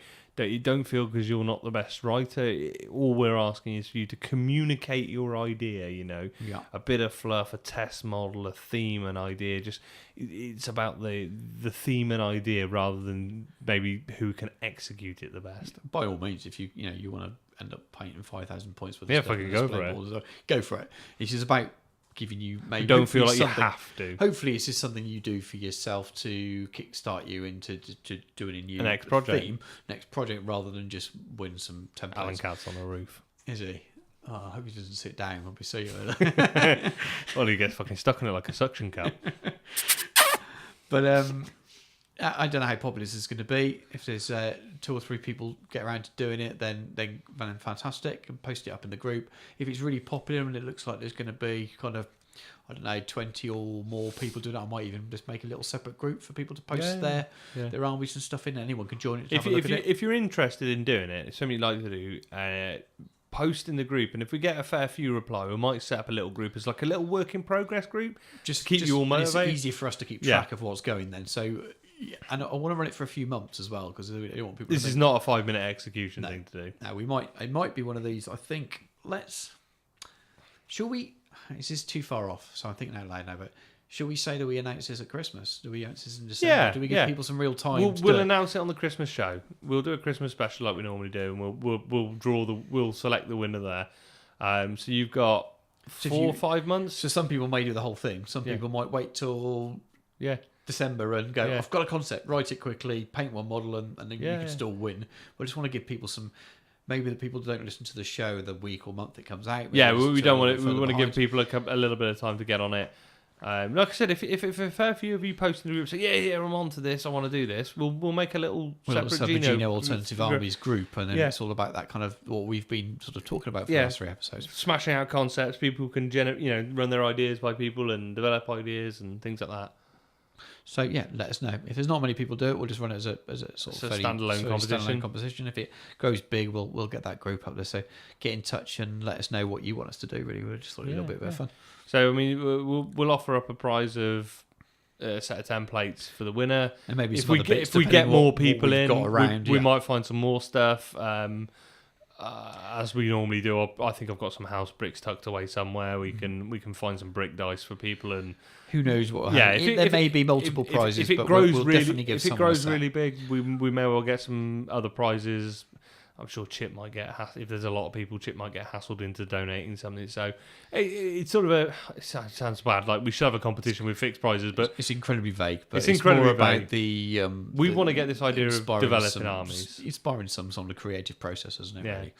[SPEAKER 1] Don't feel because you're not the best writer. All we're asking is for you to communicate your idea, you know.
[SPEAKER 2] Yeah.
[SPEAKER 1] A bit of fluff, a test model, a theme, an idea. Just it's about the theme and idea rather than maybe who can execute it the best.
[SPEAKER 2] By all means, if you want to end up painting 5,000 points with
[SPEAKER 1] fucking go for it.
[SPEAKER 2] Go for it. It's just about giving you maybe
[SPEAKER 1] don't feel like you have to.
[SPEAKER 2] Hopefully, it's just something you do for yourself to kickstart you into to doing a new
[SPEAKER 1] next project,
[SPEAKER 2] rather than just win some templates.
[SPEAKER 1] Alan Cat's on the roof.
[SPEAKER 2] Is he? Oh, I hope he doesn't sit down when we see you.
[SPEAKER 1] Well, he gets fucking stuck in it like a suction cup.
[SPEAKER 2] But I don't know how popular this is going to be. If there's 2 or 3 people get around to doing it, then fantastic, and post it up in the group. If it's really popular and it looks like there's going to be kind of, I don't know, 20 or more people doing it, I might even just make a little separate group for people to post their armies and stuff in. Anyone can join it.
[SPEAKER 1] If you're interested in doing it, it's something you'd like to do. Post in the group, and if we get a fair few reply, we might set up a little group as like a little work in progress group, just to keep you all motivated.
[SPEAKER 2] It's easier for us to keep track of what's going then. So. Yeah, and I want to run it for a few months as well because I don't want people.
[SPEAKER 1] This is not a 5-minute execution thing to do.
[SPEAKER 2] No, it might be one of these. I think shall we? This is too far off, so I'm thinking out loud now. But shall we say that we announce this at Christmas? Do we announce this in December?
[SPEAKER 1] Yeah.
[SPEAKER 2] Do we give people some real time?
[SPEAKER 1] We'll announce it on the Christmas show. We'll do a Christmas special like we normally do, and we'll select the winner there. So you've got
[SPEAKER 2] So
[SPEAKER 1] 4 or 5 months.
[SPEAKER 2] So some people may do the whole thing. Some people might wait till December and go, I've got a concept, write it quickly, paint one model, and then you can still win. But I just want to give people some. Maybe the people don't listen to the show the week or month it comes out.
[SPEAKER 1] We don't want it. We want to give people a little bit of time to get on it. Like I said, if a fair few of you post in the group say, I'm on to this, I want to do this, we'll make a little separate
[SPEAKER 2] Geno Alternative Armies group, and then it's all about that kind of what we've been sort of talking about for the last 3 episodes.
[SPEAKER 1] Smashing out concepts, people can run their ideas by people and develop ideas and things like that.
[SPEAKER 2] So let us know. If there's not many people do it, we'll just run it as a sort of
[SPEAKER 1] standalone
[SPEAKER 2] competition. If it goes big, we'll get that group up there. So get in touch and let us know what you want us to do. Really, we just thought it'd be a little bit of fun.
[SPEAKER 1] So I mean, we'll offer up a prize of a set of templates for the winner,
[SPEAKER 2] and maybe
[SPEAKER 1] if we get more people in, we might find some more stuff. As we normally do, I think I've got some house bricks tucked away somewhere. We can find some brick dice for people, and
[SPEAKER 2] who knows what will happen. There may be multiple prizes,
[SPEAKER 1] if it
[SPEAKER 2] but
[SPEAKER 1] grows
[SPEAKER 2] we'll
[SPEAKER 1] really,
[SPEAKER 2] definitely give
[SPEAKER 1] if it grows really big, we may well get some other prizes. I'm sure Chip might get if there's a lot of people, Chip might get hassled into donating something. So it's sort of it sounds bad. Like we should have a competition with fixed prizes, but
[SPEAKER 2] it's incredibly vague. But
[SPEAKER 1] it's incredibly
[SPEAKER 2] more
[SPEAKER 1] vague.
[SPEAKER 2] about the.
[SPEAKER 1] We want to get this idea of developing armies,
[SPEAKER 2] inspiring some of the creative process, isn't it?
[SPEAKER 1] Yeah.
[SPEAKER 2] Really?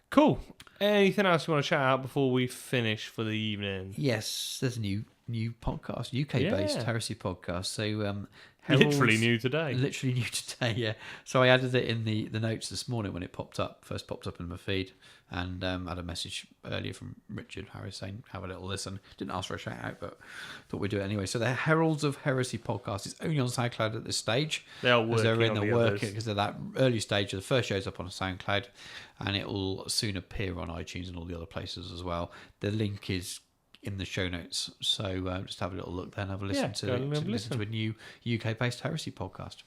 [SPEAKER 1] Cool. Anything else you want to shout out before we finish for the evening?
[SPEAKER 2] Yes, there's a new podcast, UK-based heresy podcast. So
[SPEAKER 1] literally new today.
[SPEAKER 2] Yeah. So I added it in the notes this morning when it first popped up in my feed, and had a message earlier from Richard Harris saying have a little listen. Didn't ask for a shout out, but thought we'd do it anyway. So the Heralds of Heresy podcast is only on SoundCloud at this stage.
[SPEAKER 1] They're working
[SPEAKER 2] because they're that early stage. The first show's up on SoundCloud, and it will soon appear on iTunes and all the other places as well. The link is in the show notes, so just have a little look there and have a listen to a new UK-based heresy podcast.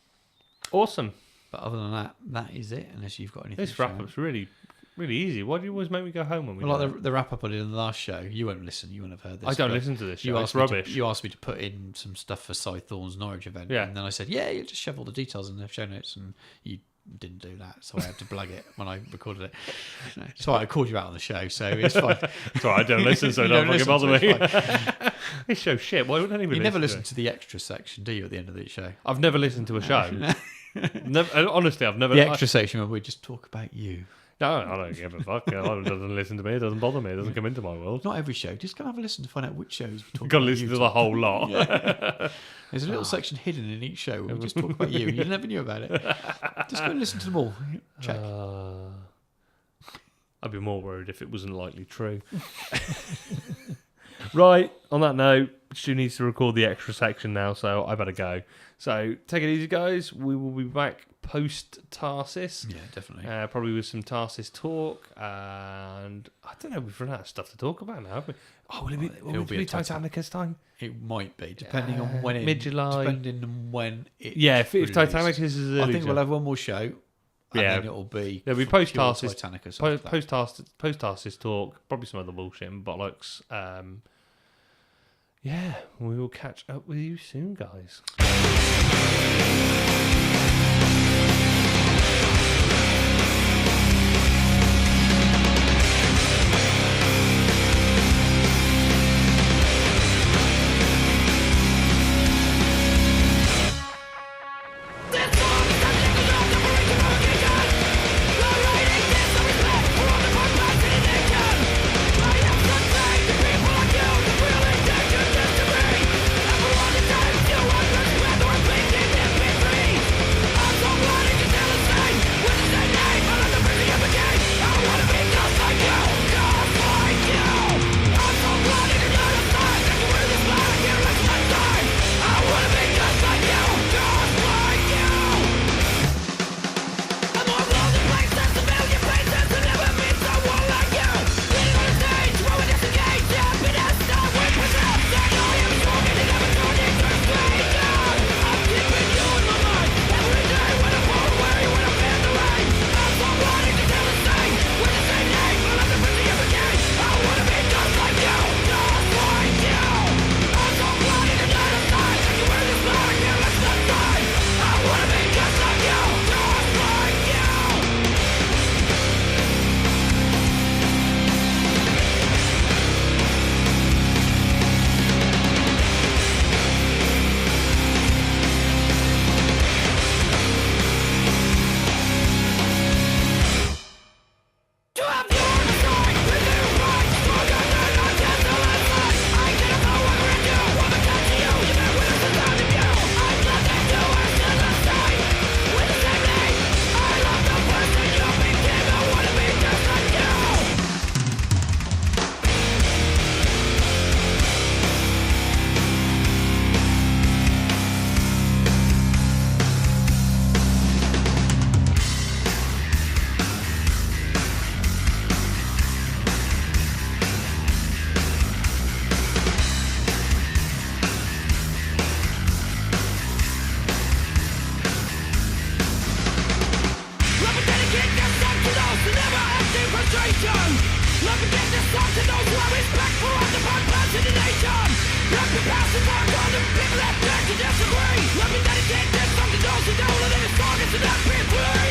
[SPEAKER 1] Awesome.
[SPEAKER 2] But other than that, that is it. Unless you've got anything.
[SPEAKER 1] This wrap-up's really easy. Why do you always make me go home when we?
[SPEAKER 2] Well, like the wrap-up I did in the last show, you won't listen. You wouldn't have heard this.
[SPEAKER 1] I don't listen to this show. It's rubbish.
[SPEAKER 2] You asked me to put in some stuff for Cy Thorne's Norwich event, and then I said, you just shove all the details in the show notes, and you didn't do that, so I had to plug it when I recorded it. So I called you out on the show, so it's fine.
[SPEAKER 1] It's all right, I don't listen, so don't fucking bother me. This show's shit. Why would anyone listen?
[SPEAKER 2] You never listen to the extra section, do you, at the end of the show?
[SPEAKER 1] I've never listened to a show. Honestly, I've never.
[SPEAKER 2] The extra section where we just talk about you.
[SPEAKER 1] No, I don't give a fuck. It doesn't listen to me. It doesn't bother me. It doesn't come into my world.
[SPEAKER 2] Not every show. Just go have a listen to find out which shows we talk about.
[SPEAKER 1] Got to listen to the whole lot.
[SPEAKER 2] There's a little section hidden in each show where we just talk about you. You never knew about it. Just go and listen to them all. Check.
[SPEAKER 1] I'd be more worried if it wasn't likely true. Right, on that note, Stu needs to record the extra section now, so I better go. So take it easy, guys. We will be back post-Tarsis.
[SPEAKER 2] Yeah, definitely.
[SPEAKER 1] Probably with some Tarsis talk. And I don't know, we've run out of stuff to talk about now, haven't we? Oh, will it be Titanicus time?
[SPEAKER 2] It might be, depending on when it...
[SPEAKER 1] Mid-July.
[SPEAKER 2] Depending on when it...
[SPEAKER 1] Yeah, if Titanicus is early...
[SPEAKER 2] I think we'll have one more show. And then it'll be...
[SPEAKER 1] There'll be post-Tarsis
[SPEAKER 2] post-Tarsis
[SPEAKER 1] talk. Probably some other bullshit and bollocks. Yeah, we will catch up with you soon, guys.
[SPEAKER 8] Thinking in between nation. Let me get this song to those who are respectful of the blood past in the nation. Let me pass the word on the people that beg to disagree. Let me dedicate this song to those who don't let any song into that P3.